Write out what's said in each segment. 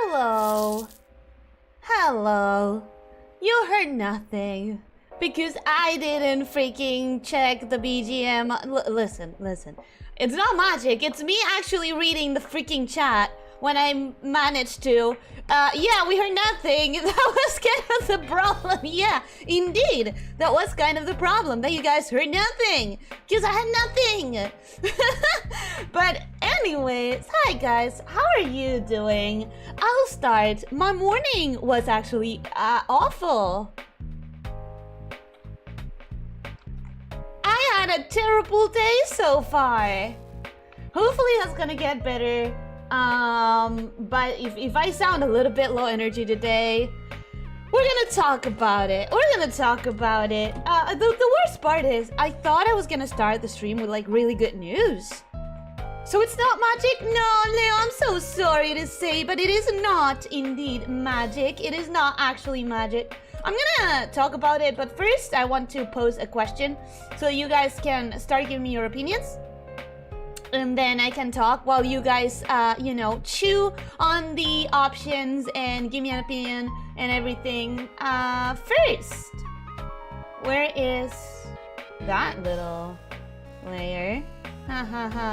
Hello. Hello. You heard nothing. Because I didn't freaking check the BGM. Listen. It's not magic. It's me actually reading the freaking chat when I managed to. Yeah, we heard nothing. That was kind of the problem. Yeah, indeed. That was kind of the problem, that you guys heard nothing. Because I had nothing. But anyways, hi guys. How are you doing? I'll start. My morning was actually awful. I had a terrible day so far. Hopefully that's gonna get better. But if I sound a little bit low energy today, we're gonna talk about it. The worst part is, I thought I was gonna start the stream with like really good news. So it's not magic? No, Leo, I'm so sorry to say, but it is not indeed magic. It is not actually magic. I'm gonna talk about it, but first I want to pose a question so you guys can start giving me your opinions. And then I can talk while you guys, you know, chew on the options and give me an opinion and everything. First, where is that little layer?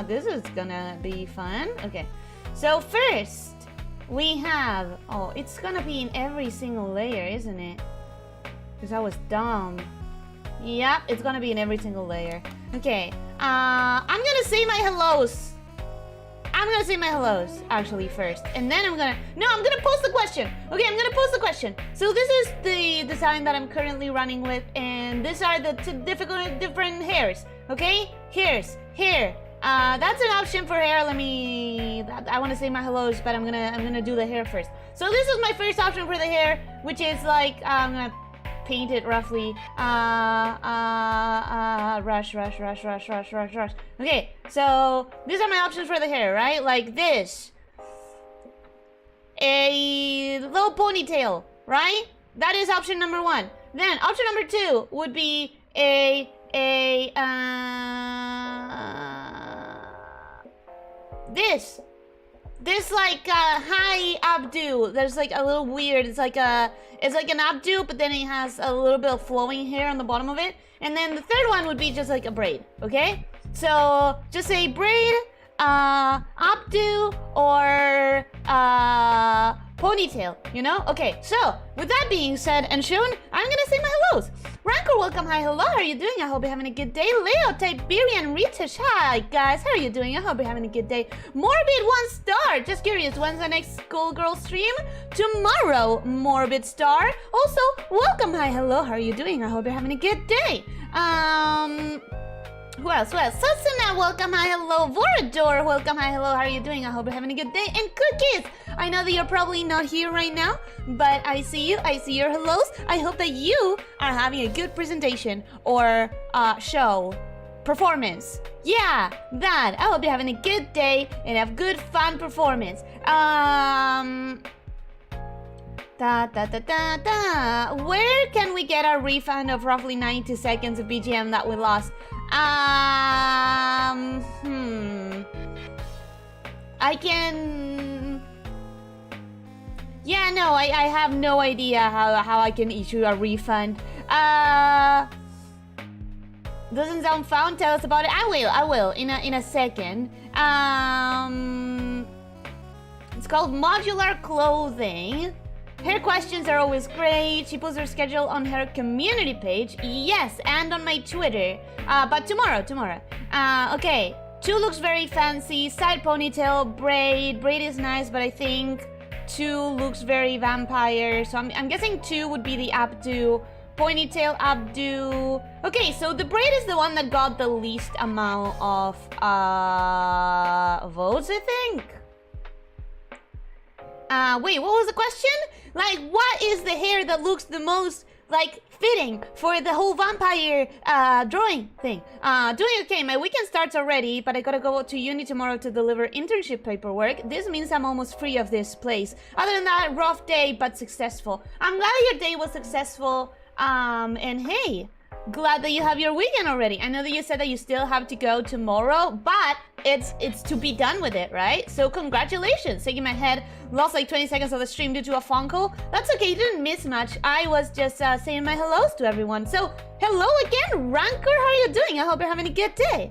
This is gonna be fun. Okay, so first we have, oh, it's gonna be in every single layer, isn't it? Because I was dumb. Yep, it's gonna be in every single layer. Okay, I'm gonna say my hellos. Actually first, and then I'm gonna pose the question. Okay, I'm gonna pose the question. So this is the design that I'm currently running with, and these are the different hairs. Okay, hair. That's an option for hair. I want to say my hellos, but I'm gonna do the hair first. So this is my first option for the hair, which is like, I'm gonna paint it roughly. Rush. Okay, so these are my options for the hair, right? Like this. A low ponytail, right? That is option number one. Then option number two would be this like high updo. There's like a little weird, it's like an updo, but then it has a little bit of flowing hair on the bottom of it. And then the third one would be just like a braid. Okay, so just a braid, updo, or ponytail, you know? Okay, so with that being said and shown, I'm gonna say my hellos. Rancor, welcome, hi, hello, how are you doing? I hope you're having a good day. Leo, Tiberian, Ritish, hi guys, how are you doing? I hope you're having a good day. Morbid, 1 star, just curious, when's the next schoolgirl stream? Tomorrow, Morbid star. Also, welcome, hi, hello, how are you doing? I hope you're having a good day. Who else? Sasana, welcome, hi, hello. Vorador, welcome, hi, hello. How are you doing? I hope you're having a good day. And Cookies, I know that you're probably not here right now, but I see you. I see your hellos. I hope that you are having a good presentation or show, performance. Yeah, that. I hope you're having a good day and have good fun performance. Where can we get a refund of roughly 90 seconds of BGM that we lost? I can... Yeah, no, I have no idea how I can issue a refund. Doesn't sound fun? Tell us about it. I will in a second. It's called modular clothing. Her questions are always great. She posts her schedule on her community page. Yes, and on my Twitter. But tomorrow. Okay. 2 looks very fancy. Side ponytail, braid. Braid is nice, but I think 2 looks very vampire. So I'm guessing 2 would be the updo. Ponytail, updo. Okay, so the braid is the one that got the least amount of votes, I think. Wait, what was the question? Like, what is the hair that looks the most, like, fitting for the whole vampire, drawing thing? Doing okay, my weekend starts already, but I gotta go to uni tomorrow to deliver internship paperwork. This means I'm almost free of this place. Other than that, rough day, but successful. I'm glad your day was successful, and hey, glad that you have your weekend already. I know that you said that you still have to go tomorrow, but it's to be done with it, right? So congratulations. Shaking my head, lost like 20 seconds of the stream due to a phone call. That's okay, didn't miss much. I was just saying my hellos to everyone. So hello again, Ranker, how are you doing? I hope you're having a good day.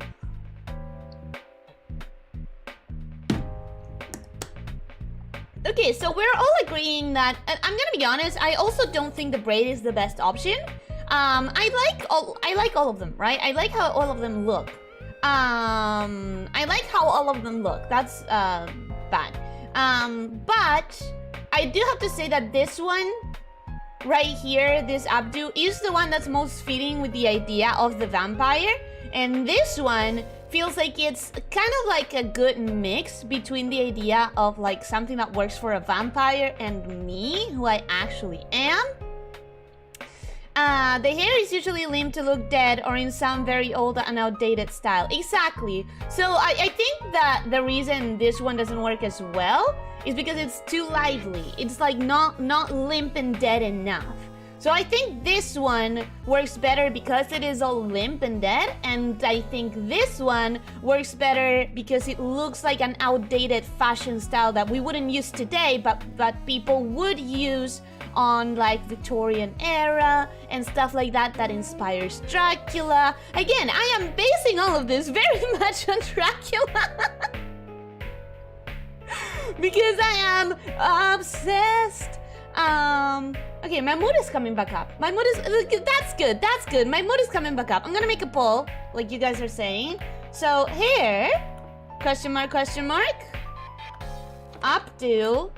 Okay, so we're all agreeing that, I'm gonna be honest, I also don't think the braid is the best option. I like all of them, right? I like how all of them look. I like how all of them look. That's bad. But I do have to say that this one right here, this updo, is the one that's most fitting with the idea of the vampire. And this one feels like it's kind of like a good mix between the idea of like something that works for a vampire and me, who I actually am. The hair is usually limbed to look dead or in some very old and outdated style. Exactly. So I think that the reason this one doesn't work as well is because it's too lively. It's like not limp and dead enough. So I think this one works better because it is all limp and dead, and I think this one works better because it looks like an outdated fashion style that we wouldn't use today, but that people would use on like Victorian era and stuff like that, that inspires Dracula. Again, I am basing all of this very much on Dracula because I am obsessed. Okay, my mood is coming back up. My mood is, that's good, that's good. My mood is coming back up. I'm gonna make a poll, like you guys are saying. So hair, question mark, updo,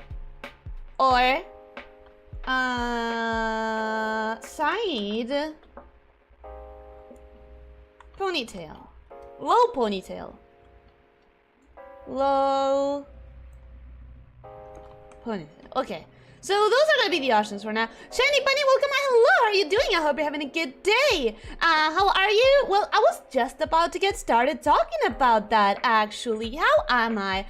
or side ponytail, low ponytail, low ponytail. Okay, so those are gonna be the options for now. Shiny Bunny, welcome. Hello, how are you doing? I hope you're having a good day. How are you? Well, I was just about to get started talking about that, actually. How am I?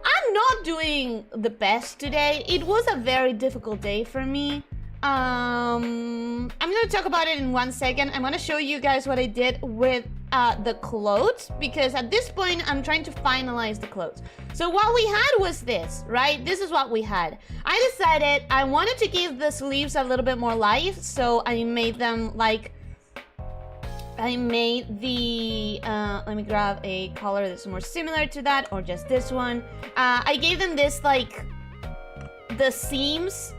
I'm not doing the best today. It was a very difficult day for me. I'm gonna talk about it in 1 second. I'm gonna show you guys what I did with the clothes, because at this point I'm trying to finalize the clothes. So what we had was this, right? This is what we had. I decided I wanted to give the sleeves a little bit more life, so I made them like, I made the, let me grab a color that's more similar to that, or just this one. I gave them this, like, the seams,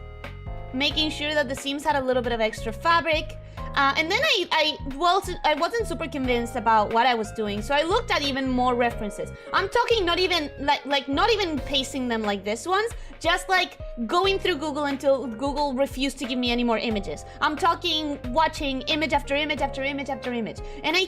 making sure that the seams had a little bit of extra fabric. And then I wasn't super convinced about what I was doing, so I looked at even more references. I'm talking not even, like not even pasting them like this ones, just like going through Google until Google refused to give me any more images. I'm talking watching image after image after image after image. And I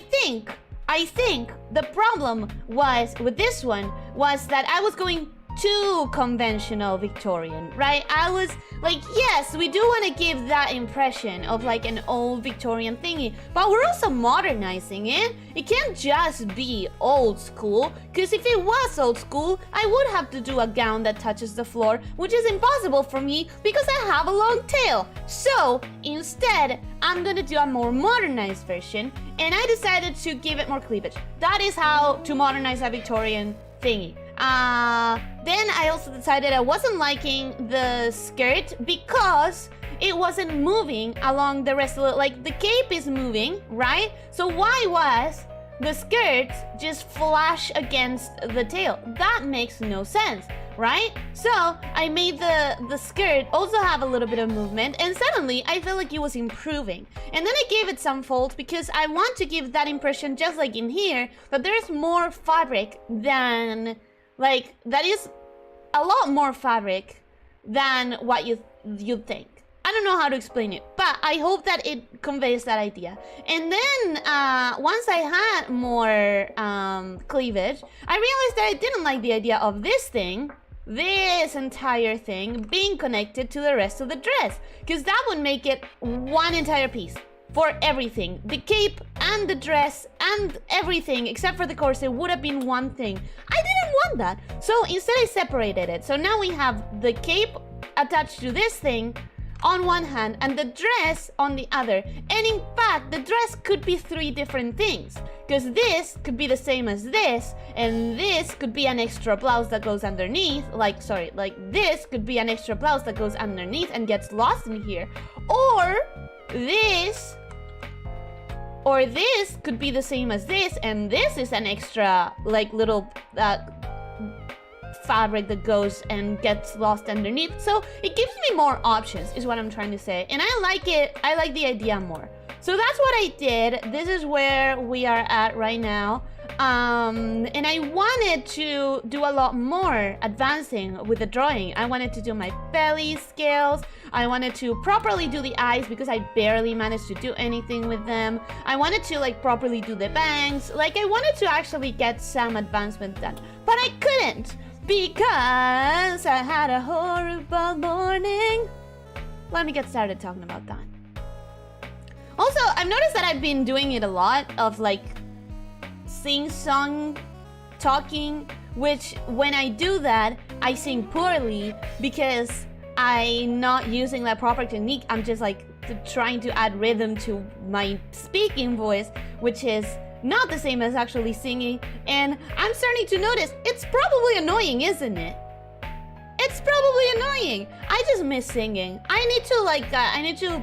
think the problem was with this one was that I was going too conventional Victorian, right? I was like, yes, we do want to give that impression of like an old Victorian thingy, but we're also modernizing it. It can't just be old school, because if it was old school, I would have to do a gown that touches the floor, which is impossible for me because I have a long tail. So instead, I'm gonna do a more modernized version, and I decided to give it more cleavage. That is how to modernize a Victorian thingy. Then I also decided I wasn't liking the skirt because it wasn't moving along the rest of the, like the cape is moving, right? So why was the skirt just flash against the tail? That makes no sense, right? So I made the skirt also have a little bit of movement, and suddenly I felt like it was improving. And then I gave it some folds because I want to give that impression, just like in here, that there's more fabric than, like, that is a lot more fabric than what you'd think. I don't know how to explain it, but I hope that it conveys that idea. And then once I had more cleavage, I realized that I didn't like the idea of this thing, this entire thing, being connected to the rest of the dress, because that would make it one entire piece for everything. The cape and the dress and everything except for the corset would have been one thing. I didn't want that, so instead I separated it. So now we have the cape attached to this thing, on one hand and the dress on the other. And in fact, the dress could be 3 different things. Because this could be the same as this, and this could be an extra blouse that goes underneath. Like this could be an extra blouse that goes underneath and gets lost in here. Or this could be the same as this, and this is an extra, like, little fabric that goes and gets lost underneath. So it gives me more options, is what I'm trying to say. And I like it. I like the idea more. So that's what I did. This is where we are at right now. And I wanted to do a lot more advancing with the drawing. I wanted to do my belly scales. I wanted to properly do the eyes because I barely managed to do anything with them. I wanted to, like, properly do the bangs. Like, I wanted to actually get some advancement done, but I couldn't because I had a horrible morning. Let me get started talking about that. Also, I've noticed that I've been doing it a lot of, like, sing-song talking, which when I do that, I sing poorly because I'm not using that proper technique. I'm just, like, trying to add rhythm to my speaking voice, which is not the same as actually singing. And I'm starting to notice it's probably annoying, isn't it? It's probably annoying. I just miss singing. I need to, like, I need to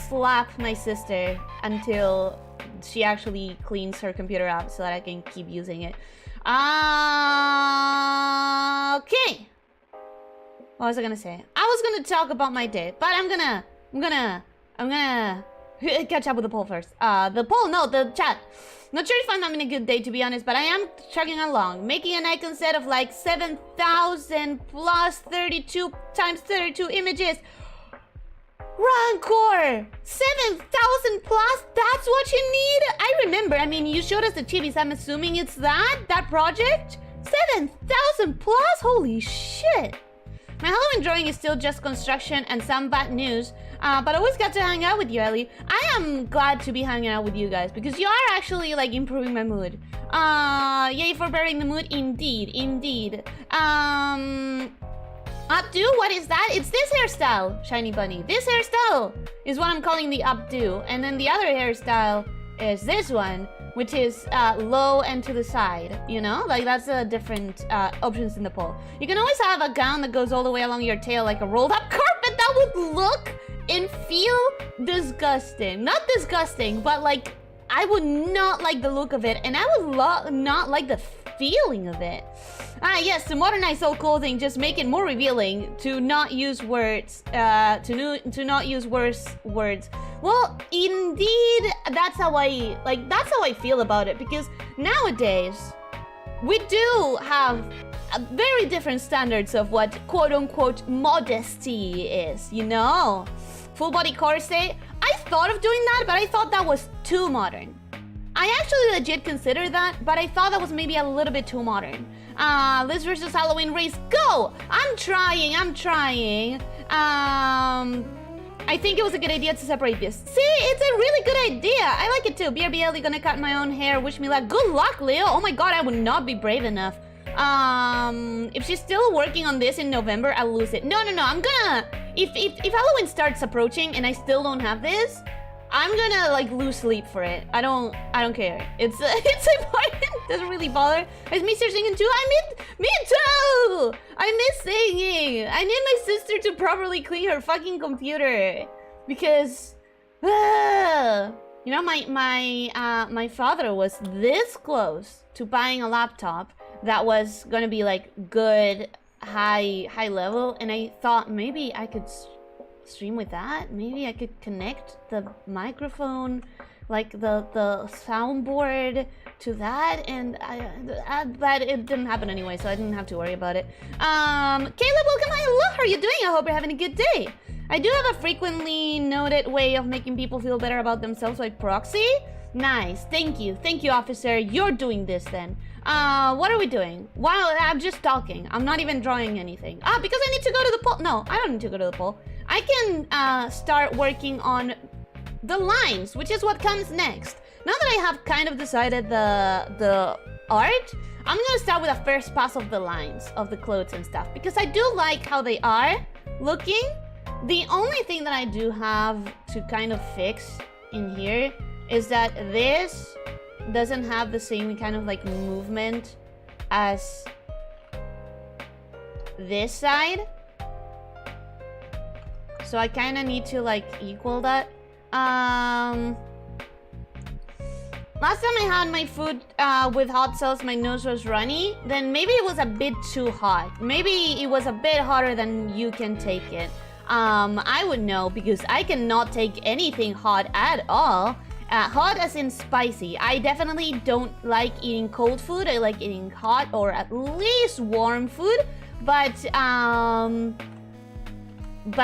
slap my sister until she actually cleans her computer out so that I can keep using it. Okay. What was I gonna say? I was gonna talk about my day, but I'm gonna catch up with the poll first. The chat. Not sure if I'm having a good day, to be honest, but I am chugging along, making an icon set of like 7,000 plus 32 times 32 images. Rancor! 7,000 plus? That's what you need? I remember, I mean, you showed us the chibis. I'm assuming it's that project? 7,000 plus? Holy shit! My Halloween drawing is still just construction and some bad news, but I always got to hang out with you, Ellie. I am glad to be hanging out with you guys because you are actually, like, improving my mood. Yay for bearing the mood, indeed. Updo, what is that? It's this hairstyle, Shiny Bunny. This hairstyle is what I'm calling the updo. And then the other hairstyle is this one, which is low and to the side, you know? Like, that's different options in the poll. You can always have a gown that goes all the way along your tail like a rolled up carpet. That would look and feel disgusting. Not disgusting, but, like, I would not like the look of it, and I would not like the feeling of it. Yes, to modernize old clothing, just make it more revealing, to not use words, to not use worse words. Well, indeed, that's how I feel about it, because nowadays, we do have very different standards of what quote-unquote modesty is, you know? Full body corset, I thought of doing that, but I thought that was too modern. I actually legit considered that, but I thought that was maybe a little bit too modern. Liz versus Halloween race, go! I'm trying. I think it was a good idea to separate this. See, it's a really good idea. I like it too. BRBL gonna cut my own hair. Wish me luck. Good luck, Leo. Oh my god, I would not be brave enough. If she's still working on this in November, I'll lose it. No, I'm gonna... If Halloween starts approaching and I still don't have this, I'm gonna, like, lose sleep for it. I don't care. It's important. Doesn't really bother. Is Mr. singing too? Me too! I miss singing. I need my sister to properly clean her fucking computer. Because, you know, my father was this close to buying a laptop that was gonna be, like, good, high level, and I thought maybe I could stream with that. Maybe I could connect the microphone, like the soundboard, to that, and but it didn't happen anyway, so I didn't have to worry about it. Caleb, welcome. Hello, how are you doing? I hope you're having a good day. I do have a frequently noted way of making people feel better about themselves by proxy. Nice, thank you, officer. You're doing this then. What are we doing? Well, I'm just talking. I'm not even drawing anything. Because I need to go to the poll. No, I don't need to go to the poll. I can start working on the lines, which is what comes next. Now that I have kind of decided the art, I'm gonna start with the first pass of the lines of the clothes and stuff, because I do like how they are looking. The only thing that I do have to kind of fix in here is that this doesn't have the same kind of like movement as this side. So I kind of need to like equal that. Last time I had my food with hot sauce, my nose was runny. Then maybe it was a bit too hot. Maybe it was a bit hotter than you can take it. I would know because I cannot take anything hot at all. Hot as in spicy. I definitely don't like eating cold food. I like eating hot or at least warm food. But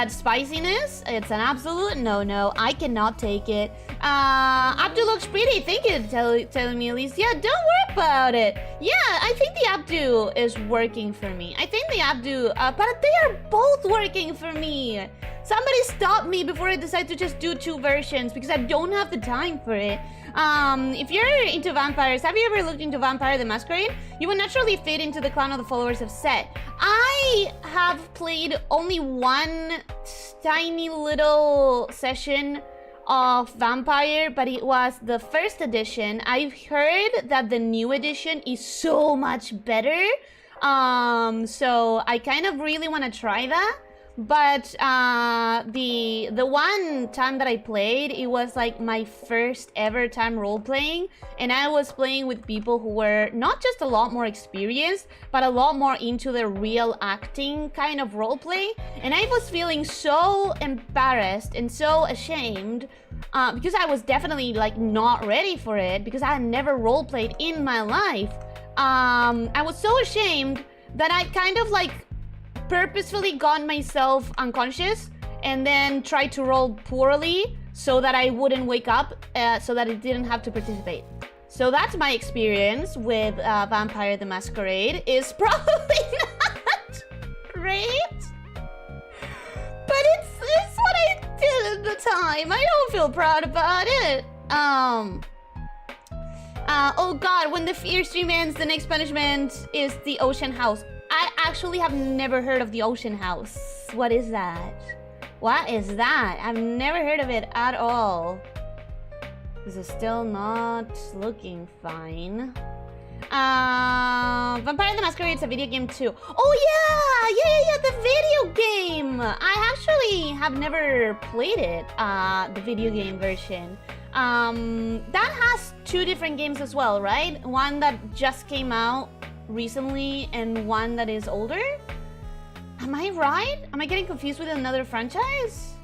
spiciness, it's an absolute no-no. I cannot take it. Abdu looks pretty. Thank you for telling me, Elyssia. Don't worry about it. Yeah, I think the Abdu is working for me. I think the Abdu, but they are both working for me. Somebody stop me before I decide to just do 2 versions because I don't have the time for it. If you're into vampires, have you ever looked into Vampire the Masquerade? You would naturally fit into the clan of the followers of Set. I have played only one tiny little session of Vampire, but it was the first edition. I've heard that the new edition is so much better. So I kind of really want to try that. But the one time that I played, it was like my first ever time role-playing, and I was playing with people who were not just a lot more experienced, but a lot more into the real acting kind of role-play, and I was feeling so embarrassed and so ashamed because I was definitely like not ready for it because I had never role-played in my life. I was so ashamed that I kind of like purposefully got myself unconscious and then tried to roll poorly so that I wouldn't wake up, so that I didn't have to participate. So that's my experience with Vampire the Masquerade. Is probably not great, but it's what I did at the time. I don't feel proud about it. Oh god, when the fear stream ends, the next punishment is the Ocean House. I actually have never heard of the Ocean House. What is that? What is that? I've never heard of it at all. This is still not looking fine. Vampire the Masquerade is a video game too. Oh yeah, the video game. I actually have never played it, the video game version. That has 2 different games as well, right? One that just came out recently and one that is older. Am I right? Am I getting confused with another franchise?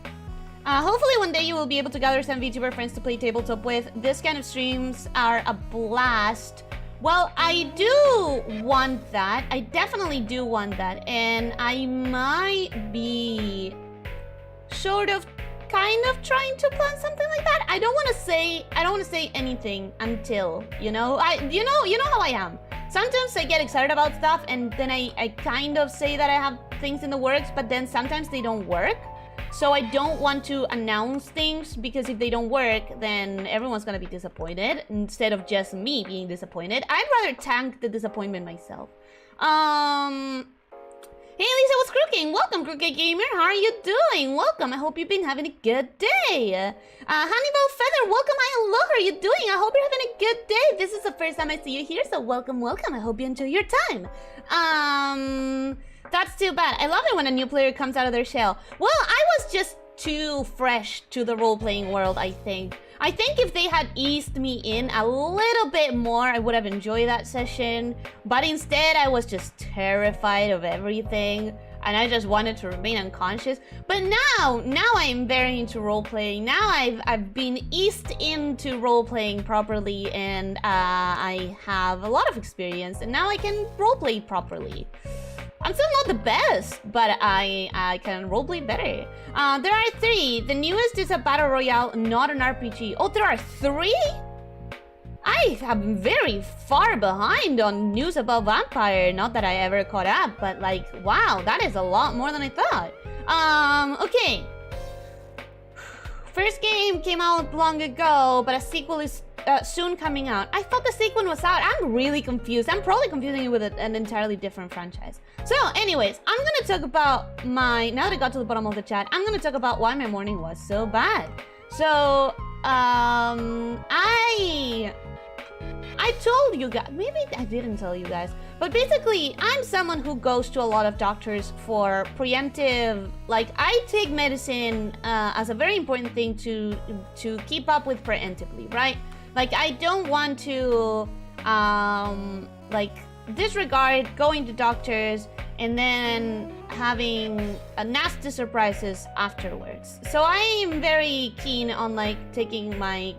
Hopefully one day you will be able to gather some VTuber friends to play tabletop with. This kind of streams are a blast. Well, I do want that. I definitely do want that. And I might be sort of kind of trying to plan something like that. I don't want to say anything until, you know how I am. Sometimes I get excited about stuff and then I kind of say that I have things in the works, but then sometimes they don't work. So I don't want to announce things because if they don't work, then everyone's gonna be disappointed instead of just me being disappointed. I'd rather tank the disappointment myself. Hey Elyssia, what's crooking? Welcome, Crooked Gamer. How are you doing? Welcome. I hope you've been having a good day. Hannibal Feather, welcome. Hello, how are you doing? I hope you're having a good day. This is the first time I see you here, so welcome. I hope you enjoy your time. That's too bad. I love it when a new player comes out of their shell. Well, I was just too fresh to the role-playing world, I think. I think if they had eased me in a little bit more, I would have enjoyed that session. But instead, I was just terrified of everything. And I just wanted to remain unconscious. But now I'm very into role-playing. Now I've been eased into role-playing properly. And I have a lot of experience. And now I can role-play properly. I'm still not the best, but I can roleplay better. There are 3. The newest is a battle royale, not an RPG. Oh, there are 3? I am very far behind on news about Vampire. Not that I ever caught up, but like, wow, that is a lot more than I thought. Okay. First game came out long ago, but a sequel is soon coming out. I thought the sequel was out. I'm really confused. I'm probably confusing it with an entirely different franchise. So anyways, I'm gonna talk about now that I got to the bottom of the chat, I'm gonna talk about why my morning was so bad. So, I told you guys, maybe I didn't tell you guys, but basically I'm someone who goes to a lot of doctors for preemptive, like I take medicine as a very important thing to keep up with preemptively, right? Like I don't want to like disregard going to doctors and then having nasty surprises afterwards. So I am very keen on like taking my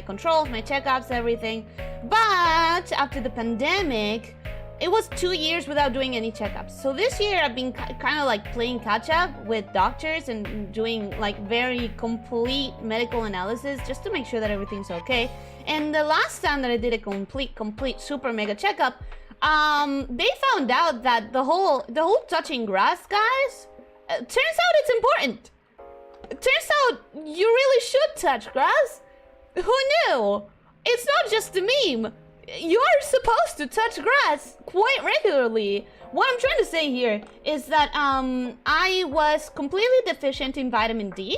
controls, my checkups, everything. But after the pandemic, it was 2 years without doing any checkups. So this year I've been kind of like playing catch up with doctors and doing like very complete medical analysis just to make sure that everything's okay. And the last time that I did a complete super mega checkup, they found out that the whole touching grass, guys, turns out it's important. It turns out you really should touch grass. Who knew? It's not just a meme. You're supposed to touch grass quite regularly. What I'm trying to say here is that I was completely deficient in vitamin D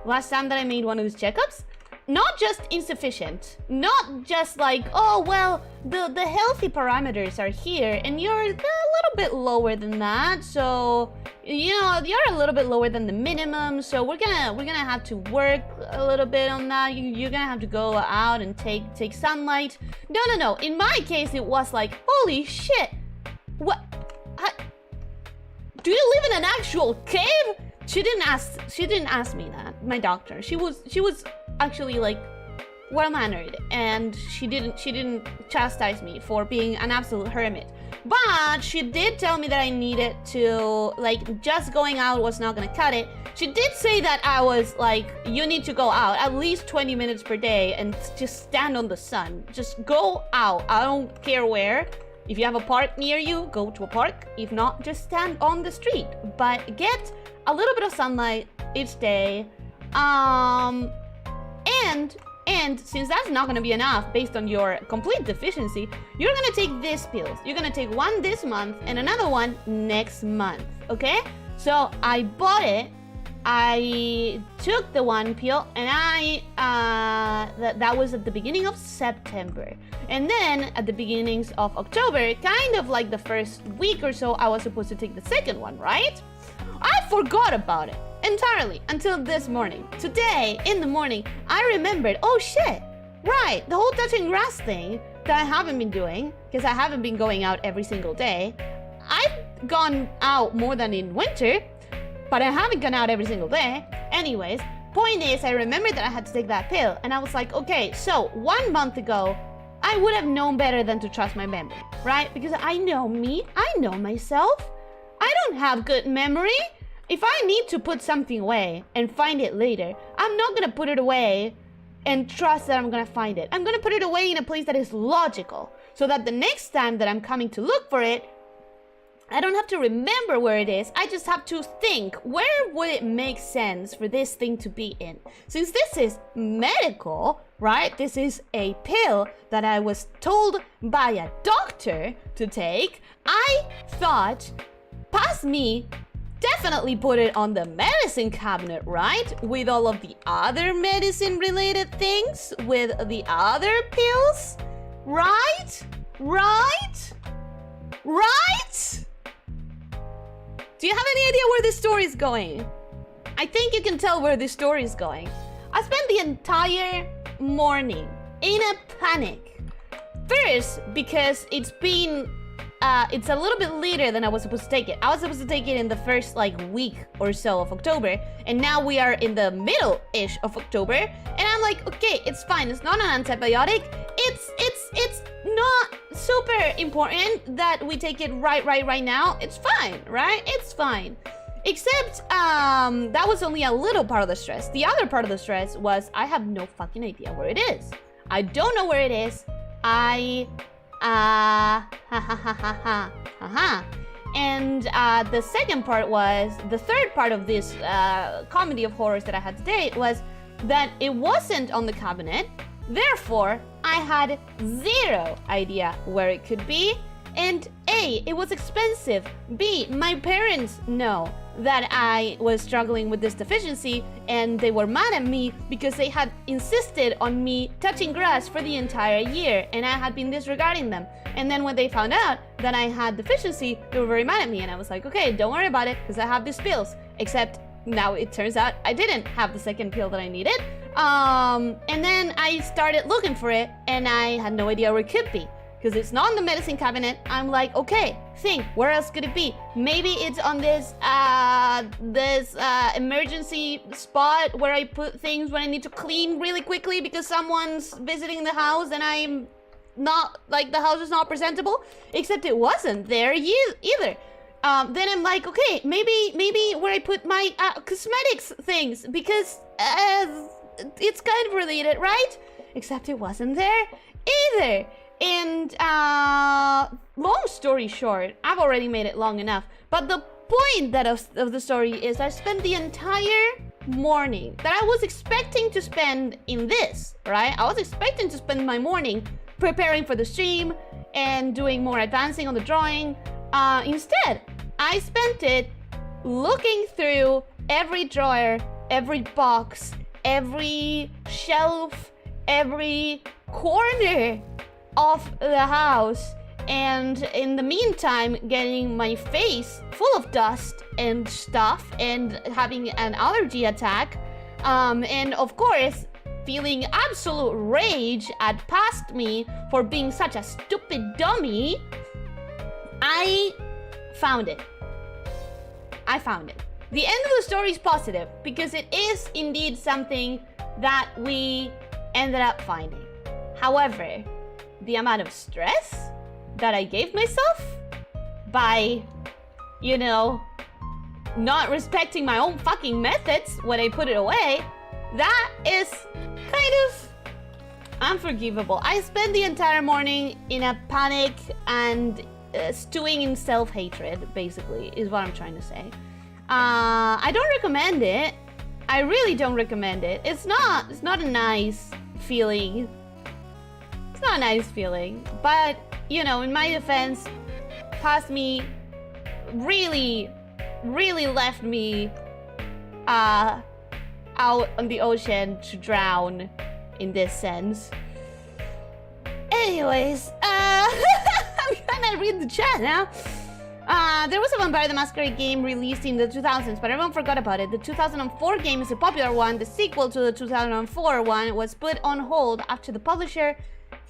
last time that I made one of these checkups. Not just insufficient, not just like, oh, well, the healthy parameters are here and you're a little bit lower than that. So, you know, you're a little bit lower than the minimum. So we're gonna have to work a little bit on that. You're gonna have to go out and take sunlight. No. In my case, it was like, holy shit. What? Do you live in an actual cave? She didn't ask me that, my doctor. She was actually like well-mannered, and she didn't chastise me for being an absolute hermit. But she did tell me that I needed to, like, just going out was not gonna cut it. She did say that I was like, you need to go out at least 20 minutes per day and just stand on the sun. Just go out. I don't care where. If you have a park near you, go to a park. If not, just stand on the street. But get a little bit of sunlight each day. And since that's not gonna be enough based on your complete deficiency, you're gonna take these pills. You're gonna take one this month and another one next month, okay? So I bought it. I took the one pill and that was at the beginning of September. And then at the beginnings of October, kind of like the first week or so, I was supposed to take the second one, right? I forgot about it entirely until this morning. Today, in the morning, I remembered, oh shit, right, the whole touching grass thing that I haven't been doing, because I haven't been going out every single day. I've gone out more than in winter, but I haven't gone out every single day. Anyways, point is, I remembered that I had to take that pill, and I was like, okay, so 1 month ago, I would have known better than to trust my memory, right? Because I know me, I know myself. I don't have good memory. If I need to put something away and find it later, I'm not gonna put it away and trust that I'm gonna find it. I'm gonna put it away in a place that is logical, so that the next time that I'm coming to look for it, I don't have to remember where it is. I just have to think, where would it make sense for this thing to be in? Since this is medical, right? This is a pill that I was told by a doctor to take. I thought, past me, definitely put it on the medicine cabinet, right? With all of the other medicine related things, with the other pills, right? Do you have any idea where this story is going? I think you can tell where this story is going. I spent the entire morning in a panic. First, because it's a little bit later than I was supposed to take it. I was supposed to take it in the first like week or so of October, and now we are in the middle-ish of October, and I'm like, okay, it's fine. It's not an antibiotic. It's not super important that we take it right now. It's fine, right? It's fine. Except that was only a little part of the stress. The other part of the stress was I have no fucking idea where it is. I don't know where it is. And the second part was, the third part of this comedy of horrors that I had today was that it wasn't on the cabinet. Therefore, I I had zero idea where it could be. And A, it was expensive. B, my parents know that I was struggling with this deficiency and they were mad at me because they had insisted on me touching grass for the entire year and I had been disregarding them. And then when they found out that I had deficiency, they were very mad at me and I was like, okay, don't worry about it because I have these pills. Except now it turns out I didn't have the second pill that I needed. And then I started looking for it and I had no idea where it could be. Because it's not in the medicine cabinet. I'm like, okay, think, where else could it be? Maybe it's on this emergency spot where I put things when I need to clean really quickly because someone's visiting the house and I'm not, like, the house is not presentable. Except it wasn't there either. Then I'm like, okay, maybe where I put my cosmetics things because it's kind of related, right? Except it wasn't there either. And long story short, I've already made it long enough, but the point of the story is I spent the entire morning that I was expecting to spend in this, right? I was expecting to spend my morning preparing for the stream and doing more advancing on the drawing. Instead, I spent it looking through every drawer, every box, every shelf, every corner of the house, and in the meantime getting my face full of dust and stuff and having an allergy attack, and of course feeling absolute rage at past me for being such a stupid dummy. I found it. The end of the story is positive because it is indeed something that we ended up finding. However, the amount of stress that I gave myself by, you know, not respecting my own fucking methods when I put it away, that is kind of unforgivable. I spent the entire morning in a panic and stewing in self-hatred, basically, is what I'm trying to say. I don't recommend it. I really don't recommend it. It's not a nice feeling. It's not a nice feeling, but, you know, in my defense, past me really left me out on the ocean to drown in this sense. Anyways, I'm gonna read the chat now. There was a Vampire the Masquerade game released in the 2000s, but everyone forgot about it. The 2004 game is a popular one. The sequel to the 2004 one was put on hold after the publisher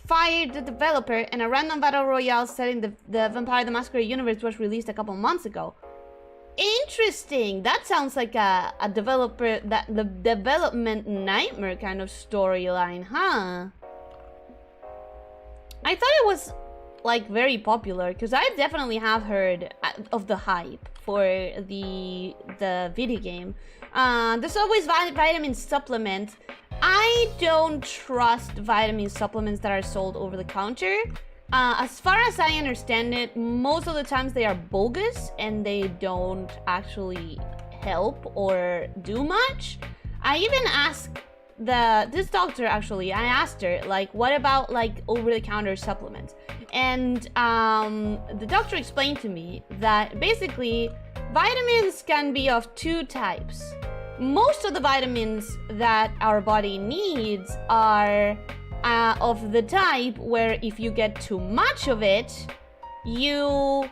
fired the developer, and a random battle royale set in the Vampire the Masquerade universe was released a couple months ago. Interesting. That sounds like the development nightmare kind of storyline, huh? I thought it was like very popular because I definitely have heard of the hype for the video game. There's always vitamin supplement. I don't trust vitamin supplements that are sold over the counter. As far as I understand it, most of the times they are bogus and they don't actually help or do much. I even asked this doctor, actually, I asked her, like, what about like over-the-counter supplements? And the doctor explained to me that basically vitamins can be of two types. Most of the vitamins that our body needs are of the type where if you get too much of it, you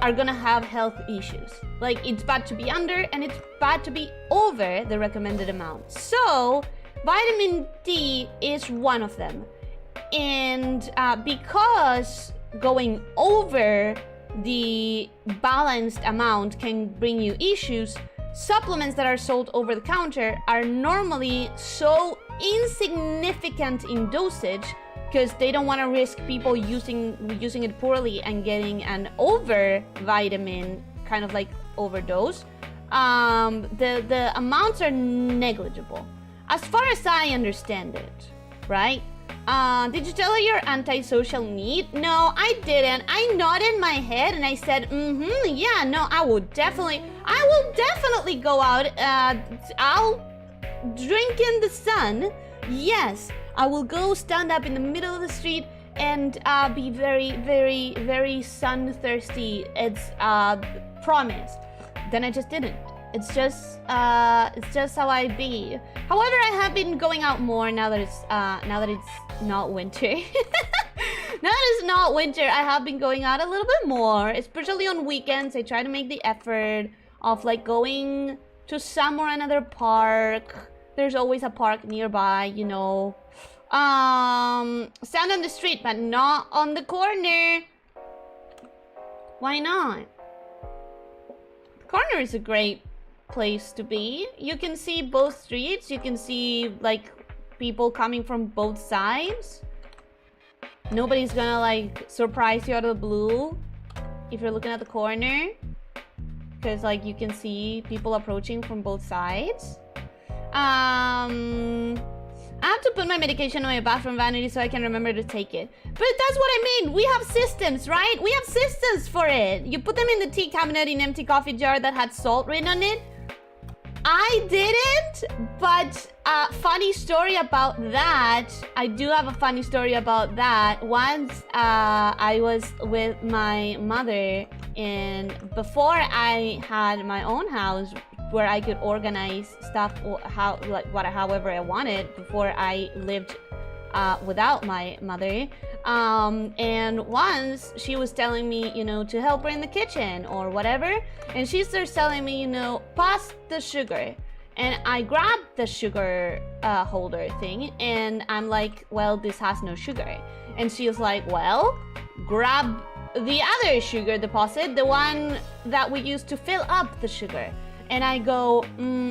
are gonna have health issues. Like, it's bad to be under and it's bad to be over the recommended amount. So vitamin D is one of them. And because going over the balanced amount can bring you issues, supplements that are sold over the counter are normally so insignificant in dosage because they don't want to risk people using it poorly and getting an over vitamin kind of like overdose. The amounts are negligible as far as I understand it, right? Did you tell her your antisocial need? No, I didn't. I nodded my head and I said, yeah, no, I will definitely go out. I'll drink in the sun Yes, I will go stand up in the middle of the street and be very, very, very sun thirsty. It's promised. Then I just didn't. It's just how I be. However, I have been going out more now that it's not winter. Now that it's not winter, I have been going out a little bit more, especially on weekends. I try to make the effort of like going to some or another park. There's always a park nearby, you know. Stand on the street, but not on the corner. Why not? The corner is a great place to be. You can see both streets. You can see like people coming from both sides. Nobody's gonna like surprise you out of the blue if you're looking at the corner, because like you can see people approaching from both sides. I have to put my medication on my bathroom vanity so I can remember to take it. But that's what I mean. We have systems, right? We have systems for it. You put them in the tea cabinet in an empty coffee jar that had salt written on it. I didn't, but funny story about that. I do have a funny story about that. Once I was with my mother, and before I had my own house where I could organize stuff however I wanted, before I lived without my mother. And once she was telling me, you know, to help her in the kitchen or whatever, and she starts telling me, you know, pass the sugar. And I grabbed the sugar holder thing, and I'm like, well, this has no sugar. And she was like, well, grab the other sugar deposit, the one that we used to fill up the sugar. And I go,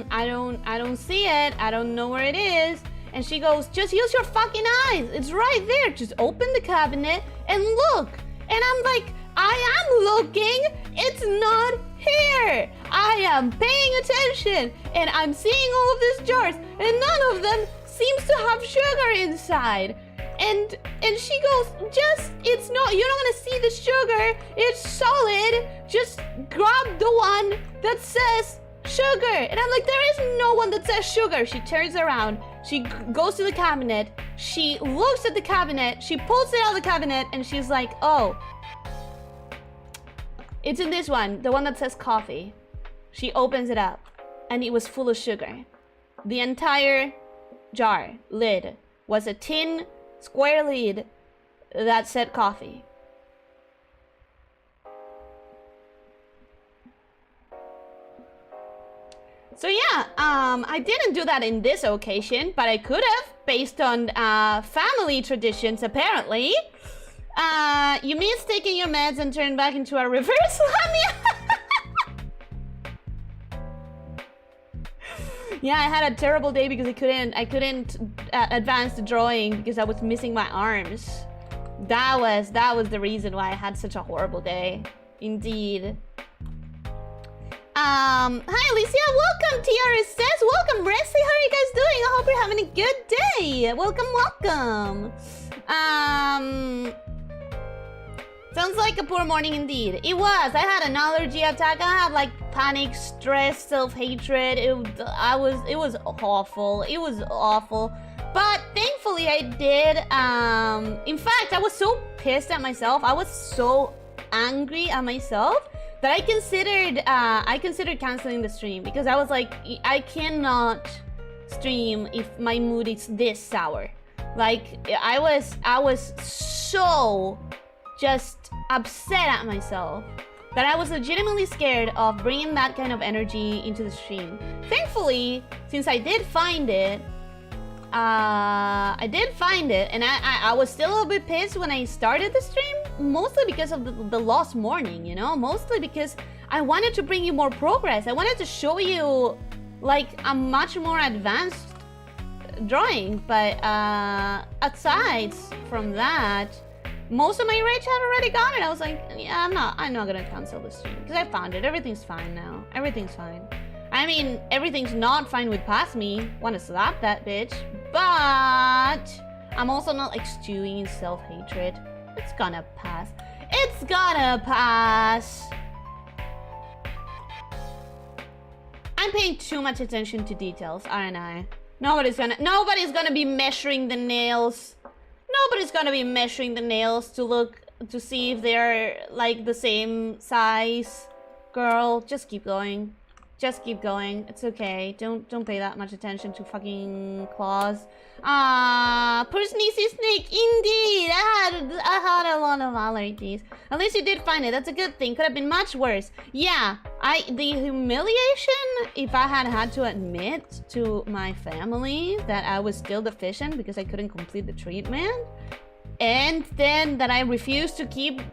I don't see it. I don't know where it is. And she goes, just use your fucking eyes. It's right there. Just open the cabinet and look. And I'm like, I am looking. It's not here. I am paying attention. And I'm seeing all of these jars. And none of them seems to have sugar inside. And she goes, it's not, you're not gonna see the sugar. It's solid. Just grab the one that says sugar. And I'm like, there is no one that says sugar. She turns around. She goes to the cabinet. She looks at the cabinet. She pulls it out of the cabinet and she's like, oh, it's in this one, the one that says coffee. She opens it up and it was full of sugar. The entire jar lid was a tin square lid that said coffee. So yeah, I didn't do that in this occasion, but I could have, based on family traditions, apparently. You miss taking your meds and turn back into a reverse lamia? Yeah, I had a terrible day because I couldn't advance the drawing because I was missing my arms. That was the reason why I had such a horrible day. Indeed. Hi Elyssia, welcome TRSS, welcome Resty, how are you guys doing? I hope you're having a good day. Welcome. Sounds like a poor morning indeed. It was. I had an allergy attack. I had like panic, stress, self-hatred. It was awful. It was awful. But thankfully I did. In fact, I was so pissed at myself. I was so angry at myself that I considered canceling the stream because I was like, I cannot stream if my mood is this sour. Like I was so just upset at myself that I was legitimately scared of bringing that kind of energy into the stream. Thankfully, since I did find it, and I was still a little bit pissed when I started the stream, mostly because of the lost morning, you know? Mostly because I wanted to bring you more progress. I wanted to show you, like, a much more advanced drawing, but aside from that, most of my rage had already gone, and I was like, yeah, I'm not gonna cancel the stream, because I found it. Everything's fine now. Everything's fine. I mean, everything's not fine with past me. Wanna slap that bitch. But I'm also not like stewing in self-hatred. It's gonna pass. It's gonna pass. I'm paying too much attention to details, aren't I? Nobody's gonna be measuring the nails. Nobody's gonna be measuring the nails to see if they're like the same size. Girl, just keep going. Just keep going. It's okay. Don't pay that much attention to fucking claws. Poor sneezy snake. Indeed, I had a lot of allergies. At least you did find it. That's a good thing. Could have been much worse. Yeah, the humiliation if I had to admit to my family that I was still deficient because I couldn't complete the treatment. And then that I refuse to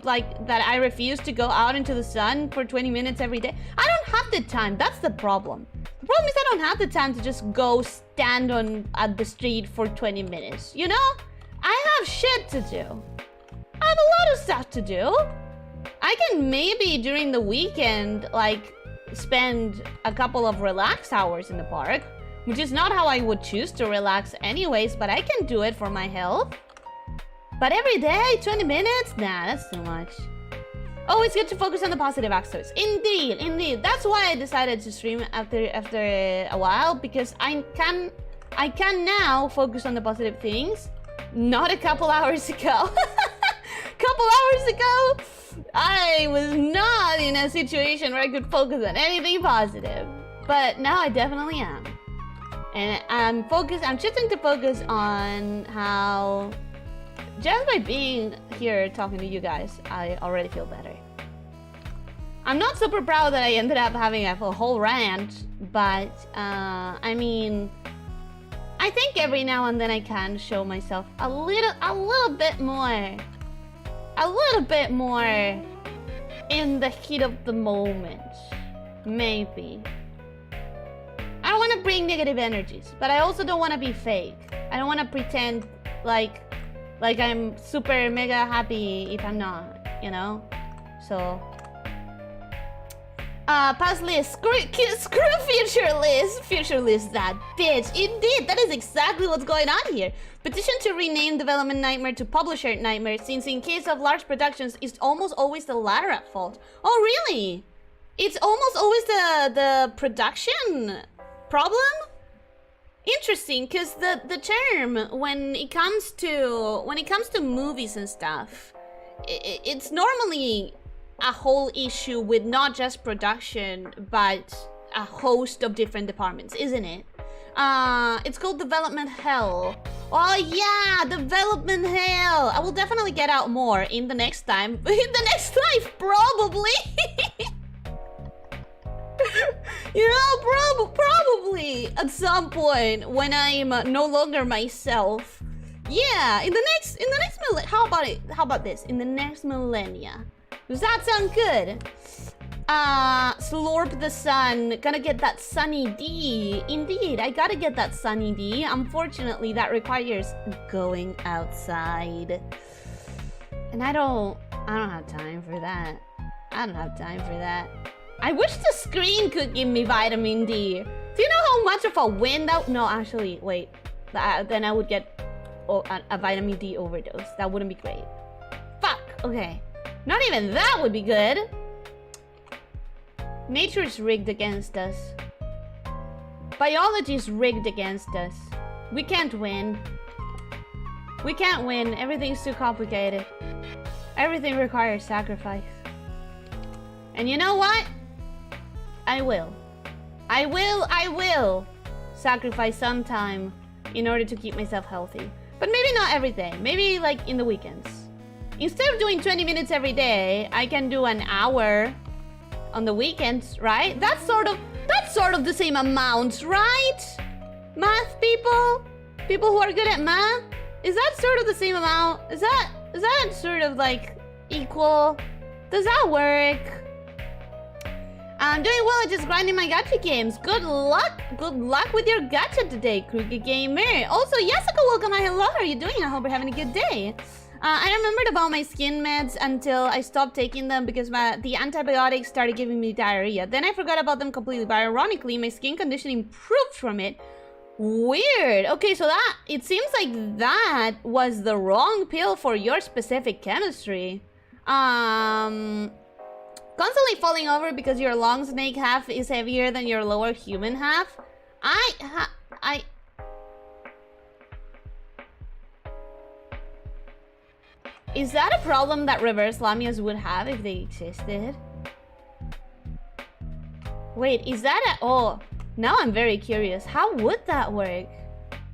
I refuse to go out into the sun for 20 minutes every day. I don't have the time. That's the problem. The problem is I don't have the time to just go stand at the street for 20 minutes, you know? I have shit to do. I have a lot of stuff to do. I can maybe during the weekend, like, spend a couple of relax hours in the park, which is not how I would choose to relax anyways, but I can do it for my health. But every day, 20 minutes? Nah, that's too much. Oh, it's good to focus on the positive aspects. Indeed, indeed. That's why I decided to stream after a while, because I can now focus on the positive things. Not a couple hours ago. Couple hours ago, I was not in a situation where I could focus on anything positive. But now I definitely am. And I'm choosing to focus on how just by being here talking to you guys, I already feel better. I'm not super proud that I ended up having a whole rant, but I mean, I think every now and then I can show myself a little bit more in the heat of the moment. Maybe. I don't want to bring negative energies, but I also don't want to be fake. I don't want to pretend like I'm super mega happy if I'm not, you know? So past list, screw future list, that bitch. Indeed, that is exactly what's going on here. Petition to rename Development Nightmare to Publisher Nightmare, since in case of large productions, it's almost always the latter at fault. Oh, really? It's almost always the production problem? Interesting, because the term when it comes to movies and stuff, it's normally a whole issue with not just production but a host of different departments, isn't it? It's called development hell. Oh yeah, development hell. I will definitely get out more in the next time, in the next life probably. You know, probably at some point when I'm no longer myself. Yeah, in the next how about this? In the next millennia. Does that sound good? Slurp the sun. Gonna get that sunny D. Indeed, I gotta get that sunny D. Unfortunately, that requires going outside. And I don't have time for that. I don't have time for that. I wish the screen could give me vitamin D. Do you know how much of a win that... No, actually, wait. Then I would get a vitamin D overdose. That wouldn't be great. Fuck, okay. Not even that would be good. Nature is rigged against us. Biology is rigged against us. We can't win. We can't win. Everything's too complicated. Everything requires sacrifice. And you know what? I will sacrifice some time in order to keep myself healthy. But maybe not every day. Maybe like in the weekends. Instead of doing 20 minutes every day, I can do an hour on the weekends, right? That's sort of the same amount, right? Math people? People who are good at math? Is that sort of the same amount? Is that sort of like equal? Does that work? I'm doing well at just grinding my gacha games. Good luck with your gacha today, Crooked Gamer. Also, Yasuko, welcome. Hi, hello. How are you doing? I hope you're having a good day. I remembered about my skin meds until I stopped taking them because the antibiotics started giving me diarrhea. Then I forgot about them completely, but ironically, my skin condition improved from it. Weird. Okay, so it seems like that was the wrong pill for your specific chemistry. Constantly falling over because your long snake half is heavier than your lower human half. Is that a problem that reverse lamias would have if they existed? Wait, is that a... Oh, now I'm very curious. How would that work?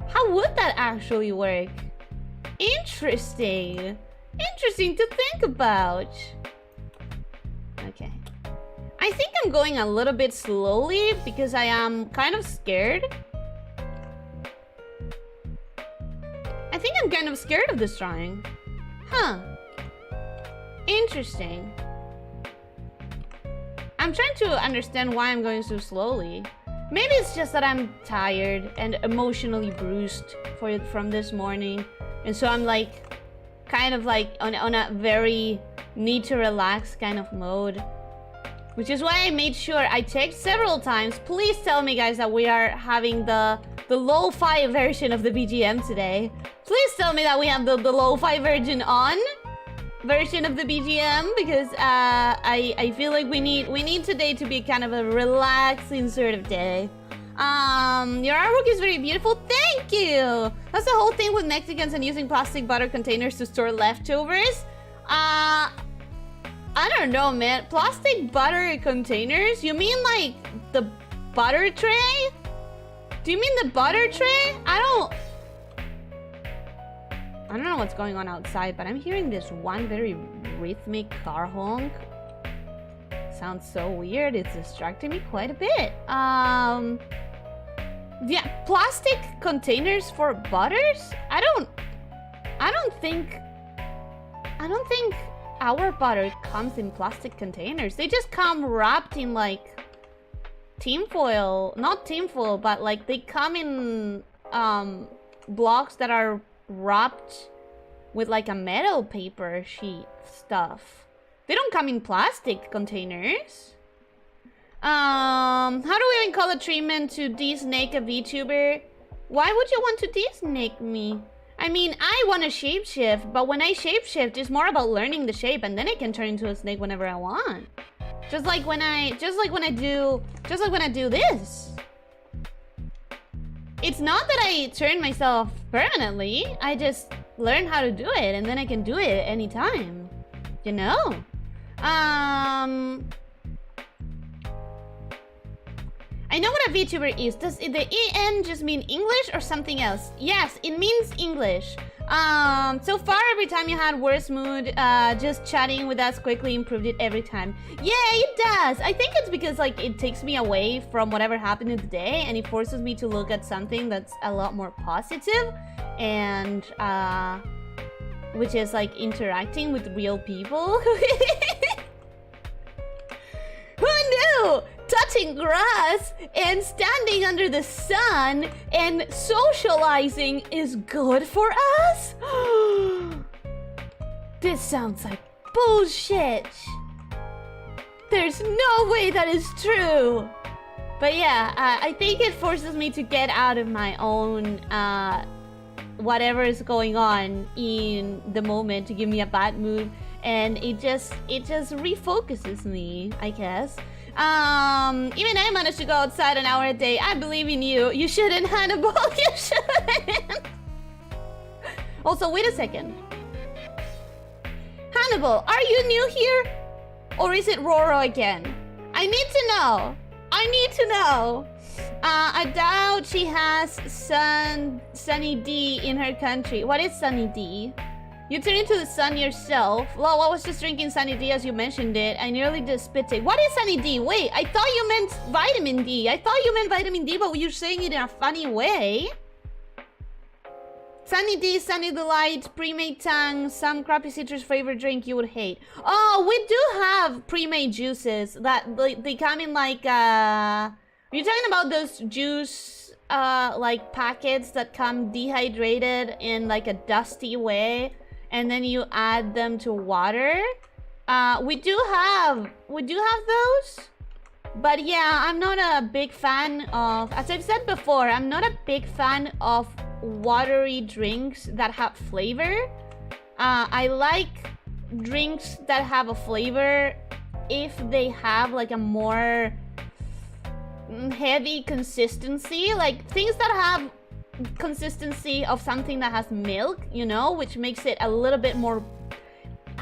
How would that actually work? Interesting. Interesting to think about. Okay. I think I'm going a little bit slowly because I am kind of scared. I think I'm kind of scared of this drawing. Huh. Interesting. I'm trying to understand why I'm going so slowly. Maybe it's just that I'm tired and emotionally bruised from this morning. And so I'm like, kind of like on a very need to relax kind of mode. Which is why I made sure I checked several times. Please tell me, guys, that we are having the lo-fi version of the BGM today. Please tell me that we have the lo-fi version of the BGM, because I feel like we need today to be kind of a relaxing sort of day. Your artwork is very beautiful. Thank you. That's the whole thing with Mexicans and using plastic butter containers to store leftovers. I don't know, man. Plastic butter containers? You mean like the butter tray? Do you mean the butter tray? I don't know what's going on outside, but I'm hearing this one very rhythmic car honk. Sounds so weird. It's distracting me quite a bit. Yeah, plastic containers for butters? I don't think our butter comes in plastic containers. They just come wrapped in like tinfoil. Not tinfoil, but like they come in blocks that are wrapped with like a metal paper sheet stuff. They don't come in plastic containers. How do we even call a treatment to de-snake a VTuber? Why would you want to de-snake me? I mean, I want to shapeshift, but when I shapeshift, it's more about learning the shape, and then I can turn into a snake whenever I want. Just like when I do this. It's not that I turn myself permanently. I just learn how to do it, and then I can do it anytime. You know? I know what a VTuber is. Does the EN just mean English or something else? Yes, it means English. So far, every time you had worse mood, just chatting with us quickly improved it every time. Yeah, it does. I think it's because like it takes me away from whatever happened in the day, and it forces me to look at something that's a lot more positive, and which is like interacting with real people. Who knew? Touching grass and standing under the sun and socializing is good for us? This sounds like bullshit. There's no way that is true. But yeah, I think it forces me to get out of my own whatever is going on in the moment to give me a bad mood, and it just refocuses me, I guess. Even I managed to go outside an hour a day. I believe in you. You shouldn't, Hannibal. You shouldn't. Also, wait a second. Hannibal, are you new here? Or is it Roro again? I need to know. I need to know. I doubt she has Sunny D in her country. What is Sunny D? You turn into the sun yourself. Well, I was just drinking Sunny D as you mentioned it. I nearly just spit it. What is Sunny D? Wait, I thought you meant vitamin D. I thought you meant vitamin D, but you're saying it in a funny way. Sunny D, Sunny Delight, pre-made tang, some crappy citrus flavored drink you would hate. Oh, we do have pre-made juices that they come in like you're talking about those juice like packets that come dehydrated in like a dusty way, and then you add them to water. We do have those. But yeah, I'm not a big fan of, as I've said before, I'm not a big fan of watery drinks that have flavor. I like drinks that have a flavor if they have like a more heavy consistency, like things that have consistency of something that has milk, you know, which makes it a little bit more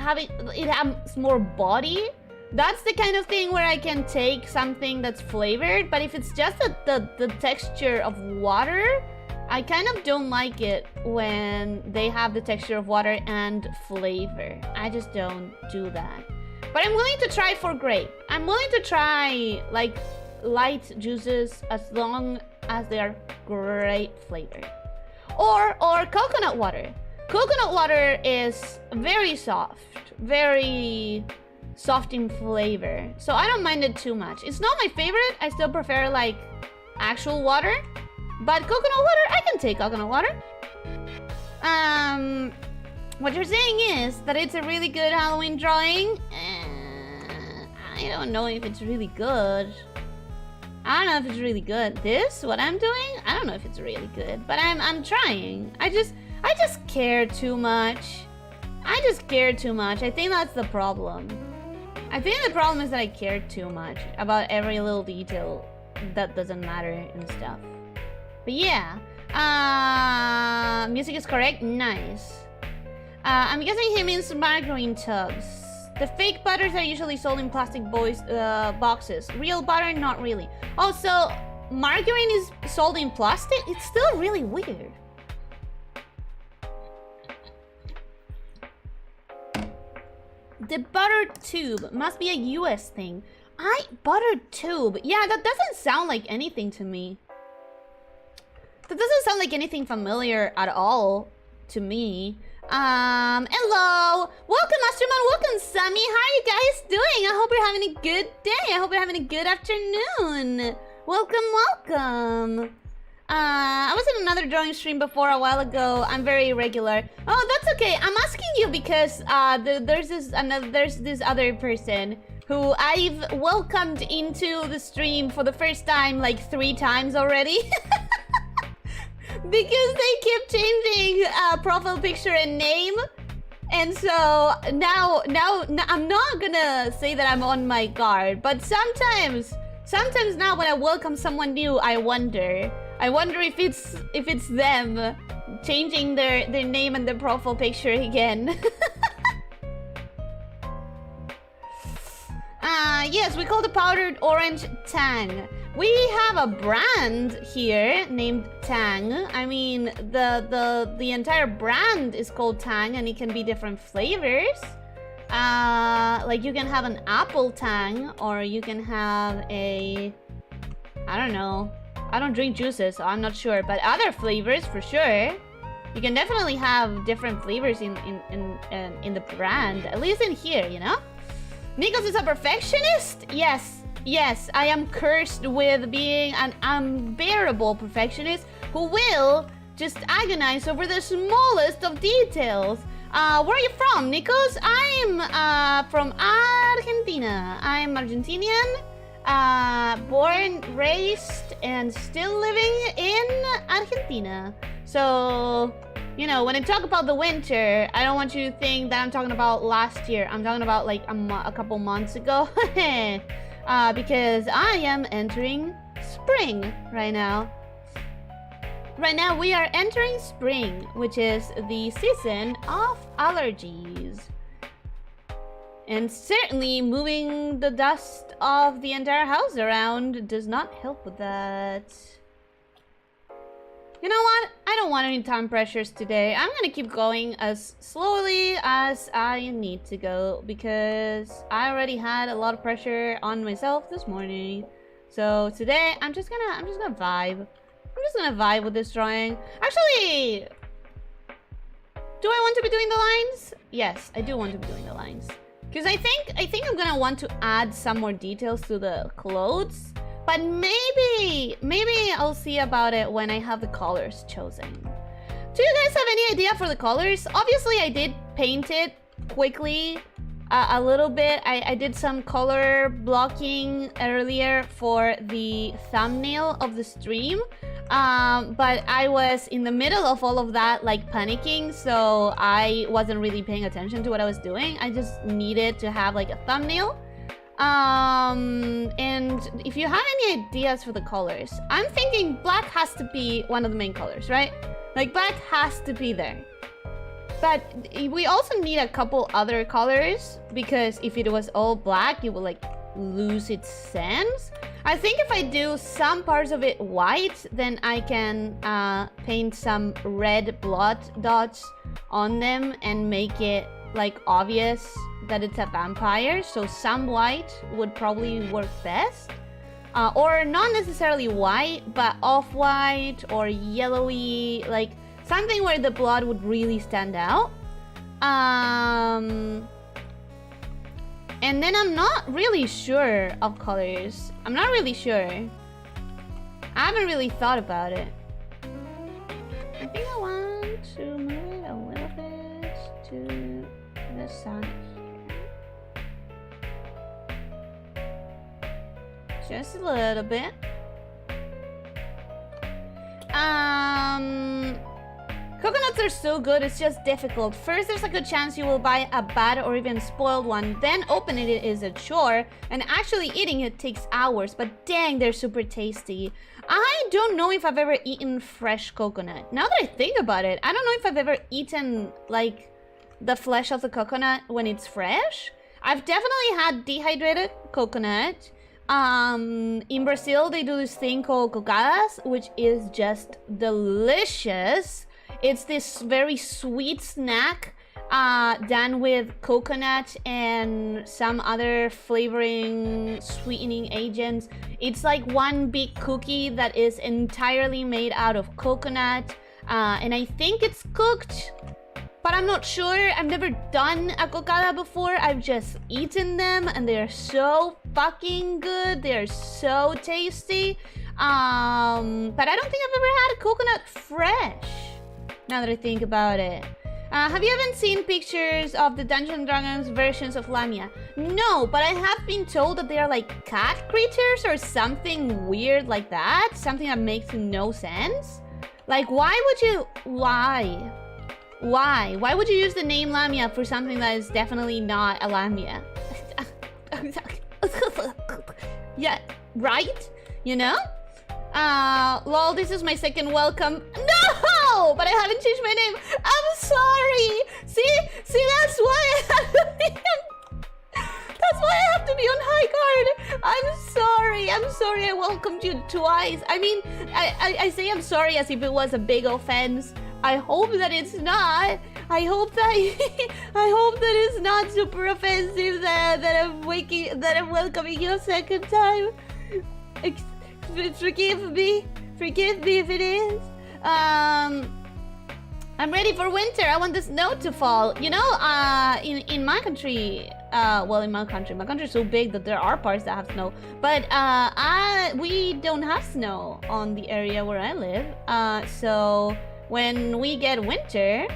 it has more body, that's the kind of thing where I can take something that's flavored. But if it's just the texture of water, I kind of don't like it when they have the texture of water and flavor. I just don't do that. But I'm willing to try for grape. I'm willing to try like light juices as long as they are great flavor. Or coconut water. Coconut water is very soft in flavor, so I don't mind it too much. It's not my favorite. I still prefer like actual water, but coconut water, I can take coconut water. What you're saying is that it's a really good Halloween drawing. I don't know if it's really good. I don't know if it's really good. This, what I'm doing, I don't know if it's really good, but I'm trying. I just care too much. I just care too much. I think that's the problem. I think the problem is that I care too much about every little detail that doesn't matter and stuff. But yeah, music is correct. Nice. I'm guessing he means margarine tubs. The fake butters are usually sold in plastic boxes. Real butter, not really. Oh, so margarine is sold in plastic? It's still really weird. The butter tube must be a US thing. Butter tube. Yeah, that doesn't sound like anything to me. That doesn't sound like anything familiar at all to me. Hello! Welcome, Masterman! Welcome, Sammy! How are you guys doing? I hope you're having a good day. I hope you're having a good afternoon. Welcome, welcome. I was in another drawing stream before a while ago. I'm very irregular. Oh, that's okay. I'm asking you because there's this other person who I've welcomed into the stream for the first time like 3 times already. Because they keep changing profile picture and name. And so now I'm not gonna say that I'm on my guard, but sometimes now when I welcome someone new, I wonder if it's them changing their name and their profile picture again. Yes, we call the powdered orange Tang. We have a brand here named Tang. I mean, the entire brand is called Tang, and it can be different flavors. Like you can have an apple Tang, or you can have a, I don't know. I don't drink juices, so I'm not sure, but other flavors for sure. You can definitely have different flavors in the brand, at least in here, you know? Nikos is a perfectionist? Yes, I am cursed with being an unbearable perfectionist who will just agonize over the smallest of details. Where are you from, Nikos? I'm from Argentina. I'm Argentinian. Born, raised, and still living in Argentina. So, you know, when I talk about the winter, I don't want you to think that I'm talking about last year. I'm talking about like a couple months ago. Because I am entering spring right now. Right now we are entering spring, which is the season of allergies. And certainly moving the dust of the entire house around does not help with that. You know what? I don't want any time pressures today. I'm gonna keep going as slowly as I need to go because I already had a lot of pressure on myself this morning. So today I'm just gonna vibe. I'm just gonna vibe with this drawing. Actually, do I want to be doing the lines? Yes, I do want to be doing the lines. Because I think I'm gonna want to add some more details to the clothes. But maybe I'll see about it when I have the colors chosen. Do you guys have any idea for the colors? Obviously, I did paint it quickly a little bit. I did some color blocking earlier for the thumbnail of the stream. But I was in the middle of all of that, like panicking, so I wasn't really paying attention to what I was doing. I just needed to have like a thumbnail. And if you have any ideas for the colors, I'm thinking black has to be one of the main colors, right? Like black has to be there. But we also need a couple other colors, because if it was all black, it would like lose its sense. I think if I do some parts of it white, then I can paint some red blood dots on them and make it like obvious that it's a vampire. So some white would probably work best. Or not necessarily white, but off-white or yellowy, like something where the blood would really stand out. And then I'm not really sure of colors. I'm not really sure. I haven't really thought about it. I think I want to move it a little bit to the side. Just a little bit. Coconuts are so good, it's just difficult. First, there's a good chance you will buy a bad or even spoiled one. Then opening it is a chore, and actually eating it takes hours. But dang, they're super tasty. I don't know if I've ever eaten fresh coconut. Now that I think about it, I don't know if I've ever eaten like the flesh of the coconut when it's fresh. I've definitely had dehydrated coconut. In Brazil, they do this thing called cocadas, which is just delicious. It's this very sweet snack done with coconut and some other flavoring, sweetening agents. It's like one big cookie that is entirely made out of coconut, and I think it's cooked, but I'm not sure. I've never done a cocada before. I've just eaten them, and they're so fucking good. They're so tasty. But I don't think I've ever had a coconut fresh, now that I think about it. Have you even seen pictures of the Dungeons & Dragons versions of Lamia? No, but I have been told that they are like cat creatures or something weird like that. Something that makes no sense. Like, why would you... Why? Why would you use the name Lamia for something that is definitely not a Lamia? Yeah, right? You know? Lol, this is my second welcome. No! But I haven't changed my name. I'm sorry! See, that's why I have to be that's why I have to be on high guard. I'm sorry I welcomed you twice. I mean, I say I'm sorry as if it was a big offense. I hope that it's not. I hope that it's not super offensive that I'm welcoming you a second time. Forgive me if it is. I'm ready for winter. I want the snow to fall. You know, in my country, my country is so big that there are parts that have snow, but we don't have snow on the area where I live. So when we get winter,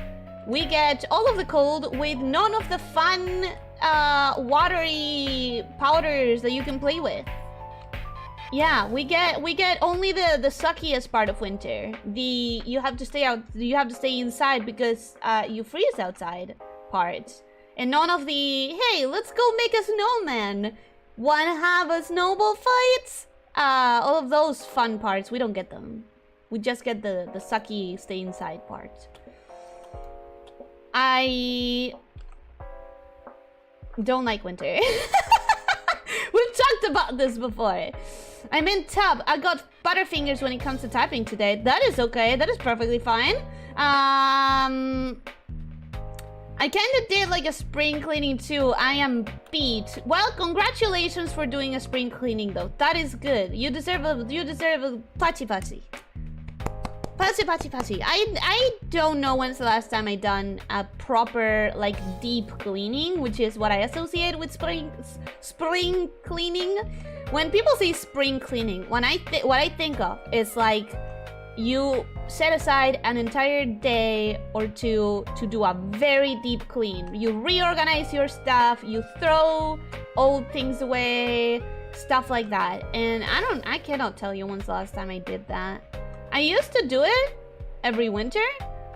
we get all of the cold with none of the fun watery powders that you can play with. Yeah, we get only the suckiest part of winter. You have to stay inside because you freeze outside part. And none of the, hey, let's go make a snowman, wanna have a snowball fight? All of those fun parts, we don't get them. We just get the sucky stay inside part. I don't like winter. We've talked about this before. I'm in tub. I got butterfingers when it comes to typing today. That is okay. That is perfectly fine. I kind of did like a spring cleaning too. I am beat. Well, congratulations for doing a spring cleaning though. That is good. You deserve a patty. Patty. I don't know when's the last time I done a proper like deep cleaning, which is what I associate with spring cleaning. When people say spring cleaning, what I think of is like you set aside an entire day or two to do a very deep clean. You reorganize your stuff, you throw old things away, stuff like that. And I cannot tell you when's the last time I did that. I used to do it every winter.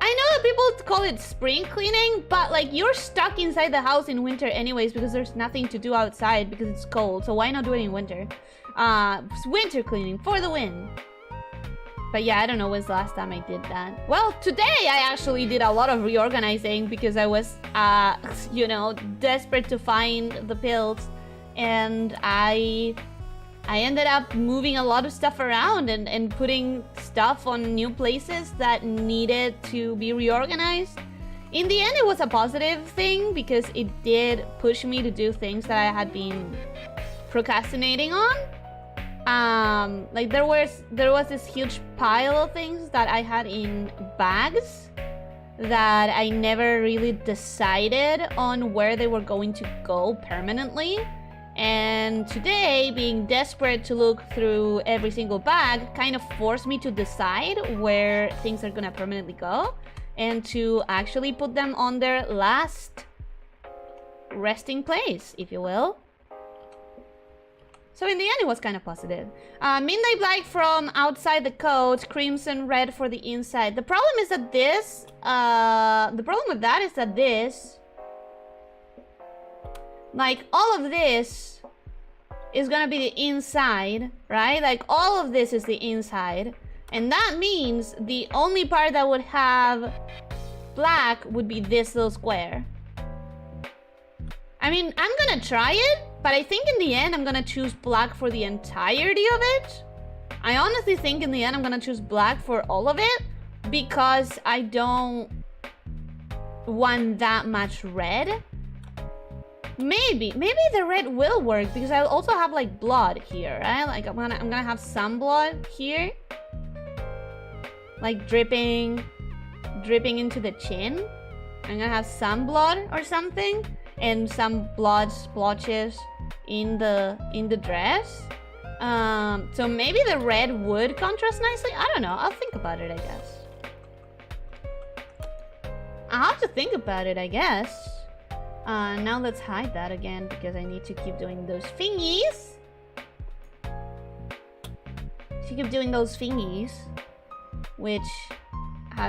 I know that people call it spring cleaning, but like you're stuck inside the house in winter anyways because there's nothing to do outside because it's cold. So why not do it in winter? Winter cleaning for the win. But yeah, I don't know when's the last time I did that. Well, today I actually did a lot of reorganizing because I was, you know, desperate to find the pills. And I ended up moving a lot of stuff around and putting stuff on new places that needed to be reorganized. In the end, it was a positive thing because it did push me to do things that I had been procrastinating on. Like there was this huge pile of things that I had in bags that I never really decided on where they were going to go permanently. And today, being desperate to look through every single bag kind of forced me to decide where things are gonna permanently go and to actually put them on their last resting place, if you will. So in the end, it was kind of positive. Midnight Black from outside the coat, Crimson Red for the inside. The problem is that this, the problem with that is that this, like all of this is gonna be the inside, right? Like all of this is the inside. And that means the only part that would have black would be this little square. I mean, I'm gonna try it, but I think in the end, I'm gonna choose black for the entirety of it. I honestly think in the end, I'm gonna choose black for all of it because I don't want that much red. Maybe the red will work because I also have like blood here, right? Like I'm gonna have some blood here, like dripping into the chin. I'm gonna have some blood or something, and some blood splotches in the dress. So maybe the red would contrast nicely. I don't know. I'll think about it, I guess. I'll have to think about it, I guess. Now let's hide that again because I need to keep doing those thingies. To keep doing those thingies, which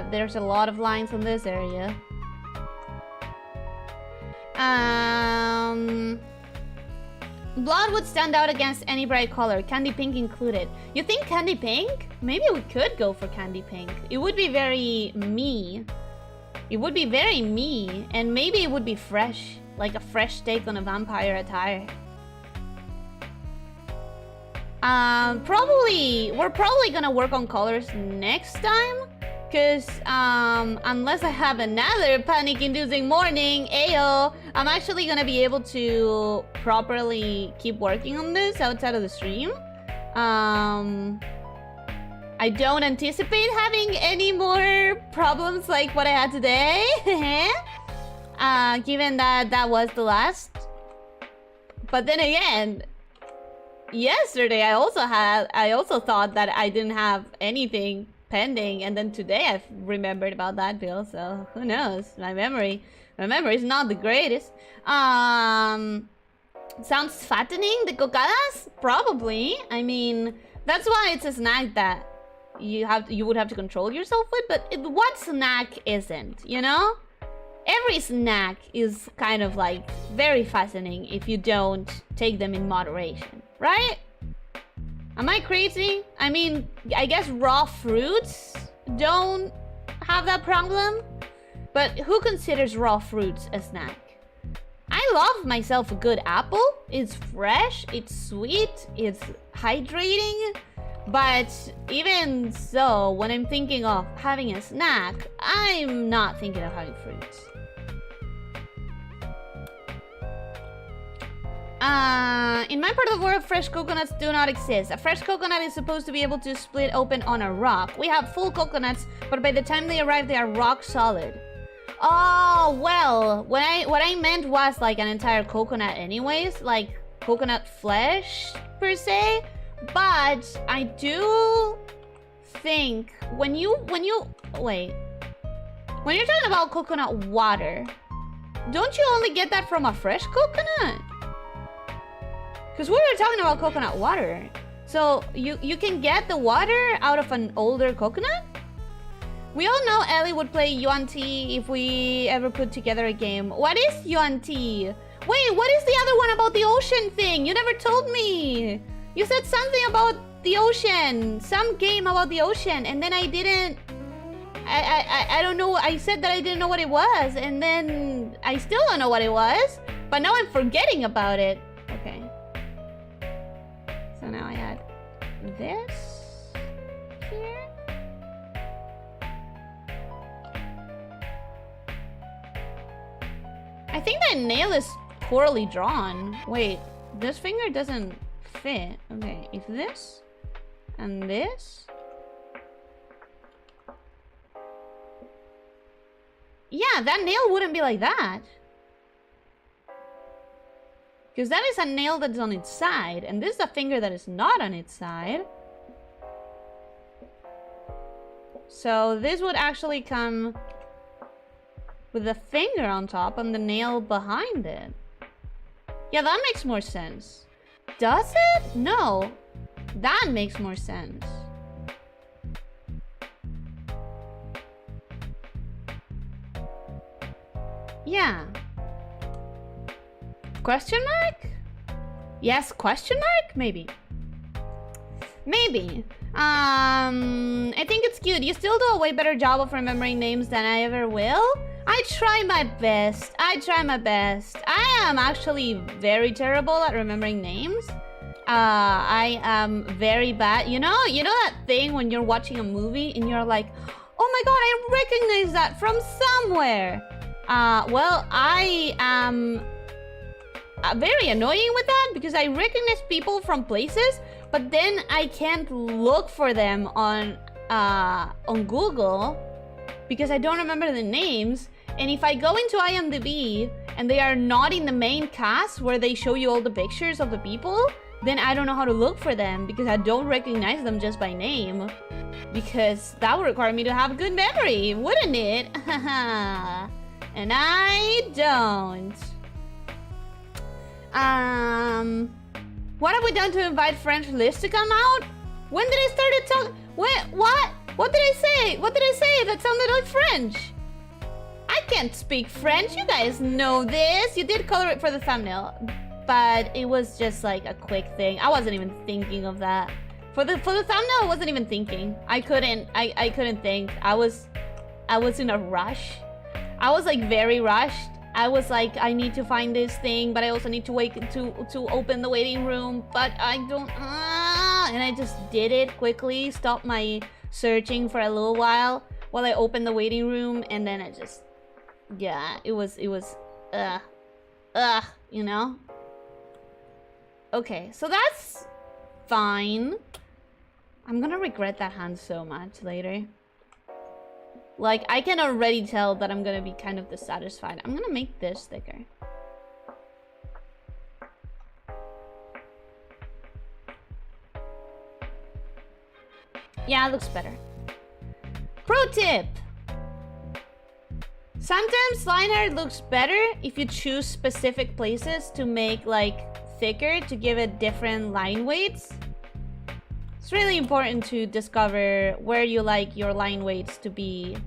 there's a lot of lines on this area. Blood would stand out against any bright color, candy pink included. You think candy pink? Maybe we could go for candy pink. It would be very me. It would be very me, and maybe it would be fresh, like a fresh take on a vampire attire. We're probably gonna work on colors next time, because unless I have another panic-inducing morning, ayo, I'm actually gonna be able to properly keep working on this outside of the stream. I don't anticipate having any more problems like what I had today, given that that was the last. But then again, yesterday I also thought that I didn't have anything pending, and then today I've remembered about that bill. So who knows? My memory is not the greatest. Sounds fattening, the cocadas? Probably. I mean, that's why it's a snack that you would have to control yourself with, but what snack isn't, you know? Every snack is kind of like very fascinating if you don't take them in moderation, right? Am I crazy? I mean, I guess raw fruits don't have that problem, but who considers raw fruits a snack? I love myself a good apple. It's fresh, it's sweet, it's hydrating. But even so, when I'm thinking of having a snack, I'm not thinking of having fruits. In my part of the world, fresh coconuts do not exist. A fresh coconut is supposed to be able to split open on a rock. We have full coconuts, but by the time they arrive, they are rock solid. Oh, well, what I meant was like an entire coconut anyways, like coconut flesh, per se. But I do think when you're talking about coconut water, don't you only get that from a fresh coconut? Because we were talking about coconut water. So you can get the water out of an older coconut? We all know Ellie would play Yuan Ti if we ever put together a game. What is Yuan Ti? Wait, what is the other one about the ocean thing? You never told me. You said something about the ocean. Some game about the ocean. And then I didn't... I don't know. I said that I didn't know what it was. And then I still don't know what it was. But now I'm forgetting about it. Okay. So now I add this here. I think that nail is poorly drawn. Wait, this finger doesn't fit. Okay, if this and this. Yeah, that nail wouldn't be like that. Because that is a nail that's on its side, and this is a finger that is not on its side. So this would actually come with the finger on top and the nail behind it. Yeah, that makes more sense. Does it? No. That makes more sense. Yeah. Question mark? Yes, question mark? Maybe. Maybe. I think it's cute. You still do a way better job of remembering names than I ever will. I try my best. I try my best. I am actually very terrible at remembering names. I am very bad. You know that thing when you're watching a movie and you're like, oh my god, I recognize that from somewhere. Well, I am very annoying with that because I recognize people from places, but then I can't look for them on Google because I don't remember the names. And if I go into IMDb and they are not in the main cast where they show you all the pictures of the people, then I don't know how to look for them because I don't recognize them just by name. Because that would require me to have good memory, wouldn't it? And I don't. What have we done to invite French Liz to come out? When did I start to talk? What? What did I say? What did I say that sounded like French? I can't speak French. You guys know this. You did color it for the thumbnail, but it was just like a quick thing. I wasn't even thinking of that. For the thumbnail, I wasn't even thinking. I couldn't think. I was in a rush. I was like very rushed. I was like, I need to find this thing, but I also need to wait to open the waiting room, but I don't, and I just did it quickly, stopped my searching for a little while I opened the waiting room, and then I just, yeah, it was, you know? Okay, so that's fine. I'm gonna regret that hand so much later. Like, I can already tell that I'm gonna be kind of dissatisfied. I'm gonna make this thicker. Yeah, it looks better. Pro tip! Sometimes line art looks better if you choose specific places to make, like, thicker to give it different line weights. It's really important to discover where you like your line weights to be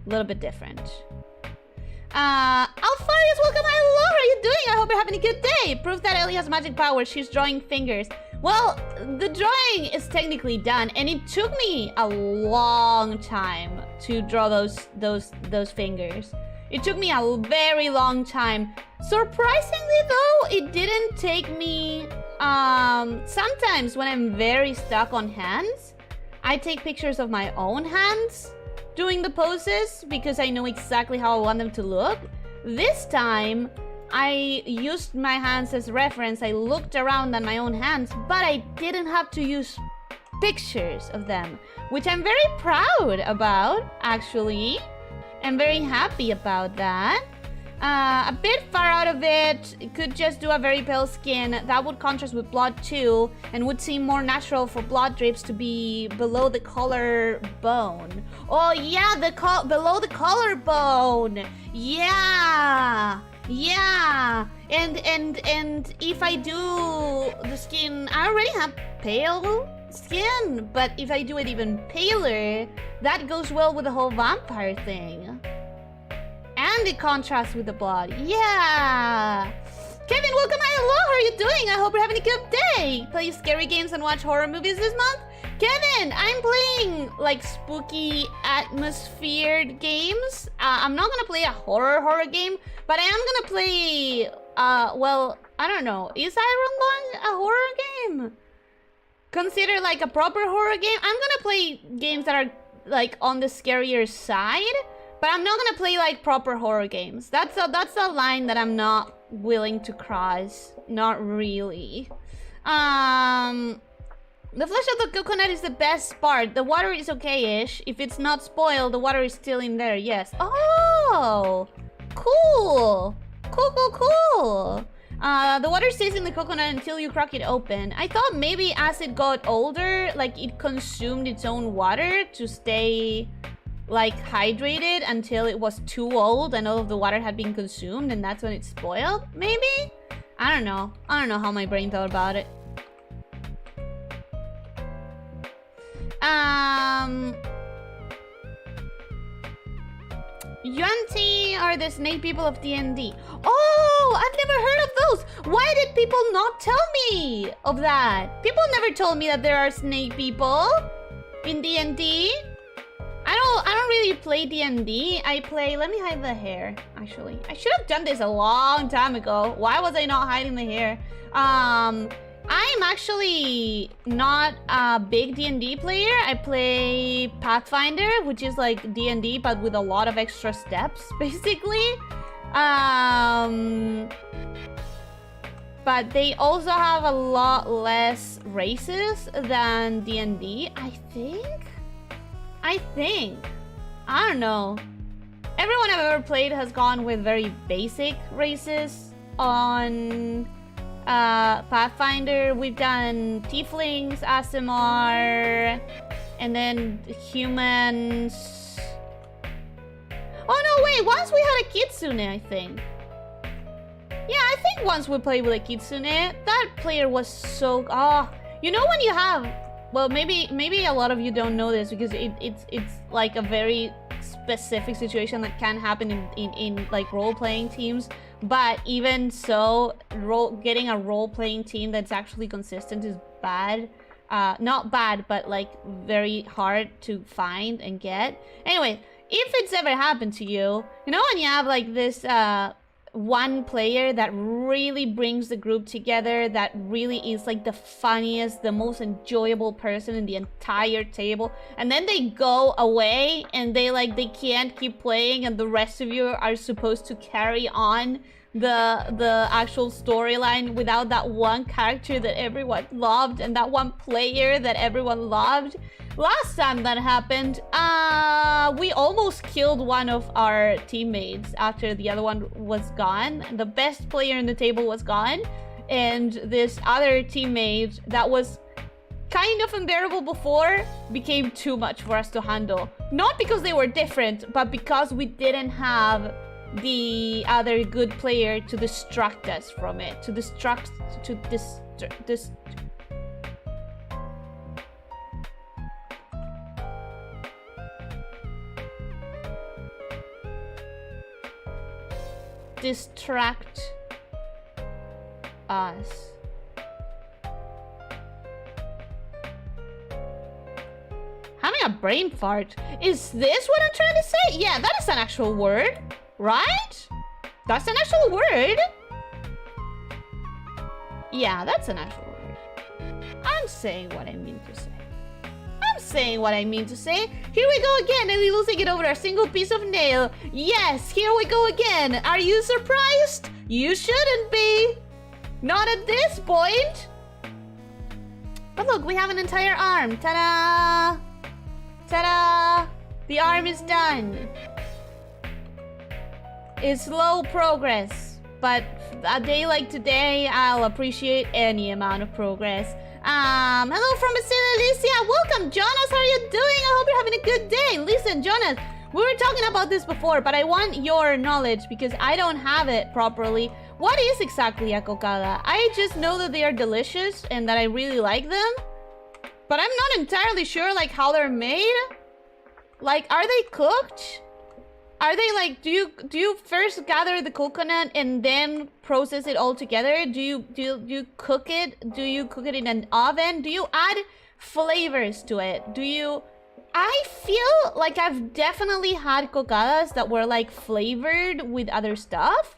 a little bit different. Alfarius, welcome. Hello, how are you doing? I hope you're having a good day. Proof that Ellie has magic power. She's drawing fingers. Well, the drawing is technically done, and it took me a long time to draw those fingers. It took me a very long time. Surprisingly, though, it didn't take me. Sometimes when I'm very stuck on hands, I take pictures of my own hands doing the poses because I know exactly how I want them to look. This time, I used my hands as reference. I looked around at my own hands, but I didn't have to use pictures of them, which I'm very proud about, actually. I'm very happy about that. A bit far out of it. It could just do a very pale skin. That would contrast with blood too, and would seem more natural for blood drips to be below the collarbone. Oh yeah, below the collarbone. Yeah. Yeah. And if I do the skin, I already have pale skin, but if I do it even paler, that goes well with the whole vampire thing. And it contrasts with the blood. Yeah! Kevin, welcome. Hello, how are you doing? I hope you're having a good day. Play scary games and watch horror movies this month? Kevin, I'm playing like spooky atmosphered games. I'm not gonna play a horror game, but I am gonna play, well, I don't know. Is Iron Lung a horror game? Consider like a proper horror game? I'm gonna play games that are like on the scarier side, but I'm not gonna play like proper horror games. That's a line that I'm not willing to cross. Not really. The flesh of the coconut is the best part. The water is okay-ish. If it's not spoiled, the water is still in there, yes. Oh! Cool! Cool. The water stays in the coconut until you crack it open. I thought maybe as it got older, like it consumed its own water to stay like hydrated until it was too old and all of the water had been consumed and that's when it spoiled, maybe? I don't know how my brain thought about it. Yuan-Ti are the snake people of D&D. Oh, I've never heard of those. Why did people not tell me of that? People never told me that there are snake people in D&D. I don't really play D&D. I play, let me hide the hair, actually. I should have done this a long time ago. Why was I not hiding the hair? I'm actually not a big D&D player. I play Pathfinder, which is like D&D, but with a lot of extra steps, basically. But they also have a lot less races than D&D, I think. I don't know. Everyone I've ever played has gone with very basic races on Pathfinder. We've done tieflings, Aasimar, and then humans. Oh no, wait, once we had a kitsune, I think. Yeah, I think once we played with a kitsune, that player was so... you know when you have... Well, maybe a lot of you don't know this because it's like a very specific situation that can happen in like role-playing teams. But even so, getting a role-playing team that's actually consistent is bad. Not bad, but like very hard to find and get. Anyway, if it's ever happened to you, you know when you have like this one player that really brings the group together, that really is like the funniest, the most enjoyable person in the entire table, and then they go away and they can't keep playing and the rest of you are supposed to carry on the actual storyline without that one character that everyone loved and that one player that everyone loved. Last time that happened, we almost killed one of our teammates after the other one was gone. The best player in the table was gone, and this other teammate that was kind of unbearable before became too much for us to handle. Not because they were different, but because we didn't have the other good player to distract us from it. Distract us. Having a brain fart. Is this what I'm trying to say? Yeah, that is an actual word, right? That's an actual word. Yeah, that's an actual word. I'm saying what I mean to say. Here we go again, and we losing it over a single piece of nail. Yes, here we go again. Are you surprised? You shouldn't be. Not at this point. But look, we have an entire arm. Ta-da! Ta-da! The arm is done. It's slow progress, but a day like today, I'll appreciate any amount of progress. Hello from Elyssia. Welcome, Jonas. How are you doing? I hope you're having a good day. Listen, Jonas, we were talking about this before, but I want your knowledge because I don't have it properly. What is exactly a cocada? I just know that they are delicious and that I really like them, but I'm not entirely sure like how they're made. Like, are they cooked? Are they like, do you first gather the coconut and then process it all together? Do you cook it? Do you cook it in an oven? Do you add flavors to it? Do you... I feel like I've definitely had cocadas that were like flavored with other stuff,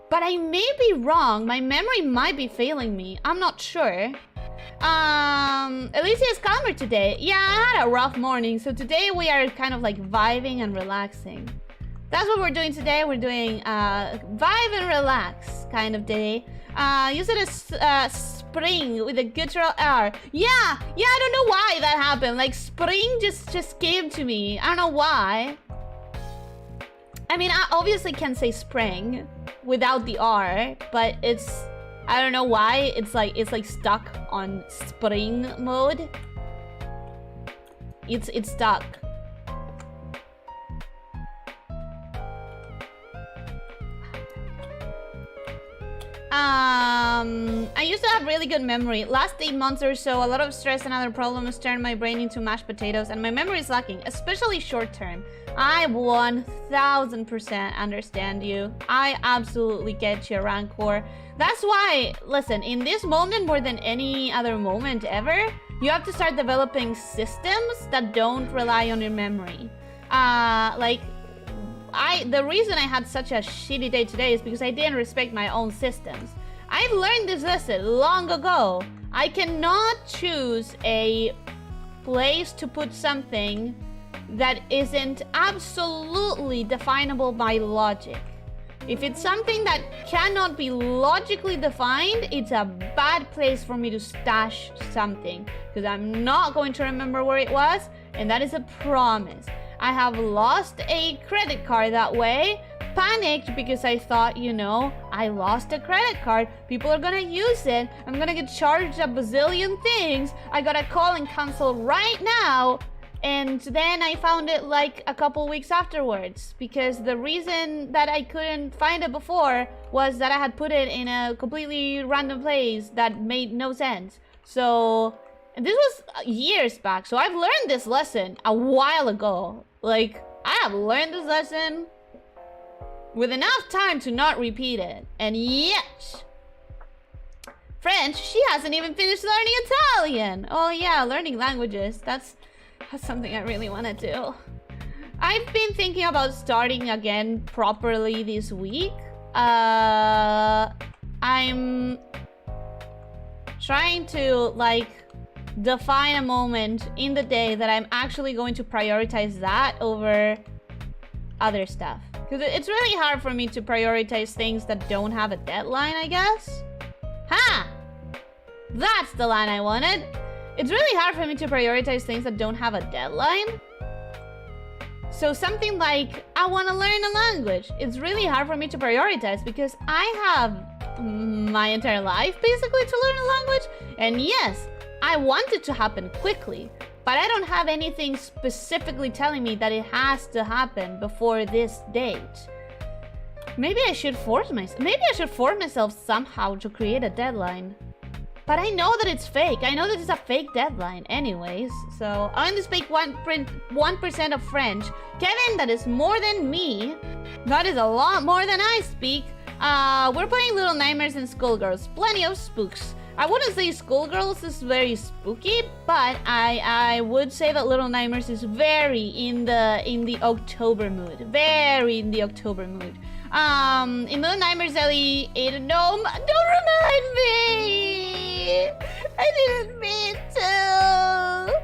but I may be wrong. My memory might be failing me. I'm not sure. Elyssia is calmer today. Yeah, I had a rough morning, so today we are kind of like vibing and relaxing. That's what we're doing today. We're doing vibe and relax kind of day. Use it as spring with a guttural R. Yeah, I don't know why that happened. Like spring just came to me. I don't know why. I mean, I obviously can say spring without the R, but it's, I don't know why it's like stuck on spring mode. It's stuck. I used to have really good memory. Last 8 months or so, a lot of stress and other problems turned my brain into mashed potatoes, and my memory is lacking, especially short term. I 1000% understand you. I absolutely get you, Rancor. That's why, listen, in this moment more than any other moment ever, you have to start developing systems that don't rely on your memory. The reason I had such a shitty day today is because I didn't respect my own systems. I've learned this lesson long ago. I cannot choose a place to put something that isn't absolutely definable by logic. If it's something that cannot be logically defined, it's a bad place for me to stash something, because I'm not going to remember where it was, and that is a promise. I have lost a credit card that way, panicked because I thought, you know, I lost a credit card, people are gonna use it, I'm gonna get charged a bazillion things, I gotta call and cancel right now. And then I found it like a couple weeks afterwards, because the reason that I couldn't find it before was that I had put it in a completely random place that made no sense. So, and this was years back, so I've learned this lesson a while ago. Like, I have learned this lesson with enough time to not repeat it. And yet, French, she hasn't even finished learning Italian. Oh yeah, learning languages, that's something I really want to do. I've been thinking about starting again properly this week. I'm trying to like define a moment in the day that I'm actually going to prioritize that over other stuff. Because it's really hard for me to prioritize things that don't have a deadline, I guess. Ha! That's the line I wanted. It's really hard for me to prioritize things that don't have a deadline. So something like, I want to learn a language. It's really hard for me to prioritize because I have my entire life basically to learn a language. And yes, I want it to happen quickly, but I don't have anything specifically telling me that it has to happen before this date. Maybe I should force myself somehow to create a deadline. But I know that it's fake. I know that it's a fake deadline anyways. So I only speak 1% of French. Kevin, that is more than me. That is a lot more than I speak. We're playing Little Nightmares and Schoolgirls. Plenty of spooks. I wouldn't say Schoolgirls is very spooky, but I would say that Little Nightmares is very in the October mood. Very in the October mood. In Little Nightmares, Ellie ate a gnome. Don't remind me! I didn't mean to!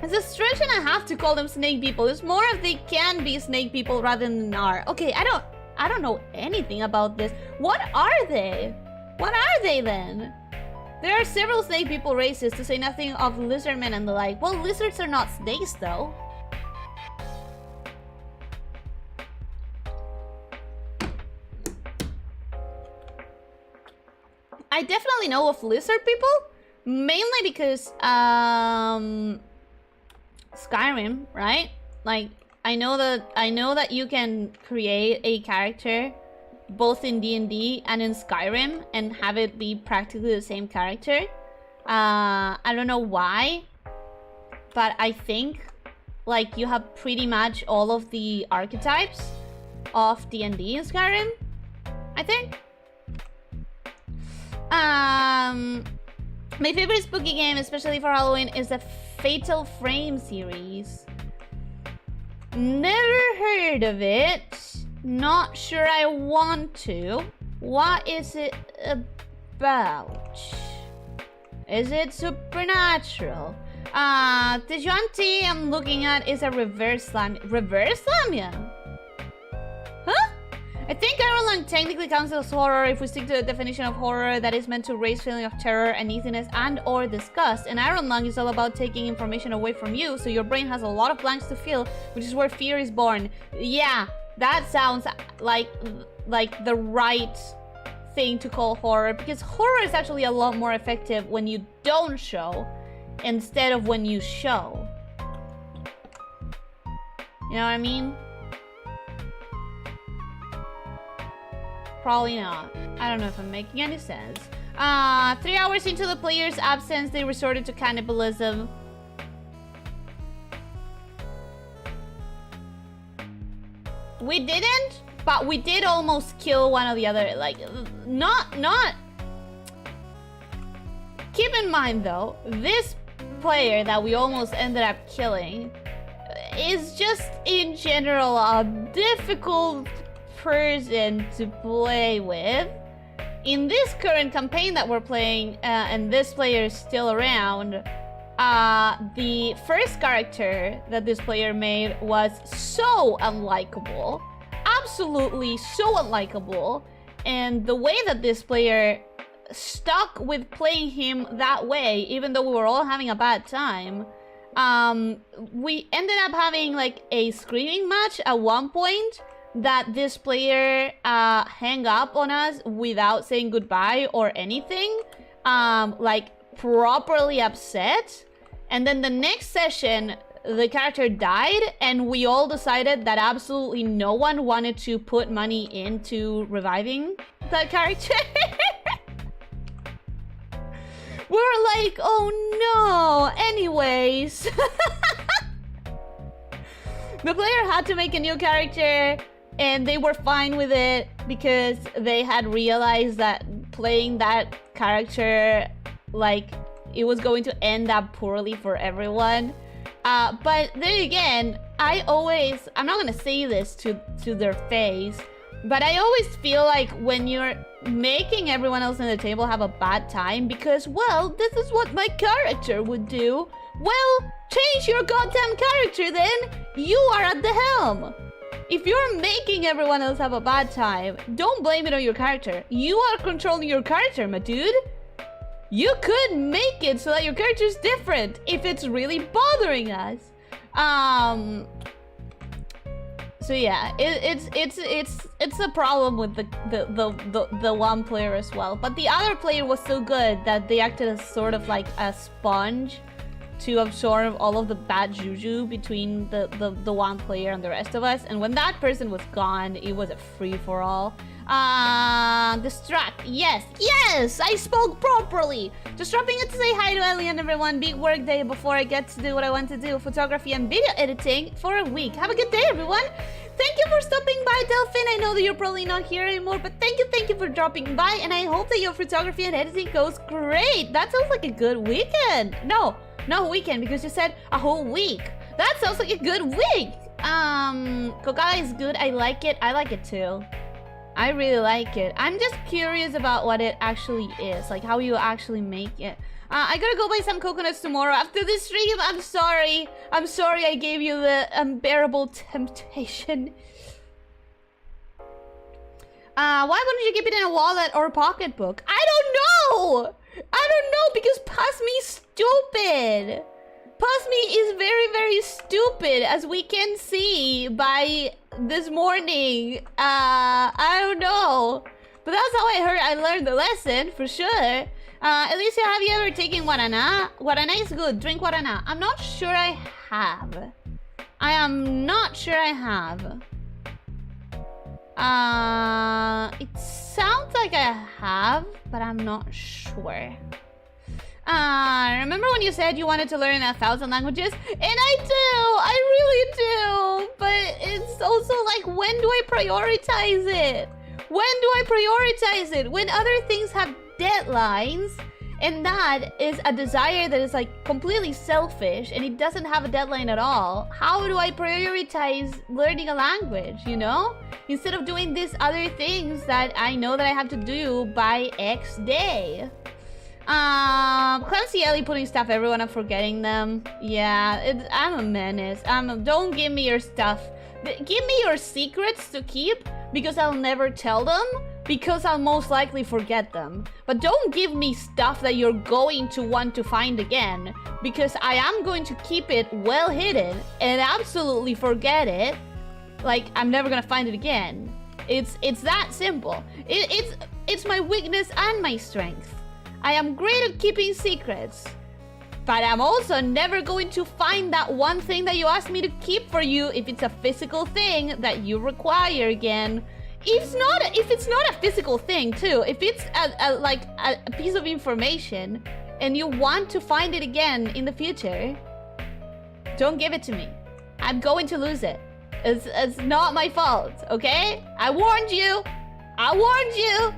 It's a stretch and a half to call them snake people. It's more if they can be snake people rather than are. Okay, I don't know anything about this. What are they? What are they then? There are several snake people races, to say nothing of lizardmen and the like. Well, lizards are not snakes though. I definitely know of lizard people, mainly because Skyrim, right? Like I know that you can create a character both in D&D and in Skyrim and have it be practically the same character. I don't know why, but I think like you have pretty much all of the archetypes of D&D in Skyrim, I think. My favorite spooky game, especially for Halloween, is the Fatal Frame series. Never heard of it. Not sure I want to. What is it about? Is it supernatural? The Yuan-Ti I'm looking at is a reverse lamia. Reverse lamia? Huh? I think Ireland technically counts as horror if we stick to the definition of horror that is meant to raise feeling of terror, uneasiness, and or disgust. And Ireland is all about taking information away from you, so your brain has a lot of blanks to fill, which is where fear is born. Yeah, that sounds like the right thing to call horror, because horror is actually a lot more effective when you don't show instead of when you show. You know what I mean? Probably not. I don't know if I'm making any sense. 3 hours into the player's absence, they resorted to cannibalism. We didn't, but we did almost kill one of the other. Like, not. Keep in mind though, this player that we almost ended up killing is just in general a difficult person to play with. In this current campaign that we're playing, and this player is still around, the first character that this player made was so unlikable. Absolutely so unlikable. And the way that this player stuck with playing him that way, even though we were all having a bad time, we ended up having like a screaming match at one point that this player hung up on us without saying goodbye or anything, like properly upset. And then the next session, the character died, and we all decided that absolutely no one wanted to put money into reviving that character. We're like, oh no. Anyways, the player had to make a new character, and they were fine with it because they had realized that playing that character, like, it was going to end up poorly for everyone. But then again, I'm not gonna say this to their face, but I always feel like when you're making everyone else in the table have a bad time because, well, this is what my character would do. Well, change your goddamn character then. You are at the helm. If you're making everyone else have a bad time, don't blame it on your character. You are controlling your character, my dude. You could make it so that your character is different if it's really bothering us. So yeah, it's a problem with the one player as well. But the other player was so good that they acted as sort of like a sponge to absorb all of the bad juju between the one player and the rest of us. And when that person was gone, it was a free-for-all. Distract. Yes, I spoke properly. Just dropping in to say hi to Ellie and everyone. Big work day before I get to do what I want to do, photography and video editing for a week. Have a good day, everyone. Thank you for stopping by, Delphine. I know that you're probably not here anymore, but thank you for dropping by, and I hope that your photography and editing goes great. That sounds like a good weekend. No weekend, because you said a whole week. That sounds like a good week. Cocada is good. I like it too. I really like it. I'm just curious about what it actually is, like how you actually make it. I gotta go buy some coconuts tomorrow after this stream. I'm sorry I gave you the unbearable temptation. Why wouldn't you keep it in a wallet or pocketbook? I don't know, because Pasmi's stupid. Pasmi is very, very stupid, as we can see by this morning. I don't know. But that's how I learned the lesson, for sure. Elyssia, have you ever taken Guarana? Guarana is good. Drink Guarana. I'm not sure I have. I am not sure I have. It sounds like I have, but I'm not sure. Remember when you said you wanted to learn 1,000 languages? And I really do. But it's also like, when do I prioritize it? When do I prioritize it? When other things have deadlines, and that is a desire that is like completely selfish, and it doesn't have a deadline at all. How do I prioritize learning a language, you know? Instead of doing these other things that I know that I have to do by X day. Clancy Ellie putting stuff everyone, I'm forgetting them. Yeah, I'm a menace. Don't give me your stuff. Give me your secrets to keep, because I'll never tell them, because I'll most likely forget them. But don't give me stuff that you're going to want to find again, because I am going to keep it well hidden and absolutely forget it. Like, I'm never gonna find it again. It's that simple. It's my weakness and my strength. I am great at keeping secrets, but I'm also never going to find that one thing that you asked me to keep for you if it's a physical thing that you require again. If it's not a physical thing too, if it's a piece of information and you want to find it again in the future, don't give it to me. I'm going to lose it. It's not my fault, okay? I warned you. I warned you.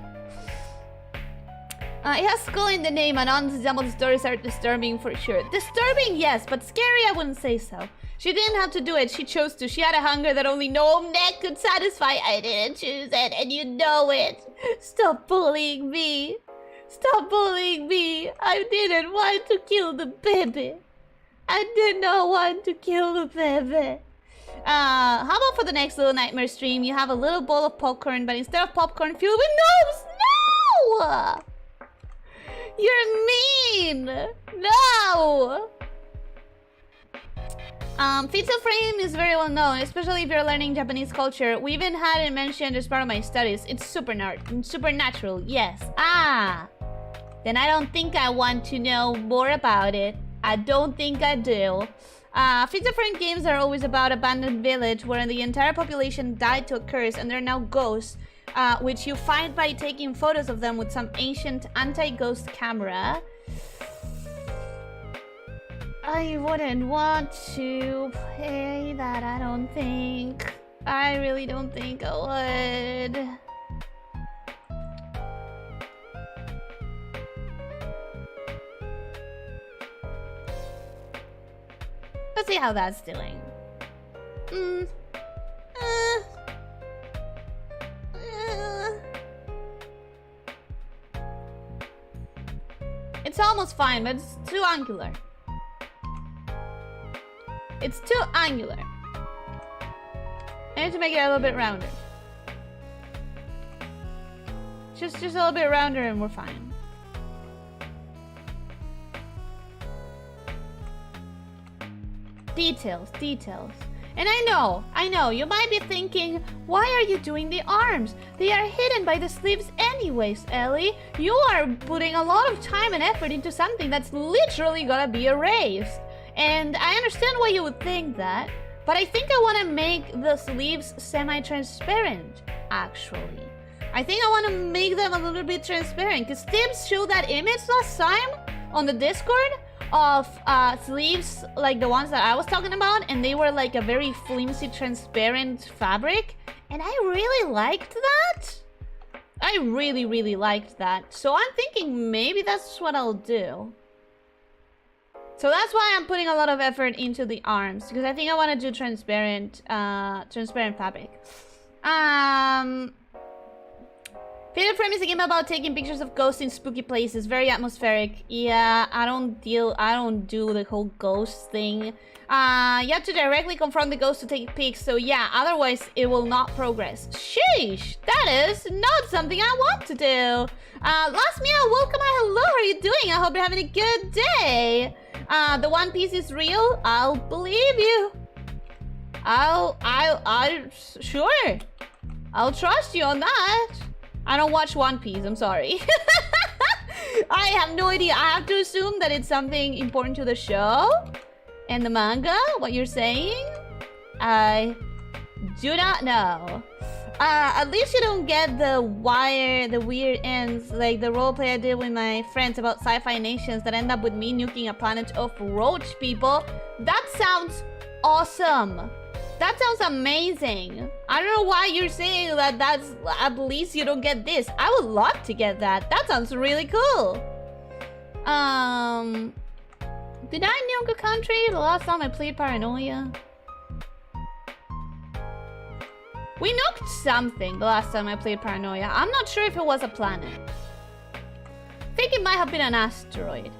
It has skull in the name, and unresembled stories are disturbing for sure. Disturbing, yes, but scary, I wouldn't say so. She didn't have to do it, she chose to. She had a hunger that only no neck could satisfy. I didn't choose it, and you know it. Stop bullying me. Stop bullying me. I didn't want to kill the baby. I did not want to kill the baby. How about for the next Little Nightmare stream, you have a little bowl of popcorn, but instead of popcorn, filled with gnomes? No! You're mean! No! Pizza frame is very well known, especially if you're learning Japanese culture. We even had it mentioned as part of my studies. It's supernatural, yes. Then I don't think I want to know more about it. I don't think I do. Pizza frame games are always about abandoned village where the entire population died to a curse and they're now ghosts. Which you find by taking photos of them with some ancient anti-ghost camera. I wouldn't want to play that, I don't think. I really don't think I would. Let's see how that's doing. It's almost fine, but it's too angular. It's too angular. I need to make it a little bit rounder. Just a little bit rounder and we're fine. Details. And I know, you might be thinking, why are you doing the arms? They are hidden by the sleeves anyways, Ellie. You are putting a lot of time and effort into something that's literally gonna be erased. And I understand why you would think that, but I think I want to make the sleeves semi-transparent, actually. I think I want to make them a little bit transparent, because Tibbs showed that image last time on the Discord of sleeves like the ones that I was talking about, and they were like a very flimsy transparent fabric, and I really liked that. I really liked that. So I'm thinking maybe that's what I'll do. So that's why I'm putting a lot of effort into the arms, because I think I want to do transparent fabric. Fatal Frame is a game about taking pictures of ghosts in spooky places, very atmospheric. Yeah, I don't do the whole ghost thing. You have to directly confront the ghost to take pics, so yeah, otherwise it will not progress. Sheesh, that is not something I want to do. Last Meow, welcome, hello, how are you doing? I hope you're having a good day. The One Piece is real, I'll believe you. Sure. I'll trust you on that. I don't watch One Piece, I'm sorry. I have no idea. I have to assume that it's something important to the show and the manga, what you're saying. I do not know. At least you don't get the weird ends, like the roleplay I did with my friends about sci-fi nations that end up with me nuking a planet of roach people. That sounds awesome. That sounds amazing. I don't know why you're saying that that's at least you don't get this. I would love to get that. That sounds really cool. Did I nuke a country the last time I played Paranoia? We nuked something the last time I played Paranoia. I'm not sure if it was a planet. I think it might have been an asteroid.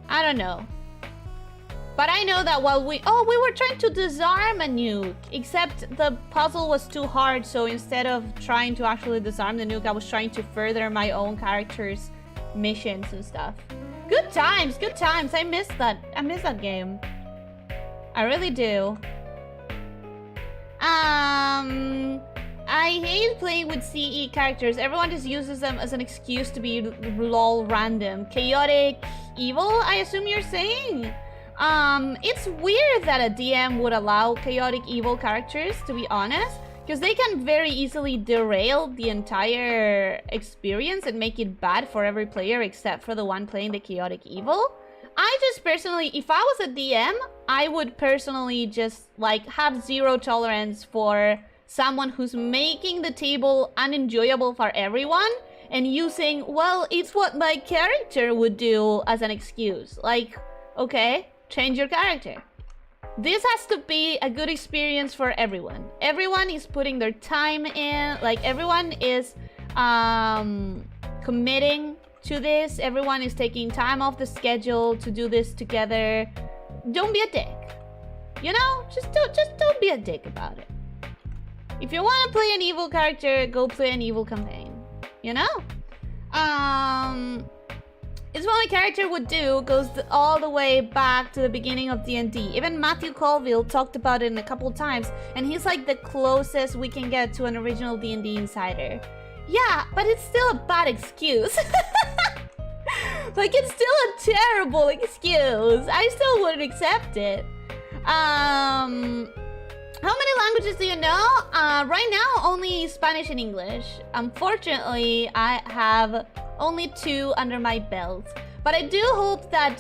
I don't know. But I know that while we were trying to disarm a nuke, except the puzzle was too hard, so instead of trying to actually disarm the nuke, I was trying to further my own character's missions and stuff. Good times, good times. I miss that. I miss that game. I really do. I hate playing with CE characters. Everyone just uses them as an excuse to be lol random. Chaotic evil, I assume you're saying? It's weird that a DM would allow chaotic evil characters, to be honest, because they can very easily derail the entire experience and make it bad for every player except for the one playing the chaotic evil. I just personally, if I was a DM, I would personally just like have zero tolerance for someone who's making the table unenjoyable for everyone and using, well, it's what my character would do as an excuse. Like, okay, change your character. This has to be a good experience for everyone. Everyone is putting their time in, like everyone is committing to this. Everyone is taking time off the schedule to do this together. Don't be a dick. You know, just don't be a dick about it. If you want to play an evil character, go play an evil campaign. You know? It's what my character would do, goes all the way back to the beginning of D&D. Even Matthew Colville talked about it a couple times, and he's like the closest we can get to an original D&D insider. Yeah, but it's still a bad excuse. Like, it's still a terrible excuse. I still wouldn't accept it. How many languages do you know? Right now, only Spanish and English. Unfortunately, I have only 2 under my belt. But I do hope that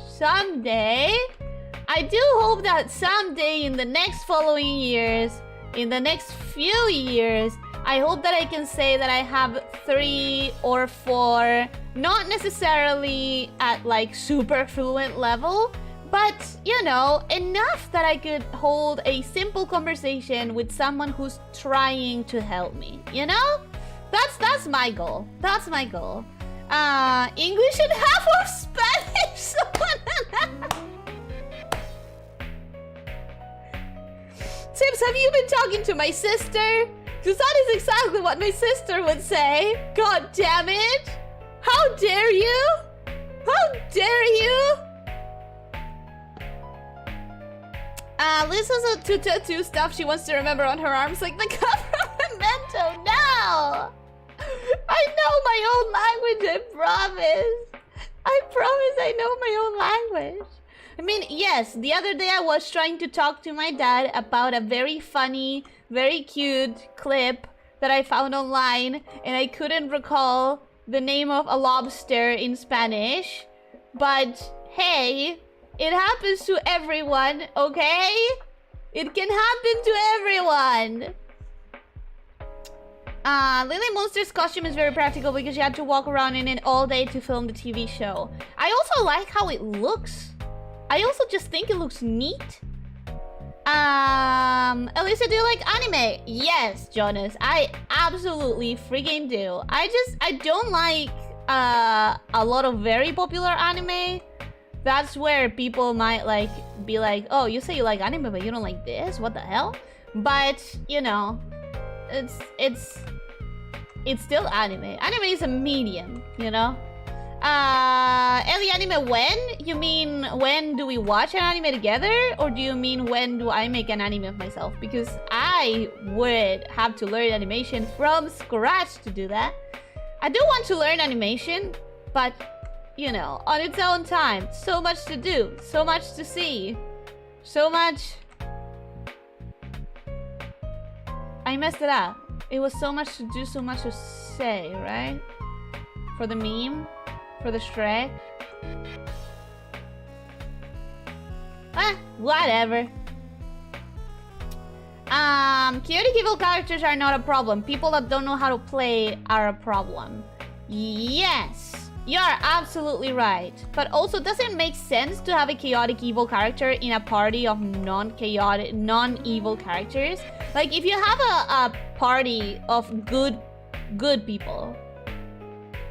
someday in the next following years, in the next few years, I hope that I can say that I have 3 or 4, not necessarily at like super fluent level, but, you know, enough that I could hold a simple conversation with someone who's trying to help me, you know? That's my goal. That's my goal. English and half of Spanish. Tips, have you been talking to my sister? Because that is exactly what my sister would say. God damn it. How dare you? How dare you? Liz has a 2 tattoo stuff she wants to remember on her arms, like the cover of Memento. No! I know my own language, I promise. I promise I know my own language. I mean, yes, the other day I was trying to talk to my dad about a very funny, very cute clip that I found online, and I couldn't recall the name of a lobster in Spanish. But, hey, it happens to everyone, okay? It can happen to everyone. Lily Monster's costume is very practical because she had to walk around in it all day to film the TV show. I also like how it looks. I also just think it looks neat. Elyssia, do you like anime? Yes, Jonas, I absolutely freaking do. I don't like a lot of very popular anime. That's where people might like be like, oh, you say you like anime but you don't like this? What the hell? But, you know, it's still anime. Anime is a medium, you know? Ellie, anime when? You mean when do we watch an anime together? Or do you mean when do I make an anime of myself? Because I would have to learn animation from scratch to do that. I do want to learn animation, but, you know, on its own time. So much to do, so much to see, so much I messed it up. It was so much to do, so much to say, right? For the meme, for the Shrek. Whatever. Chaotic evil characters are not a problem. People that don't know how to play are a problem. Yes, you're absolutely right. But also, does it make sense to have a chaotic evil character in a party of non-chaotic, non-evil characters? Like, if you have a party of good people,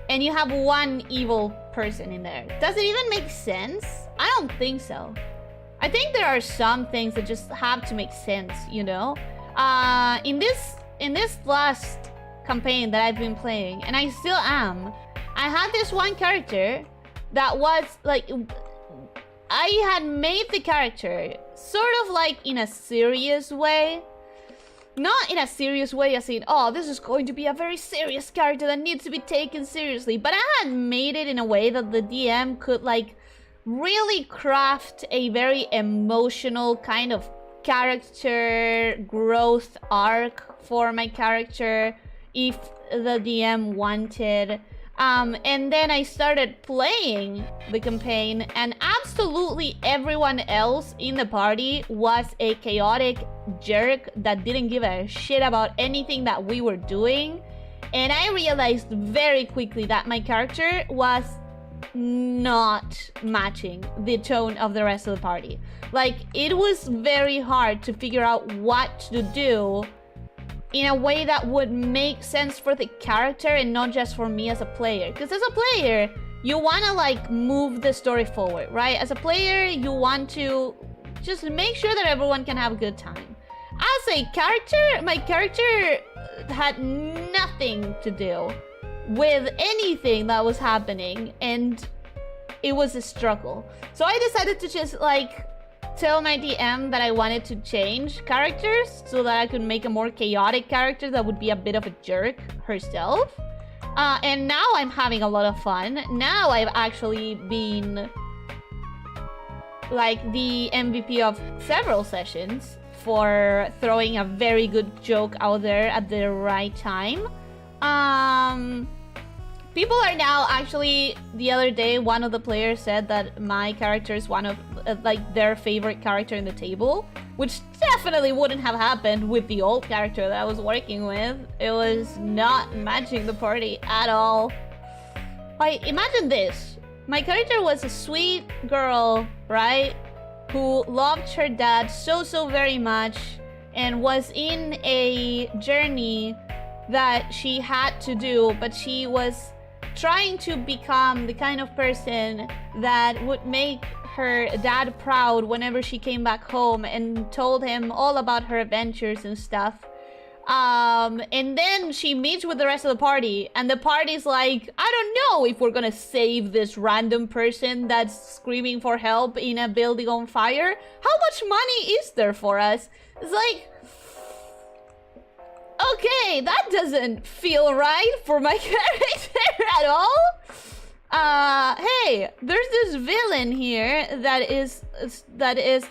and you have one evil person in there, does it even make sense? I don't think so. I think there are some things that just have to make sense, you know? In this last campaign that I've been playing, and I still am, I had this one character that was like, I had made the character sort of like in a serious way. Not in a serious way as in, oh, this is going to be a very serious character that needs to be taken seriously. But I had made it in a way that the DM could like really craft a very emotional kind of character growth arc for my character if the DM wanted. And then I started playing the campaign, and absolutely everyone else in the party was a chaotic jerk that didn't give a shit about anything that we were doing. And I realized very quickly that my character was not matching the tone of the rest of the party. Like, it was very hard to figure out what to do in a way that would make sense for the character and not just for me as a player. Because as a player, you want to like move the story forward, right? As a player, you want to just make sure that everyone can have a good time. As a character, my character had nothing to do with anything that was happening, and it was a struggle. So I decided to just like tell my DM that I wanted to change characters so that I could make a more chaotic character that would be a bit of a jerk herself. And now I'm having a lot of fun. Now I've actually been like the MVP of several sessions for throwing a very good joke out there at the right time. People are now actually, the other day, one of the players said that my character is one of like their favorite character in the table, which definitely wouldn't have happened with the old character that I was working with. It was not matching the party at all. Like, imagine this. My character was a sweet girl, right? Who loved her dad so very much and was in a journey that she had to do, but she was trying to become the kind of person that would make her dad proud whenever she came back home and told him all about her adventures and stuff. And then she meets with the rest of the party, and the party's like, I don't know if we're gonna save this random person that's screaming for help in a building on fire. How much money is there for us? It's like, okay, that doesn't feel right for my character at all. Hey, there's this villain here that is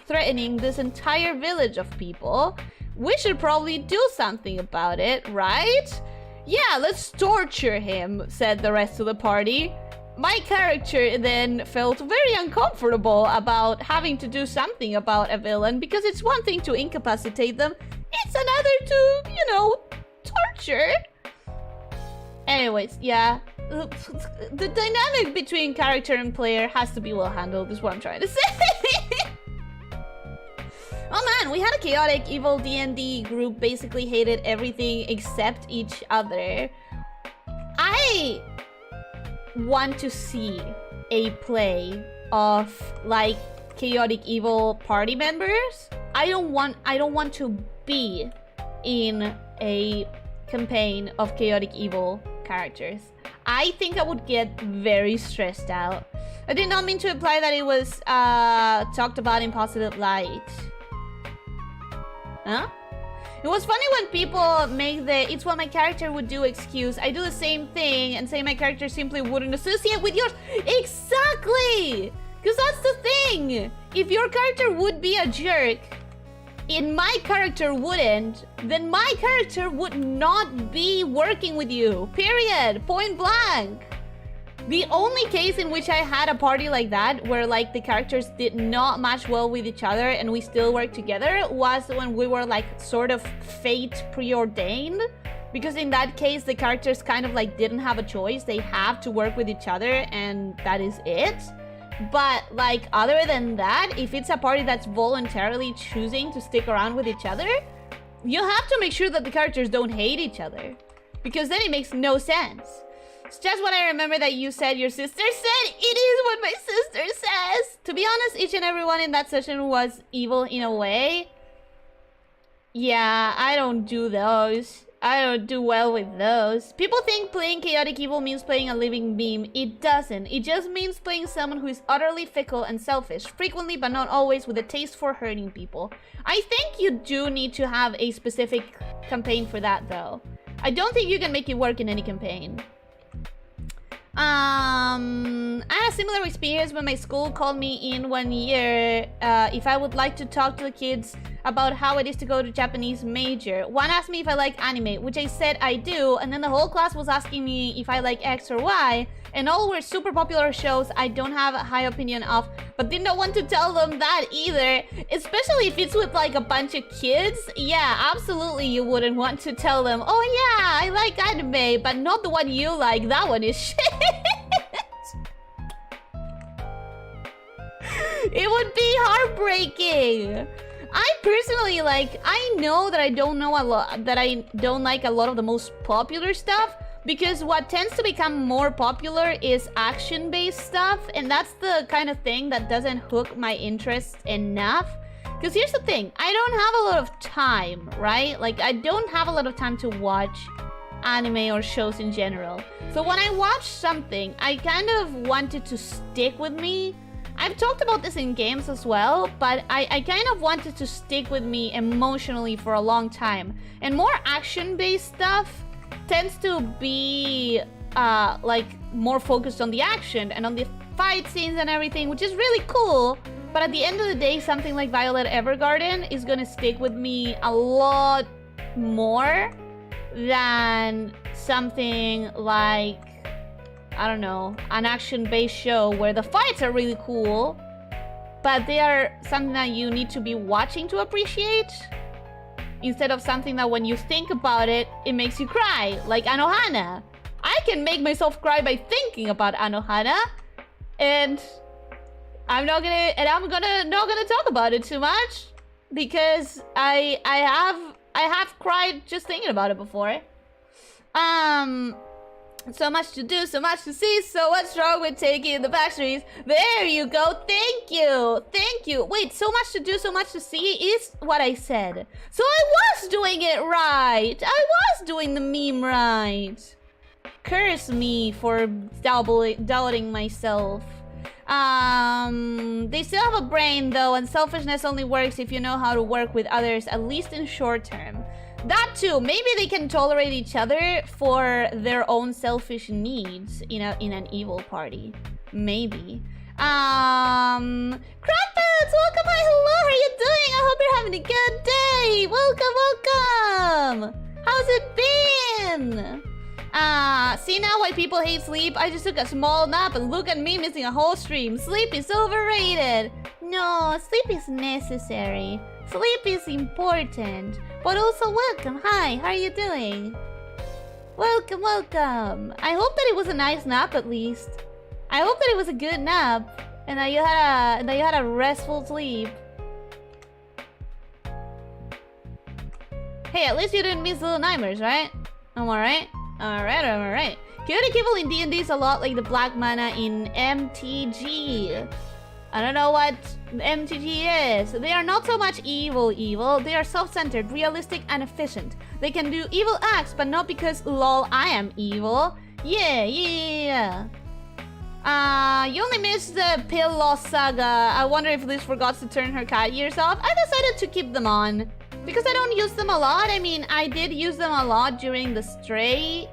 threatening this entire village of people. We should probably do something about it, right? Yeah, let's torture him, said the rest of the party. My character then felt very uncomfortable about having to do something about a villain, because it's one thing to incapacitate them, it's another to, you know, torture. Anyways, yeah. The dynamic between character and player has to be well handled, is what I'm trying to say. Oh man, we had a chaotic evil D&D group, basically hated everything except each other. I want to see a play of like chaotic evil party members. I don't want to be in a campaign of chaotic evil characters. I think I would get very stressed out. I did not mean to imply that it was talked about in positive light. Huh? It was funny when people make the "it's what my character would do" excuse. I do the same thing and say my character simply wouldn't associate with yours. Exactly! Because that's the thing. If your character would be a jerk, and my character wouldn't, then my character would not be working with you. Period. Point blank. The only case in which I had a party like that, where like the characters did not match well with each other and we still worked together, was when we were like sort of fate preordained. Because in that case, the characters kind of like didn't have a choice. They have to work with each other and that is it. But like other than that, if it's a party that's voluntarily choosing to stick around with each other, you have to make sure that the characters don't hate each other. Because then it makes no sense. It's just what I remember that you said your sister said. It is what my sister says. To be honest, each and everyone in that session was evil in a way. Yeah, I don't do those. I don't do well with those. People think playing chaotic evil means playing a living meme. It doesn't. It just means playing someone who is utterly fickle and selfish, frequently but not always with a taste for hurting people. I think you do need to have a specific campaign for that though. I don't think you can make it work in any campaign. I had a similar experience when my school called me in one year if I would like to talk to the kids about how it is to go to Japanese major. One asked me if I like anime, which I said I do, and then the whole class was asking me if I like X or Y, and all were super popular shows I don't have a high opinion of, but did not want to tell them that either, especially if it's with like a bunch of kids. Yeah, absolutely you wouldn't want to tell them, oh yeah, I like anime, but not the one you like, that one is shit. It would be heartbreaking. I personally I know that I don't like a lot of the most popular stuff, because what tends to become more popular is action-based stuff, and that's the kind of thing that doesn't hook my interest enough. Because here's the thing, I don't have a lot of time, right? Like, I don't have a lot of time to watch anime or shows in general. So when I watch something, I kind of want it to stick with me. I've talked about this in games as well, but I kind of wanted to stick with me emotionally for a long time. And more action-based stuff tends to be like more focused on the action and on the fight scenes and everything, which is really cool. But at the end of the day, something like Violet Evergarden is gonna stick with me a lot more than something like, I don't know, an action-based show where the fights are really cool, but they are something that you need to be watching to appreciate, instead of something that when you think about it, it makes you cry, like Anohana. I can make myself cry by thinking about Anohana, and I'm not gonna talk about it too much, because I have cried just thinking about it before. So much to do, so much to see, so what's wrong with taking the back streets? There you go, thank you, thank you. Wait, so much to do, so much to see is what I said. So I was doing it right. I was doing the meme right. Curse me for doubting myself. They still have a brain though, and selfishness only works if you know how to work with others, at least in short term. That too, maybe they can tolerate each other for their own selfish needs in an evil party. Maybe. Krampus, welcome, hi, hello, how are you doing? I hope you're having a good day. Welcome, welcome. How's it been? See now why people hate sleep? I just took a small nap and look at me missing a whole stream. Sleep is overrated. No, sleep is necessary. Sleep is important. But also welcome. Hi, how are you doing? Welcome, welcome. I hope that it was a nice nap at least. I hope that it was a good nap and that you had a restful sleep. Hey, at least you didn't miss little nightmares, right? I'm alright. Alright, I'm alright. Chaotic evil in D&D is a lot like the black mana in MTG. I don't know what MTG is. They are not so much evil. They are self-centered, realistic, and efficient. They can do evil acts, but not because, lol, I am evil. Yeah. You only missed the Pill Loss Saga. I wonder if Liz forgot to turn her cat ears off. I decided to keep them on, because I don't use them a lot. I mean, I did use them a lot during the Stray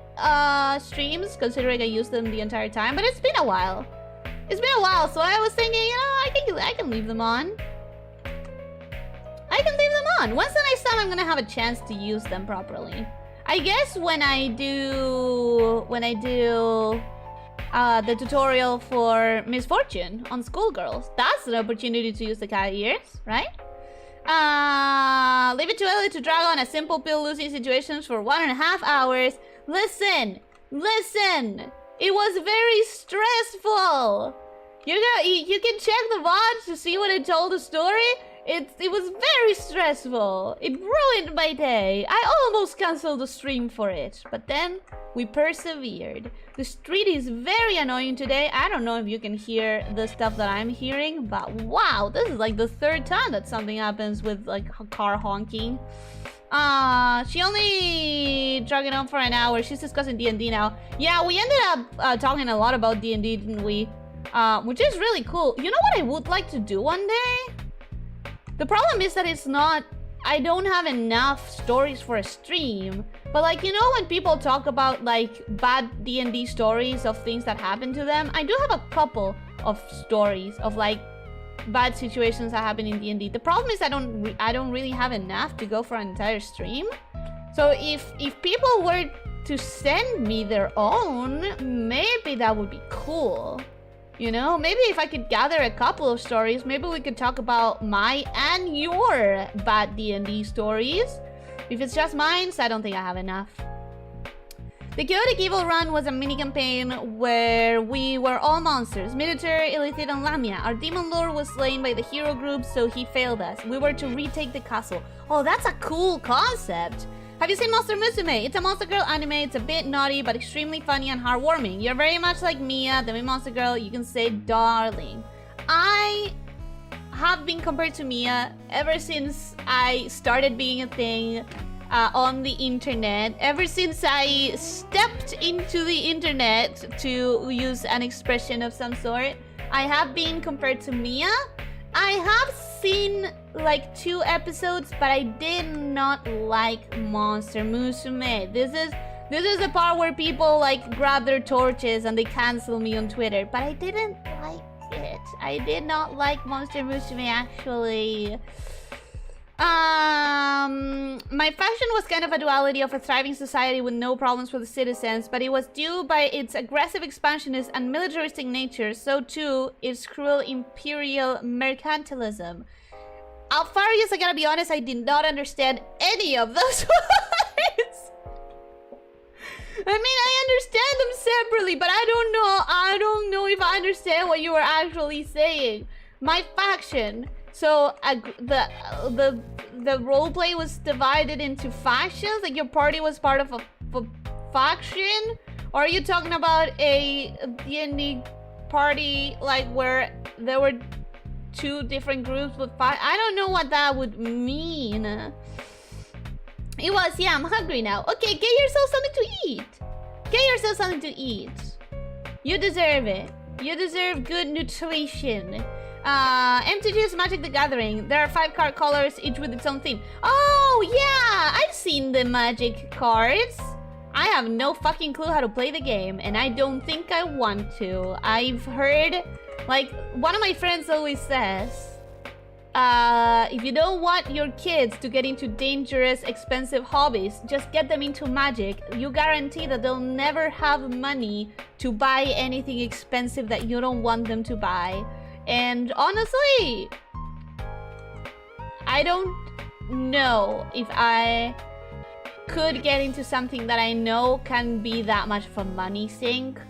streams, considering I used them the entire time, but it's been a while. It's been a while, so I was thinking, you know, I can leave them on. I can leave them on. When's the next time I'm gonna have a chance to use them properly? I guess when I do the tutorial for Misfortune on Schoolgirls. That's an opportunity to use the cat ears, right? Leave it too early to drag on a simple pill losing situations for 1.5 hours. Listen! It was very stressful! You can check the VODs to see when I told the story. It was very stressful. It ruined my day. I almost canceled the stream for it, but then we persevered. The street is very annoying today. I don't know if you can hear the stuff that I'm hearing, but wow, this is like the 3rd time that something happens with like a car honking. She only drug it on for an hour. She's discussing D&D now. Yeah, we ended up talking a lot about D&D, didn't we? Which is really cool. You know what I would like to do one day? The problem is that I don't have enough stories for a stream. But like, you know when people talk about like bad D&D stories of things that happen to them? I do have a couple of stories of like bad situations that happen in D&D. The problem is I don't really have enough to go for an entire stream. So if people were to send me their own, maybe that would be cool. You know, maybe if I could gather a couple of stories, maybe we could talk about my and your bad D&D stories. If it's just mine, I don't think I have enough. The Chaotic Evil Run was a mini-campaign where we were all monsters. Minotaur, Elyssia, and Lamia. Our demon lord was slain by the hero group, so he failed us. We were to retake the castle. Oh, that's a cool concept! Have you seen Monster Musume? It's a Monster Girl anime. It's a bit naughty, but extremely funny and heartwarming. You're very much like Mia, the main Monster Girl. You can say darling. I have been compared to Mia ever since I started being a thing on the internet. Ever since I stepped into the internet, to use an expression of some sort, I have been compared to Mia. I have seen like 2 episodes, but I did not like Monster Musume. This is the part where people like grab their torches and they cancel me on Twitter, but I didn't like it. I did not like Monster Musume actually. My faction was kind of a duality of a thriving society with no problems for the citizens, but it was due by its aggressive expansionist and militaristic nature, so too its cruel imperial mercantilism. Alfarius, I gotta be honest, I did not understand any of those words. I mean, I understand them separately, but I don't know if I understand what you were actually saying. My faction. So the roleplay was divided into factions, like your party was part of a faction? Or are you talking about a D&D party like where there were 2 different groups with 5? I don't know what that would mean. It was, yeah, I'm hungry now. Okay, get yourself something to eat. Get yourself something to eat. You deserve it. You deserve good nutrition. MTG is Magic the Gathering. There are 5 card colors, each with its own theme. Oh, yeah! I've seen the Magic cards. I have no fucking clue how to play the game, and I don't think I want to. I've heard, like, one of my friends always says, if you don't want your kids to get into dangerous, expensive hobbies, just get them into Magic. You guarantee that they'll never have money to buy anything expensive that you don't want them to buy. And honestly, I don't know if I could get into something that I know can be that much of a money sink.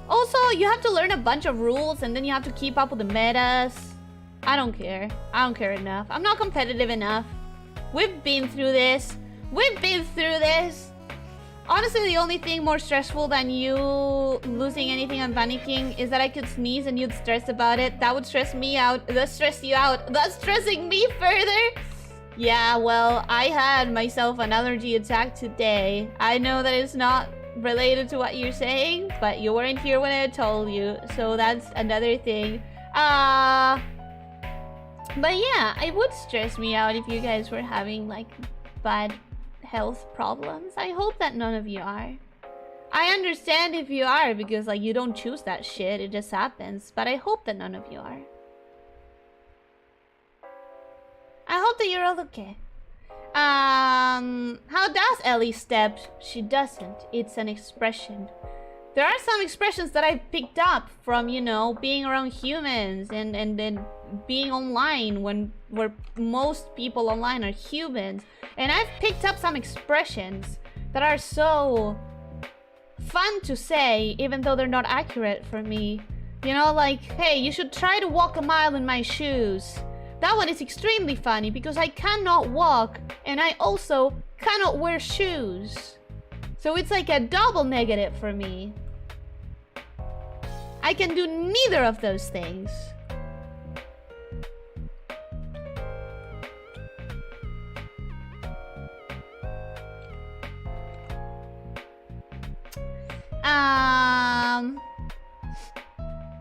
Also, you have to learn a bunch of rules and then you have to keep up with the metas. I don't care. I don't care enough. I'm not competitive enough. We've been through this. We've been through this. Honestly, the only thing more stressful than you losing anything and panicking is that I could sneeze and you'd stress about it. That would stress me out. That stress you out. That's stressing me further. Yeah, well, I had myself an allergy attack today. I know that it's not related to what you're saying, but you weren't here when I told you. So that's another thing. But yeah, it would stress me out if you guys were having like bad health problems. I hope that none of you are. I understand if you are because like you don't choose that shit, it just happens, but I hope that none of you are. I multi-year-old, okay. How does Ellie step? She doesn't. It's an expression. There are some expressions that I picked up from, you know, being around humans and then being online where most people online are humans. And I've picked up some expressions that are so fun to say, even though they're not accurate for me. You know, like, hey, you should try to walk a mile in my shoes. That one is extremely funny because I cannot walk and I also cannot wear shoes. So it's like a double negative for me. I can do neither of those things.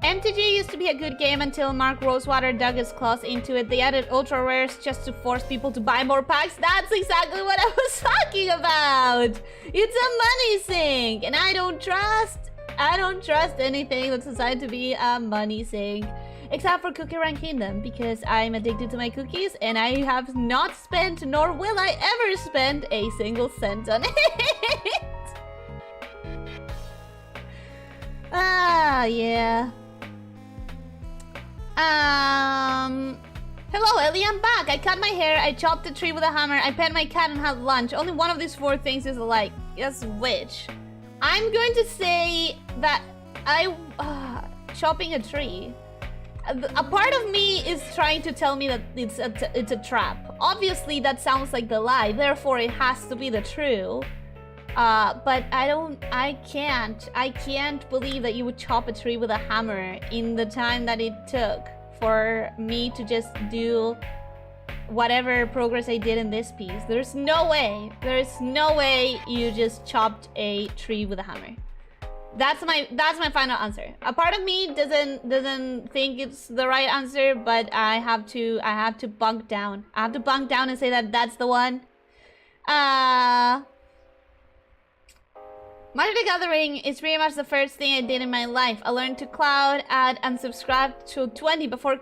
MTG used to be a good game until Mark Rosewater dug his claws into it. They added ultra rares just to force people to buy more packs. That's exactly what I was talking about. It's a money sink, and I don't trust anything that's designed to be a money sink, except for Cookie Run Kingdom, because I'm addicted to my cookies, and I have not spent, nor will I ever spend, a single cent on it. Ah, yeah. Hello, Ellie, I'm back. I cut my hair, I chopped a tree with a hammer, I pet my cat and had lunch. Only one of these four things is alike. Guess which? I'm going to say that chopping a tree. A part of me is trying to tell me that it's a trap. Obviously, that sounds like the lie, therefore it has to be the true. But I can't believe that you would chop a tree with a hammer in the time that it took for me to just do whatever progress I did in this piece. There's no way you just chopped a tree with a hammer. That's my final answer. A part of me doesn't think it's the right answer, but I have to bunk down. I have to bunk down and say that that's the one. Magic the Gathering is pretty much the first thing I did in my life. I learned to cloud, add, and subtract to 20 before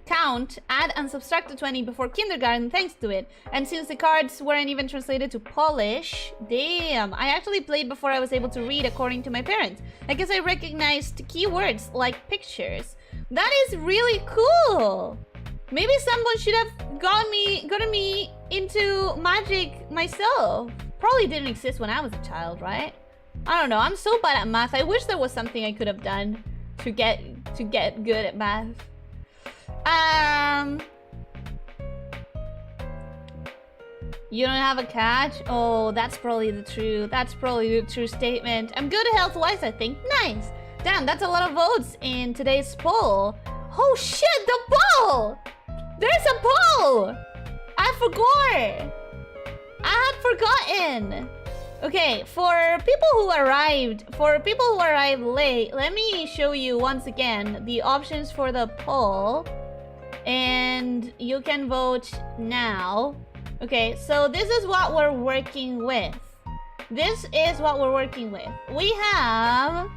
count, add, and subtract to 20 before kindergarten thanks to it. And since the cards weren't even translated to Polish, damn, I actually played before I was able to read according to my parents. I guess I recognized keywords like pictures. That is really cool. Maybe someone should have gotten me into magic myself. Probably didn't exist when I was a child, right? I don't know, I'm so bad at math. I wish there was something I could have done to get good at math. You don't have a cat? Oh, that's probably the true statement. I'm good health-wise, I think. Nice. Damn, that's a lot of votes in today's poll. Oh shit, the poll! There's a poll! I forgot! I had forgotten! Okay, for people who arrived late, let me show you once again the options for the poll. And you can vote now. Okay, so this is what we're working with. We have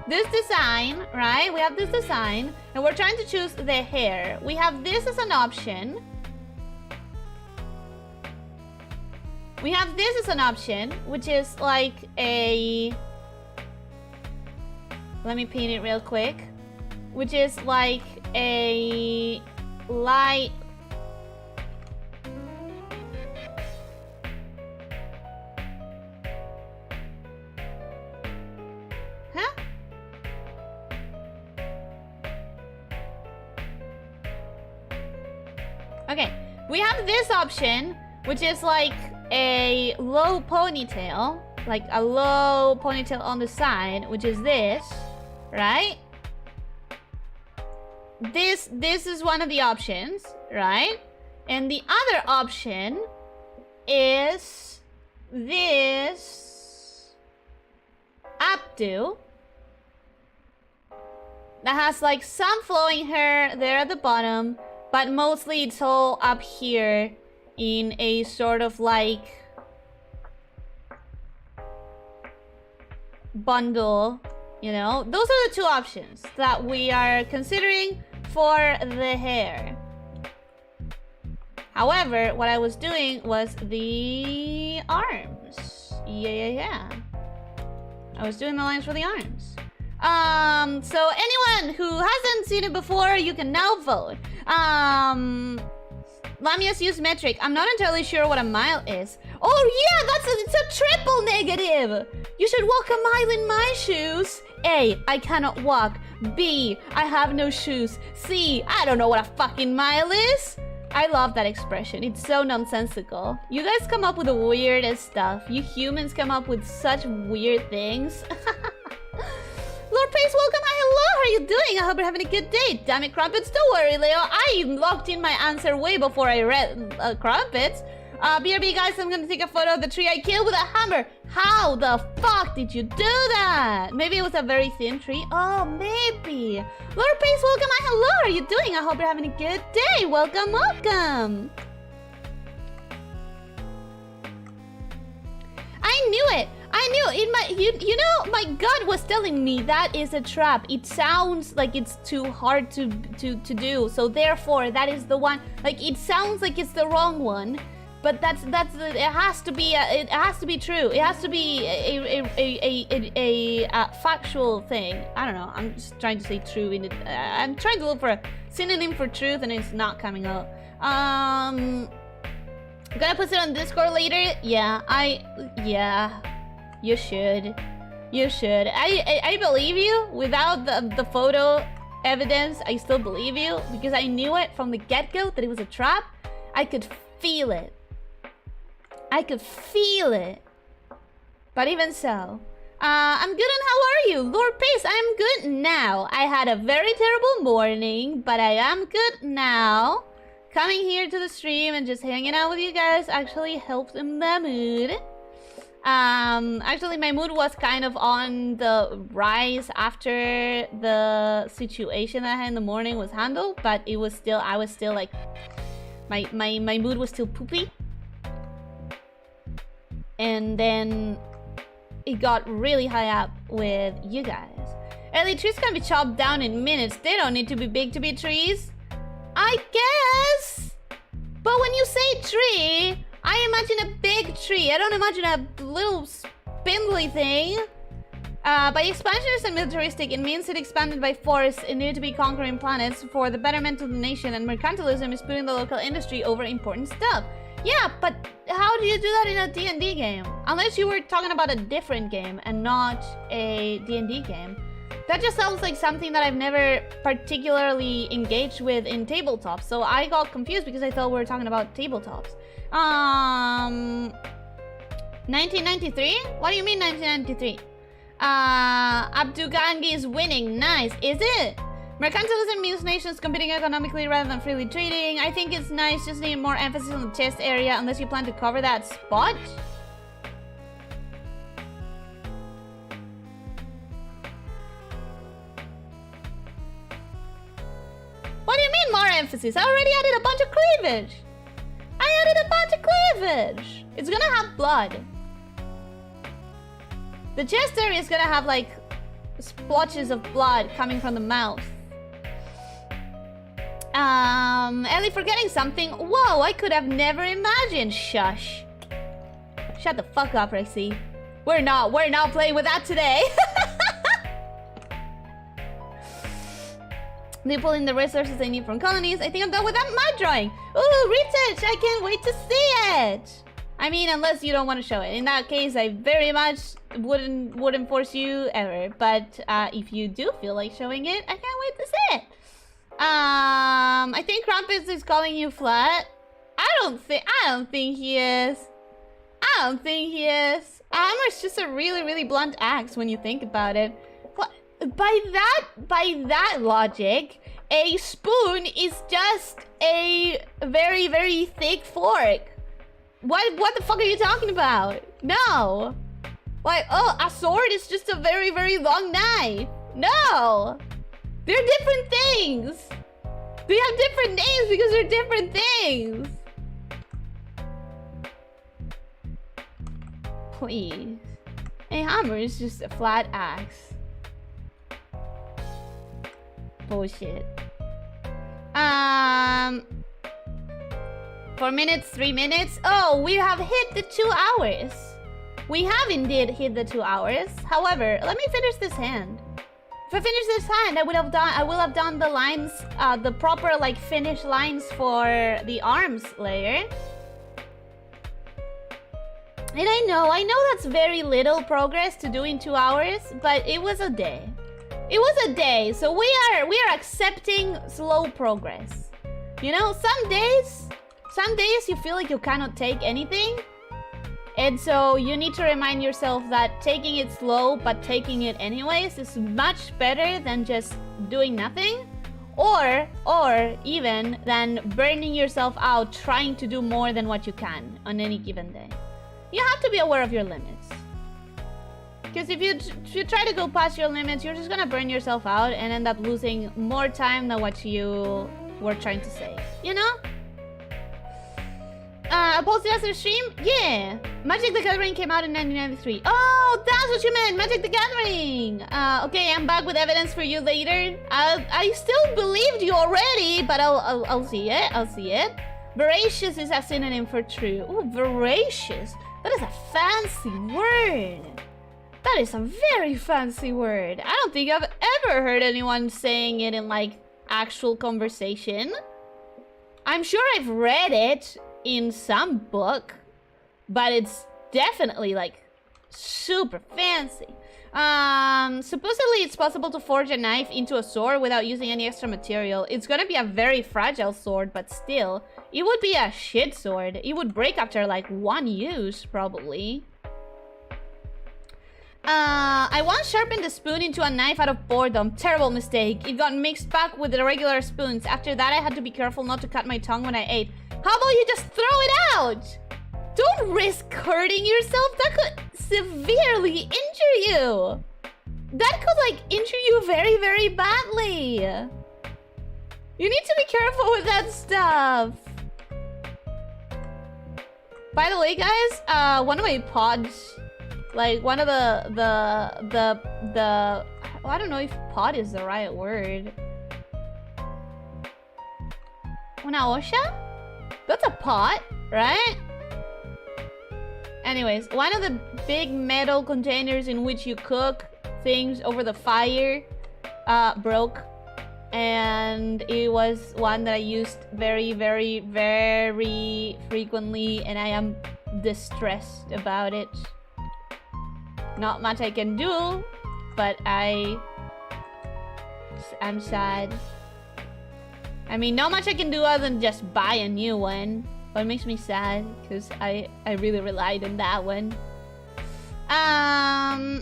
this design, right? We have this design, and we're trying to choose the hair. We have this as an option. We have this as an option, which is like a... Let me paint it real quick. Which is like a light... Huh? Okay, we have this option, which is like a low ponytail, like a low ponytail on the side, which is this, right? This is one of the options, right? And the other option is this updo that has like some flowing hair there at the bottom, but mostly it's all up here in a sort of like bundle, you know? Those are the two options that we are considering for the hair. However, what I was doing was the arms. Yeah. I was doing the lines for the arms. So anyone who hasn't seen it before, you can now vote. Lamia's use metric. I'm not entirely sure what a mile is. Oh yeah, it's a triple negative. You should walk a mile in my shoes. A, I cannot walk. B, I have no shoes. C, I don't know what a fucking mile is. I love that expression. It's so nonsensical. You guys come up with the weirdest stuff. You humans come up with such weird things. Lord Pace, welcome. Hi, hello. How are you doing? I hope you're having a good day. Damn it, Crumpets. Don't worry, Leo. I locked in my answer way before I read Crumpets. BRB, guys, I'm gonna take a photo of the tree I killed with a hammer. How the fuck did you do that? Maybe it was a very thin tree. Oh, maybe. Lord Pace, welcome. Hi, hello. How are you doing? I hope you're having a good day. Welcome, welcome. I knew it. I knew it. You know, my gut was telling me that is a trap. It sounds like it's too hard to do. So therefore, that is the one. Like, it sounds like it's the wrong one. But it has to be true. It has to be a factual thing. I don't know. I'm just trying to say true in it. I'm trying to look for a synonym for truth, and it's not coming up. I'm gonna put it on Discord later. Yeah. You should. I believe you. Without the photo evidence, I still believe you because I knew it from the get-go that it was a trap. I could feel it. But even so, I'm good, and how are you? Lord Pace, I'm good now. I had a very terrible morning, but I am good now. Coming here to the stream and just hanging out with you guys actually helped in the mood. Actually, my mood was kind of on the rise after the situation I had in the morning was handled, but I was still like, my mood was still poopy. And then it got really high up with you guys. Ellie, trees can be chopped down in minutes. They don't need to be big to be trees. I guess. But when you say tree, I imagine a big tree. I don't imagine a little spindly thing. By expansionist and militaristic, it means it expanded by force and needed to be conquering planets for the betterment of the nation, and mercantilism is putting the local industry over important stuff. Yeah, but how do you do that in a D&D game? Unless you were talking about a different game and not a D&D game. That just sounds like something that I've never particularly engaged with in tabletops. So I got confused because I thought we were talking about tabletops. 1993? What do you mean 1993? Abdugangi is winning. Nice. Is it? Mercantilism means nations competing economically rather than freely trading. I think it's nice, just need more emphasis on the chest area unless you plan to cover that spot. What do you mean more emphasis? I already added a bunch of cleavage. It's gonna have blood. The chest area is gonna have like splotches of blood coming from the mouth. Ellie forgetting something. Whoa, I could have never imagined. Shush. Shut the fuck up, Rexy. We're not playing with that today. They pull in the resources they need from colonies. I think I'm done with that mud drawing. Ooh, retouch! I can't wait to see it. I mean, unless you don't want to show it. In that case, I very much wouldn't force you ever. But if you do feel like showing it, I can't wait to see it. I think Krampus is calling you flat. I don't think he is. Hammer's just a really blunt axe when you think about it. What? By that logic, a spoon is just a very thick fork. What the fuck are you talking about? No. Like, oh, a sword is just a very long knife. No. They're different things. They have different names because they're different things. Please. A hammer is just a flat axe. Bullshit. 4 minutes, 3 minutes. Oh, we have hit the 2 hours. We have indeed hit the 2 hours. However, let me finish this hand. If I finish this hand, I will have done the lines, the proper like finish lines for the arms layer. And I know that's very little progress to do in 2 hours, but it was a day. It was a day, so we are accepting slow progress. You know, some days you feel like you cannot take anything. And so you need to remind yourself that taking it slow, but taking it anyways is much better than just doing nothing. Or even than burning yourself out trying to do more than what you can on any given day. You have to be aware of your limits. Because if you try to go past your limits, you're just gonna burn yourself out and end up losing more time than what you were trying to save. You know? Pulse Disaster stream? Yeah! Magic the Gathering came out in 1993. Oh, that's what you meant! Magic the Gathering! Okay, I'm back with evidence for you later. I still believed you already, but I'll see it. I'll see it. Voracious is a synonym for true. Ooh, voracious. That is a fancy word. That is a very fancy word. I don't think I've ever heard anyone saying it in, like, actual conversation. I'm sure I've read it in some book, but it's definitely, like, super fancy. Supposedly it's possible to forge a knife into a sword without using any extra material. It's gonna be a very fragile sword, but still, it would be a shit sword. It would break after, like, 1 use, probably. I once sharpened a spoon into a knife out of boredom. Terrible mistake. It got mixed back with the regular spoons. After that, I had to be careful not to cut my tongue when I ate. How about you just throw it out? Don't risk hurting yourself. That could severely injure you. That could, like, injure you very, very badly. You need to be careful with that stuff. By the way, guys, one of my pods... Like, one of the I don't know if pod is the right word. Una osha? That's a pot, right? Anyways, one of the big metal containers in which you cook things over the fire broke. And it was one that I used very, very, very frequently, and I am distressed about it. Not much I can do, but I'm sad. I mean, not much I can do other than just buy a new one. But it makes me sad, because I really relied on that one. I'd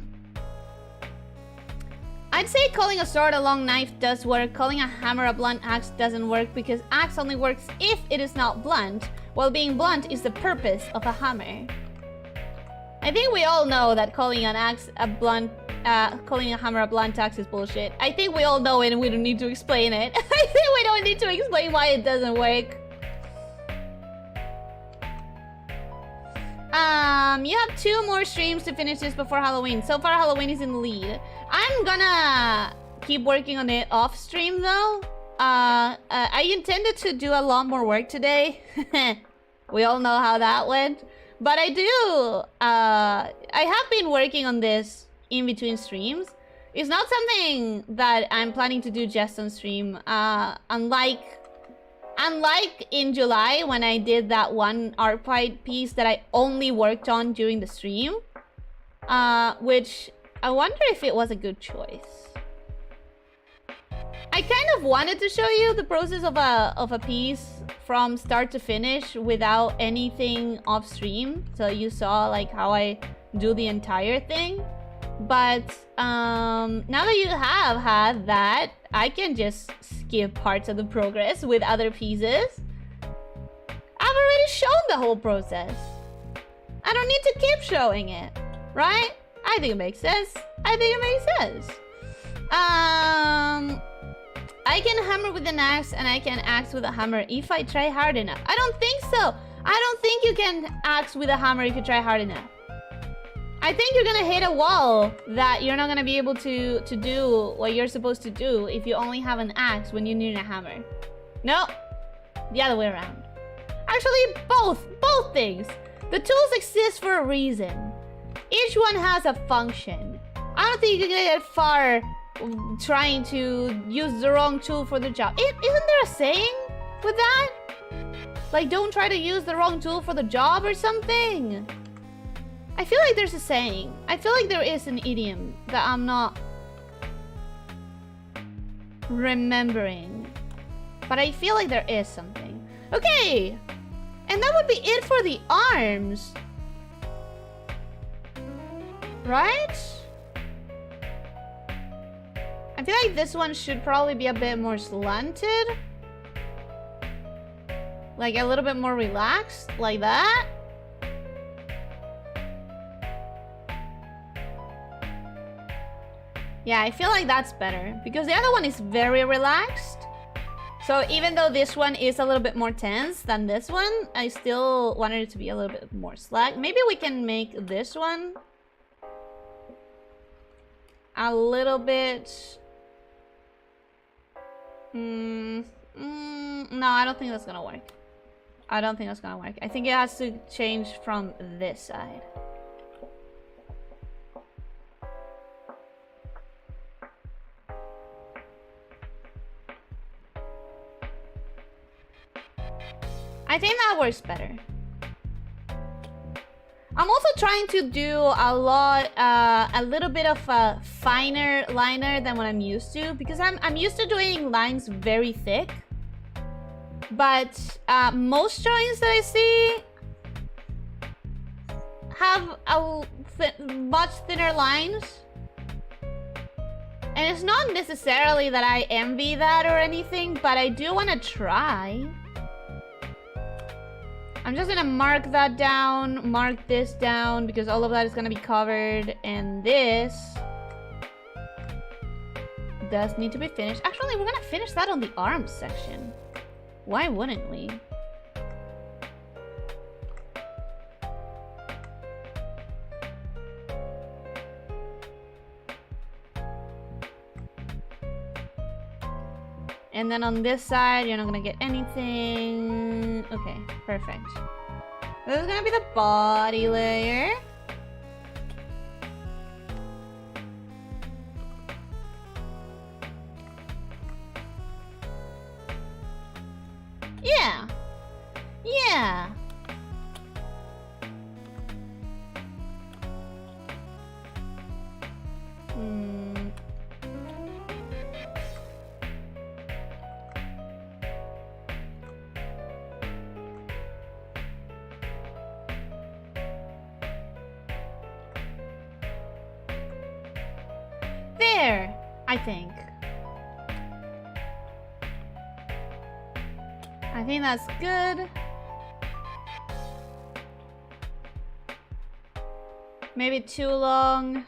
say calling a sword a long knife does work. Calling a hammer a blunt axe doesn't work, because axe only works if it is not blunt, while being blunt is the purpose of a hammer. I think we all know that calling an axe a blunt, calling a hammer a blunt axe is bullshit. I think we all know it and we don't need to explain it. I think we don't need to explain why it doesn't work. You have 2 more streams to finish this before Halloween. So far, Halloween is in the lead. I'm gonna keep working on it off stream though. I intended to do a lot more work today. We all know how that went. But I have been working on this in between streams. It's not something that I'm planning to do just on stream. Unlike in July when I did that one art piece that I only worked on during the stream. Which I wonder if it was a good choice. I kind of wanted to show you the process of a piece from start to finish without anything off stream, so you saw like how I do the entire thing. But now that you have had that, I can just skip parts of the progress with other pieces. I've already shown the whole process. I don't need to keep showing it, right? I think it makes sense. I think it makes sense. I can hammer with an axe and I can axe with a hammer if I try hard enough. I don't think so. I don't think you can axe with a hammer if you try hard enough. I think you're gonna hit a wall that you're not gonna be able to do what you're supposed to do if you only have an axe when you need a hammer. No, the other way around. I Actually, both things. The tools exist for a reason. Each one has a function. I don't think you're gonna get far trying to use the wrong tool for the job. Isn't there a saying with that? Like, don't try to use the wrong tool for the job or something? I feel like there's a saying. I feel like there is an idiom that I'm not remembering. But I feel like there is something. Okay! And that would be it for the arms. Right? I feel like this one should probably be a bit more slanted. Like a little bit more relaxed, like that. Yeah, I feel like that's better because the other one is very relaxed. So even though this one is a little bit more tense than this one, I still wanted it to be a little bit more slack. Maybe we can make this one a little bit... no, I don't think that's gonna work. I don't think that's gonna work. I think it has to change from this side. I think that works better. I'm also trying to do a little bit of a finer liner than what I'm used to, because I'm used to doing lines very thick. But most drawings that I see have much thinner lines. And it's not necessarily that I envy that or anything, but I do want to try. I'm just gonna mark that down, mark this down, because all of that is gonna be covered, and this does need to be finished. Actually, we're gonna finish that on the arms section. Why wouldn't we? And then on this side, you're not gonna get anything. Okay, perfect. This is gonna be the body layer. Yeah. Yeah. There, I think. I think that's good. Maybe too long.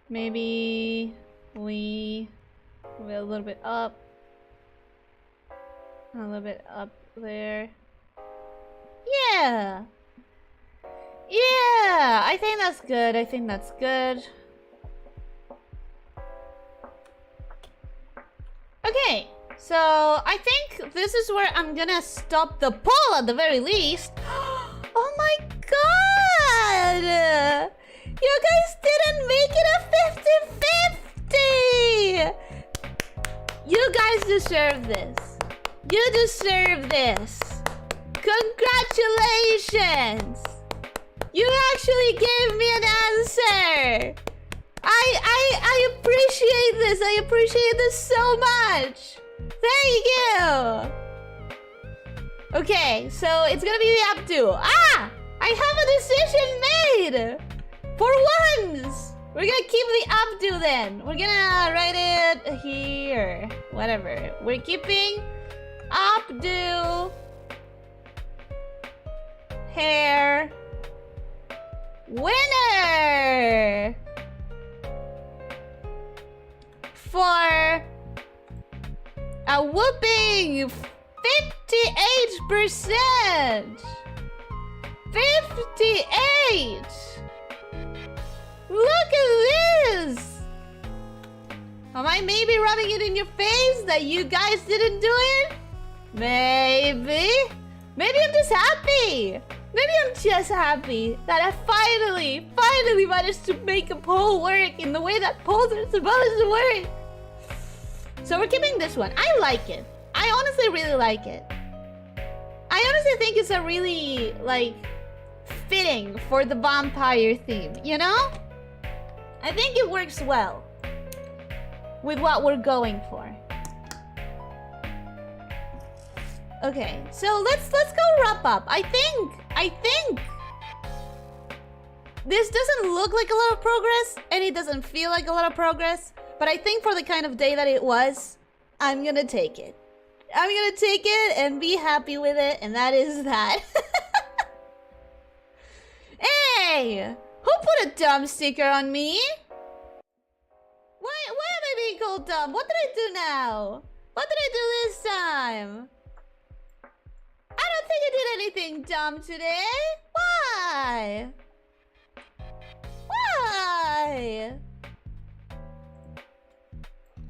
Maybe we move it a little bit up. A little bit up there. Yeah! Yeah! I think that's good. I think that's good. Okay, so I think this is where I'm gonna stop the poll at the very least. Oh my god! You guys didn't make it a 50-50! You guys deserve this. You deserve this. Congratulations! You actually gave me an answer! I appreciate this. I appreciate this so much. Thank you. Okay, so it's gonna be the updo. Ah! I have a decision made! For once! We're gonna keep the updo then. We're gonna write it here. Whatever. We're keeping updo hair winner for a whooping 58%. 58. Look at this. Am I maybe rubbing it in your face that you guys didn't do it? Maybe I'm just happy. Maybe I'm just happy that I finally managed to make a poll work in the way that polls are supposed to work. So we're keeping this one. I like it. I honestly really like it. I honestly think it's a really, like, fitting for the vampire theme, you know? I think it works well with what we're going for. Okay, so let's go wrap up. I think this doesn't look like a lot of progress, and it doesn't feel like a lot of progress, but I think for the kind of day that it was, I'm gonna take it. I'm gonna take it and be happy with it, and that is that. Hey! Who put a dumb sticker on me? Why am I being called dumb? What did I do now? What did I do this time? I don't think I did anything dumb today. Why? Why?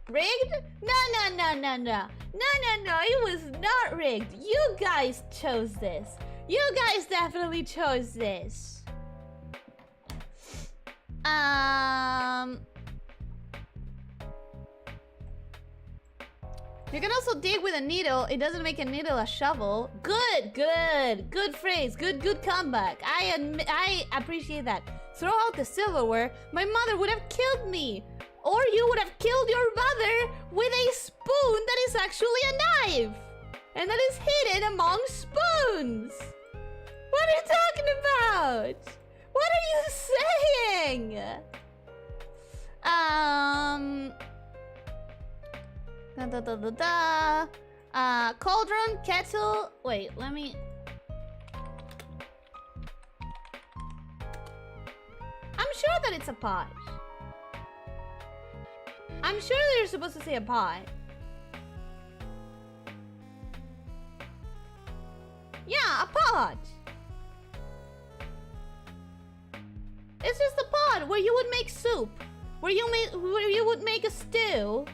Rigged? No. No, it was not rigged. You guys chose this. You guys definitely chose this. You can also dig with a needle. It doesn't make a needle a shovel. Good phrase. Good comeback. I appreciate that. Throw out the silverware. My mother would have killed me. Or you would have killed your mother with a spoon that is actually a knife. And that is hidden among spoons. What are you talking about? What are you saying? Cauldron, kettle. Wait, let me. I'm sure that it's a pot. I'm sure that you're supposed to say a pot. Yeah, a pot. It's just a pot where you would make soup, where you would make a stew.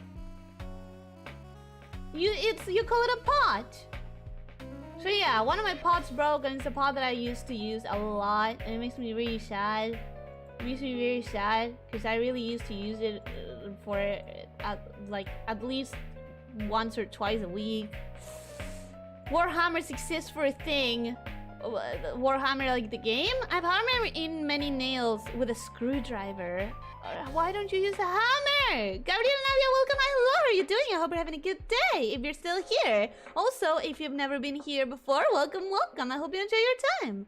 You call it a pot. So yeah, one of my pots broke, and it's a pot that I used to use a lot, and it makes me really sad. It makes me very sad because I really used to use it for at least once or twice a week. Warhammers exist for a thing. Warhammer, like the game? I've hammered in many nails with a screwdriver. Why don't you use a hammer? Gabriel, Nadia, welcome. Hello, how are you doing? I hope you're having a good day, if you're still here. Also, if you've never been here before, welcome. I hope you enjoy your time.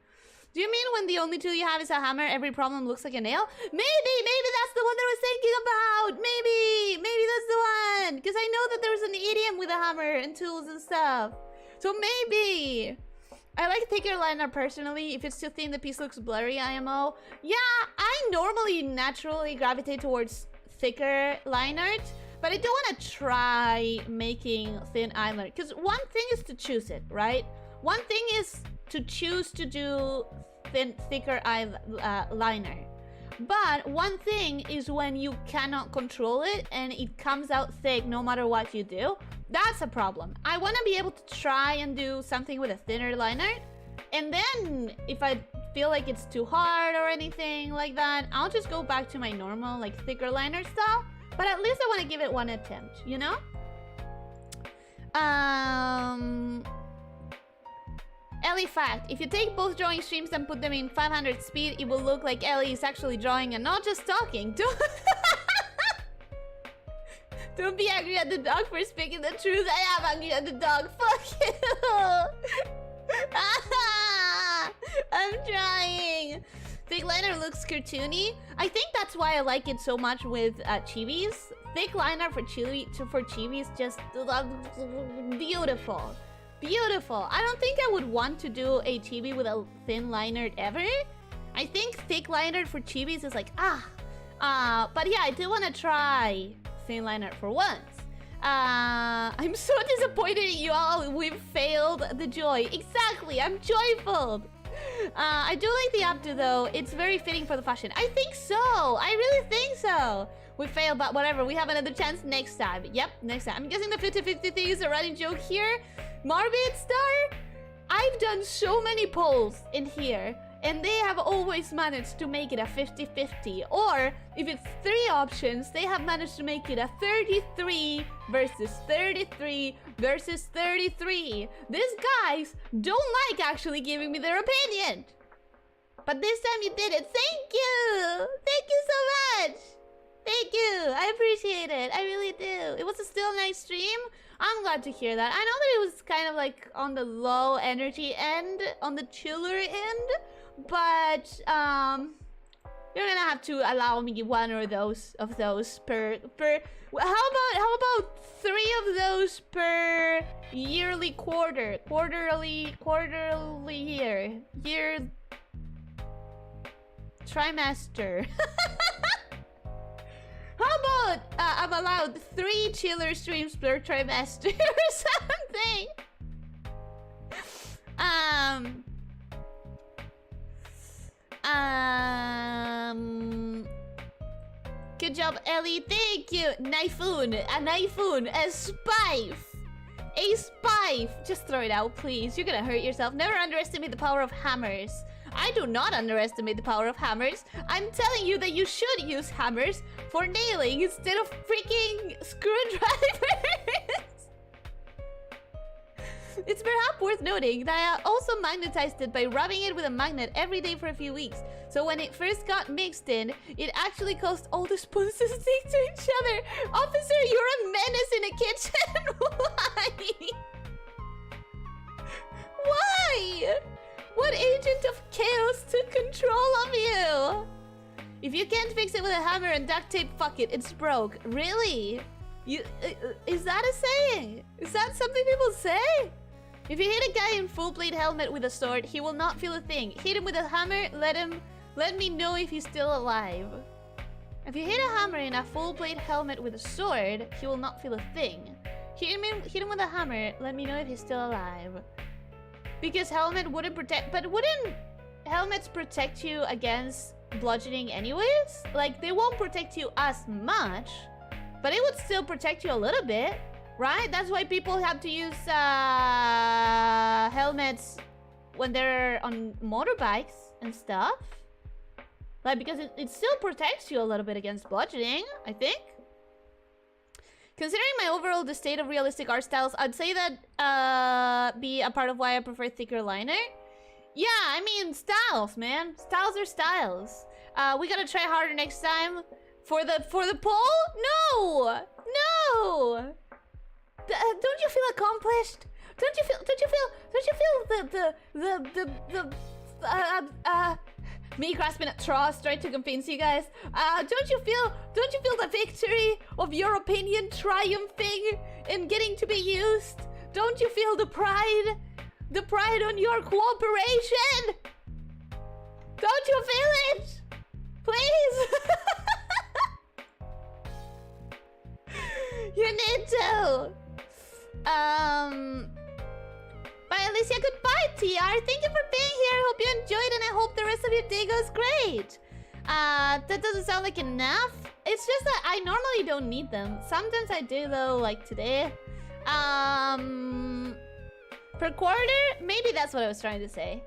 Do you mean when the only tool you have is a hammer, every problem looks like a nail? Maybe that's the one that I was thinking about. Maybe that's the one. Because I know that there's an idiom with a hammer and tools and stuff. So maybe. I like thicker liner personally. If it's too thin, the piece looks blurry, IMO. Yeah, I normally naturally gravitate towards thicker liner art, but I do want to try making thin liner. Because one thing is to choose it, right? One thing is to choose to do thicker liner. But one thing is when you cannot control it and it comes out thick no matter what you do. That's a problem. I want to be able to try and do something with a thinner liner. And then if I feel like it's too hard or anything like that, I'll just go back to my normal, like, thicker liner style. But at least I want to give it one attempt, you know? Ellie fact, if you take both drawing streams and put them in 500 speed, it will look like Ellie is actually drawing and not just talking. Don't be angry at the dog for speaking the truth. I am angry at the dog. Fuck you. I'm trying. Thick liner looks cartoony. I think that's why I like it so much with chibis. Thick liner for chibis just beautiful. Beautiful. I don't think I would want to do a chibi with a thin liner ever. I think thick liner for chibis is like, but yeah, I do want to try thin liner for once. I'm so disappointed in you all. We've failed the joy. Exactly, I'm joyful. I do like the updo though. It's very fitting for the fashion. I think so. I really think so. We failed, but whatever. We have another chance next time. Yep, next time. I'm guessing the 50-50 thing is a running joke here. Morbid Star? I've done so many polls in here, and they have always managed to make it a 50-50. Or, if it's 3 options, they have managed to make it a 33 versus 33 versus 33. These guys don't like actually giving me their opinion. But this time you did it. Thank you! Thank you so much! Thank you! I appreciate it. I really do. It was still a nice stream. I'm glad to hear that. I know that it was kind of like on the low energy end, on the chiller end, but you're gonna have to allow me one or those of those per how about 3 of those per yearly quarterly year trimester. How about I'm allowed 3 chiller streams per trimester or something? Good job, Ellie. Thank you. Knifeoon, a knifeoon, a spife. A spife. Just throw it out, please. You're gonna hurt yourself. Never underestimate the power of hammers. I do not underestimate the power of hammers. I'm telling you that you should use hammers for nailing instead of freaking screwdrivers. It's perhaps worth noting that I also magnetized it by rubbing it with a magnet every day for a few weeks. So when it first got mixed in, it actually caused all the spoons to stick to each other. Officer, you're a menace in a kitchen. Why? Why? What agent of chaos took control of you? If you can't fix it with a hammer and duct tape, fuck it, it's broke. Really? Is that a saying? Is that something people say? If you hit a guy in full plate helmet with a sword, he will not feel a thing. Hit him with a hammer, let me know if he's still alive. If you hit a hammer in a full plate helmet with a sword, he will not feel a thing. Hit him with a hammer, let me know if he's still alive. Because helmet wouldn't protect, but wouldn't helmets protect you against bludgeoning anyways? Like, they won't protect you as much, but it would still protect you a little bit, right? That's why people have to use helmets when they're on motorbikes and stuff. Like, because it still protects you a little bit against bludgeoning, I think. Considering my overall the state of realistic art styles, I'd say that be a part of why I prefer thicker liner. Yeah, I mean, styles, man. Styles are styles. We gotta try harder next time. For the poll? No! No! Don't you feel accomplished? Don't you feel me grasping at straws trying to convince you guys? Don't you feel the victory of your opinion triumphing and getting to be used? Don't you feel the pride on your cooperation? Don't you feel it? Please? You need to. Bye, Elyssia. Goodbye, TR. Thank you for being here. I hope you enjoyed, and I hope the rest of your day goes great. That doesn't sound like enough. It's just that I normally don't need them. Sometimes I do, though, like today. Per quarter? Maybe that's what I was trying to say.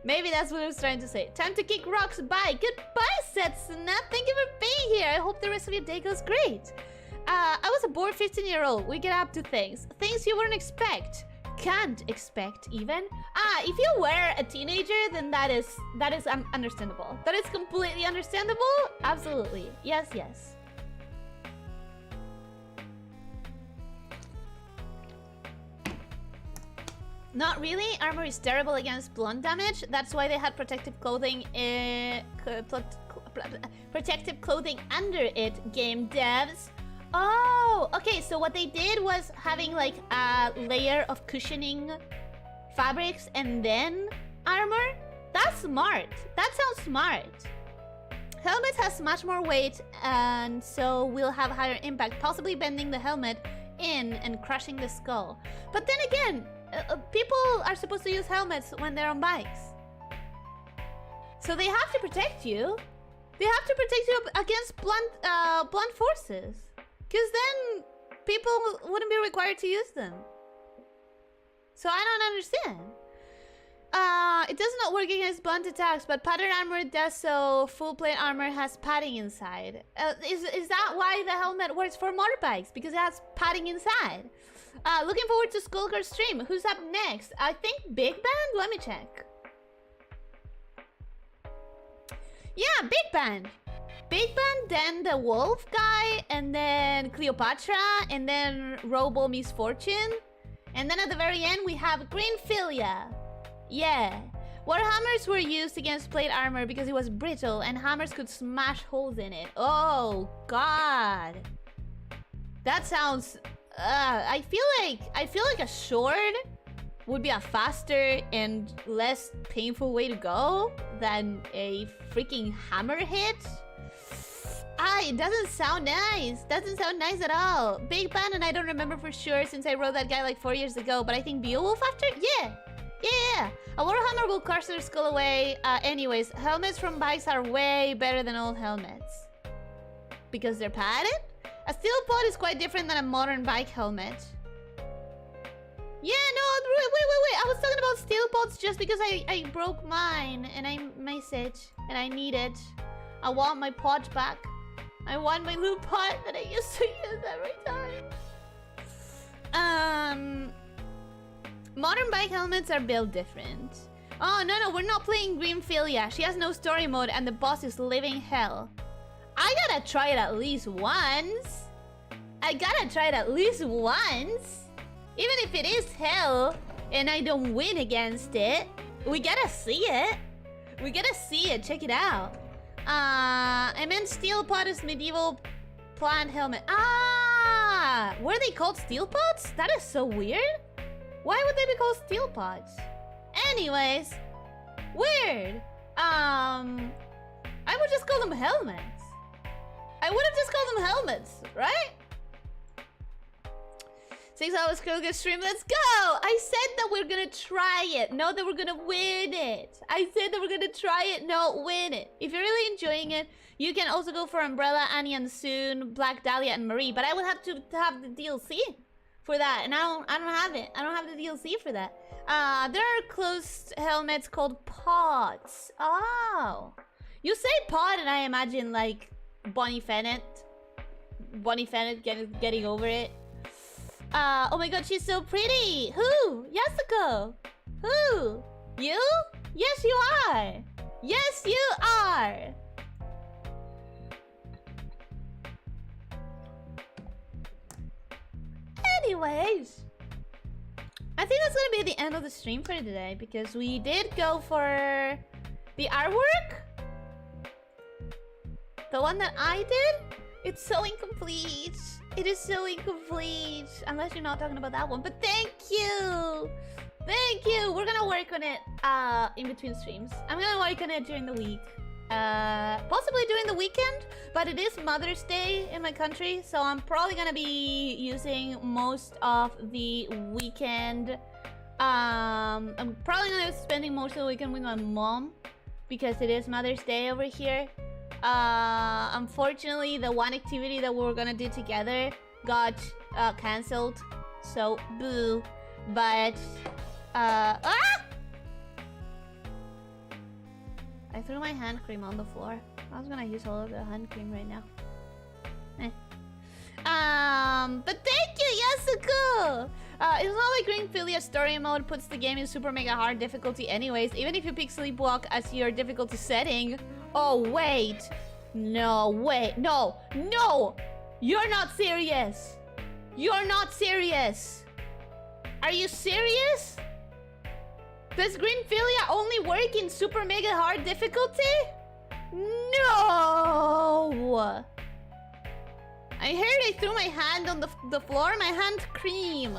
Time to kick rocks. Bye. Goodbye, Setsuna. Thank you for being here. I hope the rest of your day goes great. I was a bored 15-year-old. We get up to things you wouldn't expect. Can't expect, even. If you were a teenager, then that is understandable. That is completely understandable. Absolutely. Yes, yes. Not really. Armor is terrible against blunt damage. That's why they had protective clothing. Protective clothing under it. Game devs. Oh, okay. So what they did was having like a layer of cushioning fabrics and then armor. That's smart. That sounds smart. Helmet has much more weight and so will have higher impact, possibly bending the helmet in and crushing the skull. But then again, people are supposed to use helmets when they're on bikes. So they have to protect you. They have to protect you against blunt forces. Because then people wouldn't be required to use them. So I don't understand. It does not work against blunt attacks, but padded armor does so. Full plate armor has padding inside. Is that why the helmet works for motorbikes? Because it has padding inside. Looking forward to Skullcard stream. Who's up next? I think Big Band? Let me check. Yeah, Big Band. Big Band, then the Wolf guy, and then Cleopatra, and then Robo Misfortune. And then at the very end, we have Greenfilia. Yeah. Warhammers were used against plate armor because it was brittle and hammers could smash holes in it. Oh, God. That sounds... I feel like a sword would be a faster and less painful way to go than a freaking hammer hit. It doesn't sound nice. Doesn't sound nice at all. Big Band, and I don't remember for sure since I wrote that guy like 4 years ago, but I think Beowulf after? Yeah. Yeah. A Warhammer will crush their skull away. Anyways, helmets from bikes are way better than old helmets. Because they're padded? A steel pod is quite different than a modern bike helmet. Yeah, no, wait. I was talking about steel pods just because I broke mine and I miss it and I need it. I want my pod back. I want my little pod that I used to use every time. Modern bike helmets are built different. Oh, no, we're not playing Greenfilia. She has no story mode and the boss is living hell. I gotta try it at least once. Even if it is hell and I don't win against it, we gotta see it. Check it out. I meant steel pod is medieval plant helmet. Were they called steel pods? That is so weird. Why would they be called steel pods? Anyways, weird. I would just call them helmets. Right? 6 hours good stream. Let's go. I said that we're gonna try it, not that we're gonna win it. I said that we're gonna try it, not win it. If you're really enjoying it, you can also go for Umbrella, Annie and Soon, Black Dahlia and Marie. But I would have to have the DLC for that, and I don't have it. I don't have the DLC for that. There are closed helmets called pods. Oh, you say pod, and I imagine like Bonnie Fennett getting over it. Oh my god, she's so pretty. Who? Yasuko. Who? You? Yes, you are. Yes, you are. Anyways, I think that's gonna be the end of the stream for today because we did go for the artwork. The one that I did. It's so incomplete. It is so incomplete. Unless you're not talking about that one. But thank you. Thank you. We're gonna work on it in between streams. I'm gonna work on it during the week. Possibly during the weekend. But it is Mother's Day in my country. So I'm probably gonna be using most of the weekend. I'm probably gonna be spending most of the weekend with my mom. Because it is Mother's Day over here. Unfortunately, the one activity that we were gonna do together got cancelled. So, boo. But, I threw my hand cream on the floor. I was gonna use all of the hand cream right now. But thank you, Yasuko! It's not like Greenfilia story mode puts the game in super mega hard difficulty anyways. Even if you pick Sleepwalk as your difficulty setting. Oh, wait. No, wait. No. No! You're not serious. You're not serious. Are you serious? Does Greenfilia only work in super mega hard difficulty? No! I heard I threw my hand on the floor. My hand cream.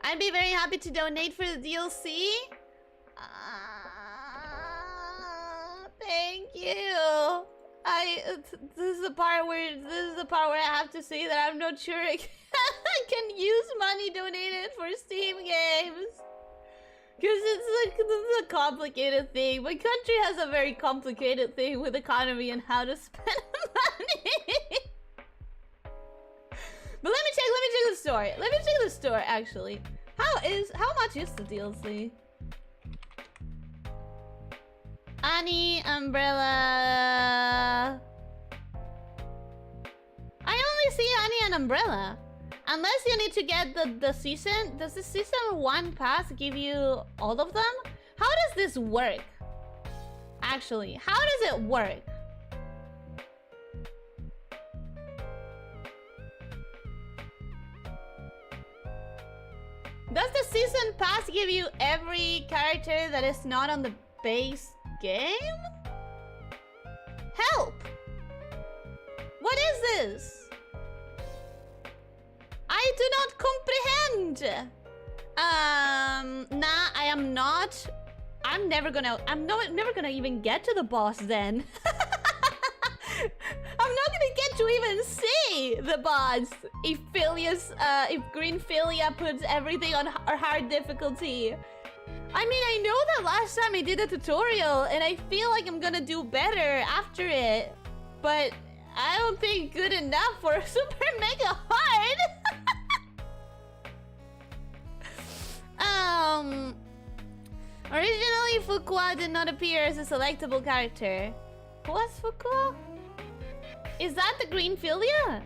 I'd be very happy to donate for the DLC. Thank you. This is the part where I have to say that I'm not sure I can use money donated for Steam games. it's a complicated thing. My country has a very complicated thing with economy and how to spend money. But let me check the store. Let me check the store actually. How much is the DLC? Annie, Umbrella. I only see Annie and Umbrella. Unless you need to get the season. Does the season 1 pass give you all of them? How does this work? Actually, how does it work? Does the season pass give you every character that is not on the base game? Help! What is this? I do not comprehend. Nah, I am not. I'm never gonna even get to the boss then. I'm not gonna get to even see the boss if Green Philia puts everything on hard difficulty. I mean, I know that last time I did a tutorial and I feel like I'm gonna do better after it, but I don't think good enough for super mega hard. Originally Fuqua did not appear as a selectable character. Who was Fuqua? Is that the Green Philia?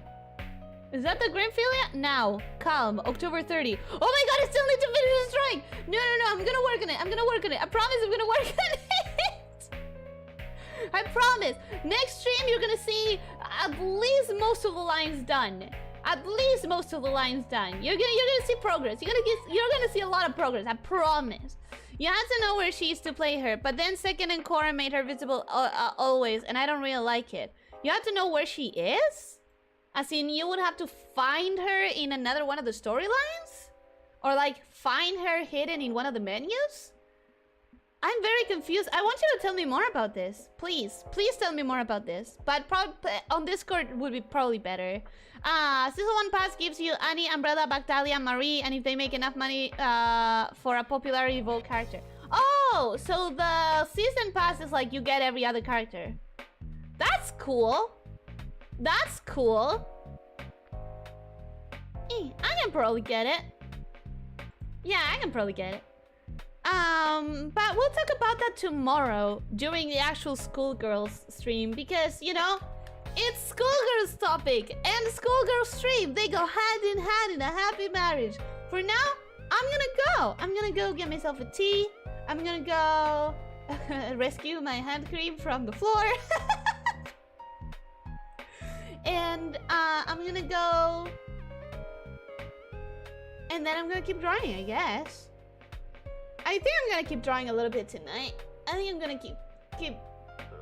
Is that the Green Philia? Now, calm, October 30. Oh my god, I still need to finish the strike! No, I'm gonna work on it. I promise I'm gonna work on it. I promise. Next stream, you're gonna see at least most of the lines done. At least most of the lines done. You're gonna see progress. You're gonna see a lot of progress. I promise. You have to know where she is to play her, but then second and Cora made her visible always, and I don't really like it. You have to know where she is? As in, you would have to find her in another one of the storylines? Or like, find her hidden in one of the menus? I'm very confused. I want you to tell me more about this. Please tell me more about this. But on Discord would be probably better. Season 1 pass gives you Annie, Umbrella, Bactalia, Marie, and if they make enough money for a popularity vote character. Oh, so the season pass is like you get every other character. That's cool. That's cool. I can probably get it. Yeah, I can probably get it. But we'll talk about that tomorrow during the actual Schoolgirls stream because, you know, it's Schoolgirls topic and Schoolgirls stream. They go hand in hand in a happy marriage. For now, I'm gonna go get myself a tea. I'm gonna go rescue my hand cream from the floor. And I'm gonna go, and then I'm gonna keep drawing, I guess. I think I'm gonna keep drawing a little bit tonight. I think I'm gonna keep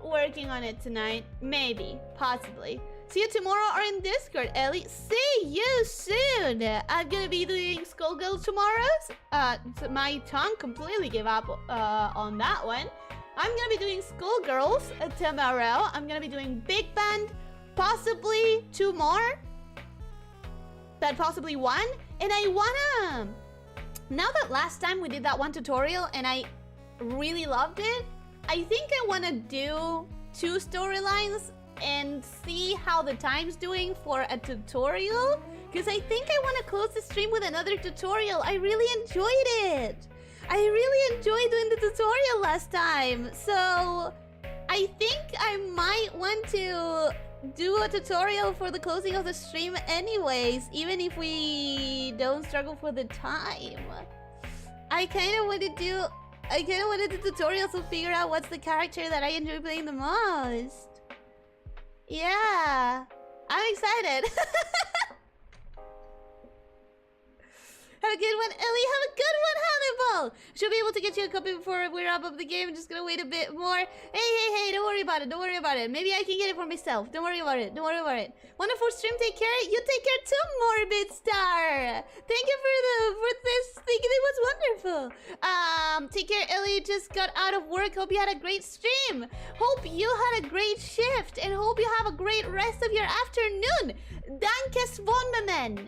working on it tonight. Maybe, possibly. See you tomorrow or in Discord, Ellie. See you soon. I'm gonna be doing Skullgirls tomorrow. My tongue completely gave up on that one. I'm gonna be doing Skullgirls tomorrow. I'm gonna be doing Big Band. Possibly 2 more, but possibly 1. And I wanna, now that last time we did that one tutorial and I really loved it, I think I wanna do 2 storylines and see how the time's doing for a tutorial, because I think I wanna close the stream with another tutorial. I really enjoyed it. I really enjoyed doing the tutorial last time, so I think I might want to do a tutorial for the closing of the stream anyways, even if we don't struggle for the time. I kind of want to do tutorials to figure out what's the character that I enjoy playing the most. Yeah, I'm excited. Have a good one, Ellie. Have a good one, Hannibal. Should be able to get you a copy before we wrap up the game. I'm just gonna wait a bit more. Hey, don't worry about it. Don't worry about it. Maybe I can get it for myself. Don't worry about it. Don't worry about it. Wonderful stream. Take care. You take care too, Morbid Star. Thank you for this. Thinking it was wonderful. Take care, Ellie. Just got out of work. Hope you had a great stream. Hope you had a great shift, and hope you have a great rest of your afternoon. Dankes Vonmanen.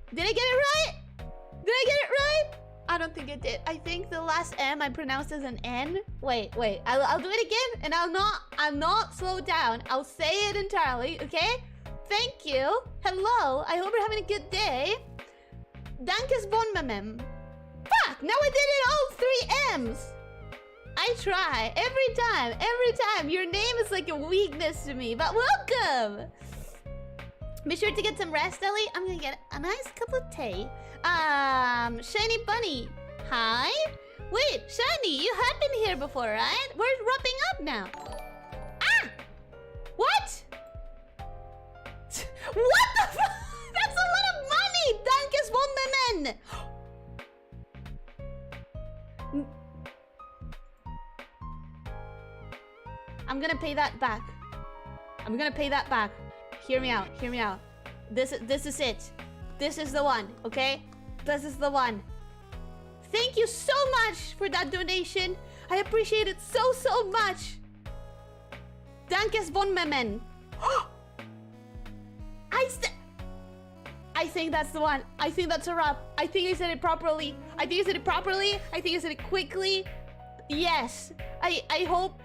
Did I get it right? Did I get it right? I don't think it did. I think the last M I pronounced as an N. Wait. I'll do it again, and I'll not slow down. I'll say it entirely, okay? Thank you. Hello. I hope you're having a good day. Dankes bonmemem. Fuck! Now I did it all 3 M's. I try every time. Your name is like a weakness to me, but welcome. Be sure to get some rest, Ellie. I'm gonna get a nice cup of tea. Shiny Bunny. Hi. Wait, Shiny, you have been here before, right? We're wrapping up now. Ah! What? What the fuck? That's a lot of money! Dankes bonmemem! I'm gonna pay that back. I'm gonna pay that back. Hear me out. Hear me out. This is it. This is the one, okay? This is the one. Thank you so much for that donation. I appreciate it so much. Dankes bonmemem. I think that's the one. I think that's a wrap. I think I said it properly. I think I said it quickly. Yes. I hope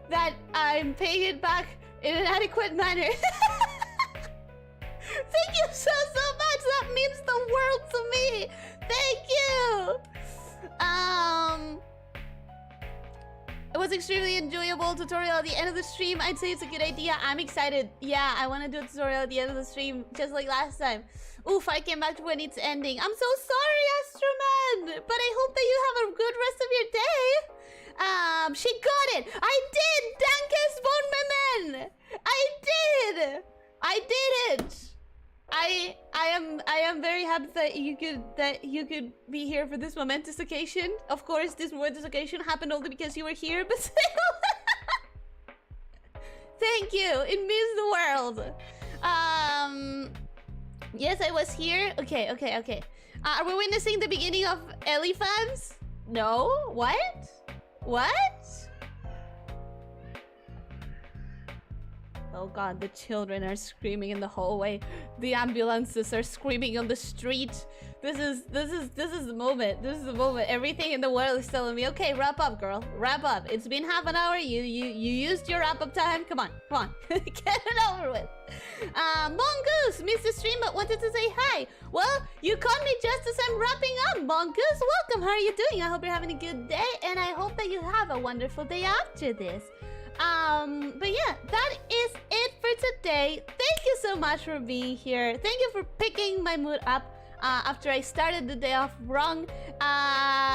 that I'm paying it back in an adequate manner. Thank you so much. That means the world to me. Thank you. It was extremely enjoyable tutorial at the end of the stream. I'd say it's a good idea. I'm excited. Yeah, I want to do a tutorial at the end of the stream, just like last time. Oof, I came back to when it's ending. I'm so sorry, Astroman, but I hope that you have a good rest of your day. She got it. I did. Dankes bonmemem. I did it. I am very happy that you could be here for this momentous occasion. Of course, this momentous occasion happened only because you were here, but still. Thank you. It means the world. Yes, I was here. Okay. Are we witnessing the beginning of Ellie fans? No. What? Oh god, the children are screaming in the hallway. The ambulances are screaming on the street. This is the moment. This is the moment. Everything in the world is telling me, okay, wrap up, girl. Wrap up. It's been half an hour. You used your wrap up time. Come on. Get it over with. Mongoose missed the stream but wanted to say hi. Well, you caught me just as I'm wrapping up. Mongoose, welcome. How are you doing? I hope you're having a good day, and I hope that you have a wonderful day after this. But yeah, that is it for today. Thank you so much for being here. Thank you for picking my mood up after I started the day off wrong.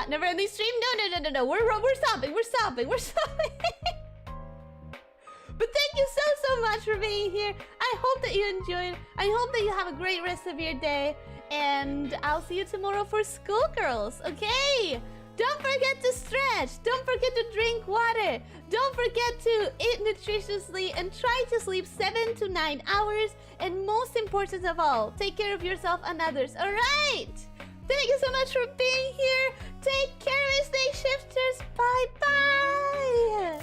Never ending stream? No. We're stopping. But thank you so much for being here. I hope that you enjoyed. I hope that you have a great rest of your day. And I'll see you tomorrow for schoolgirls, okay? Don't forget to stretch. Don't forget to drink water. Don't forget to eat nutritiously and try to sleep 7 to 9 hours. And most important of all, take care of yourself and others. All right. Thank you so much for being here. Take care, my stay shifters. Bye-bye.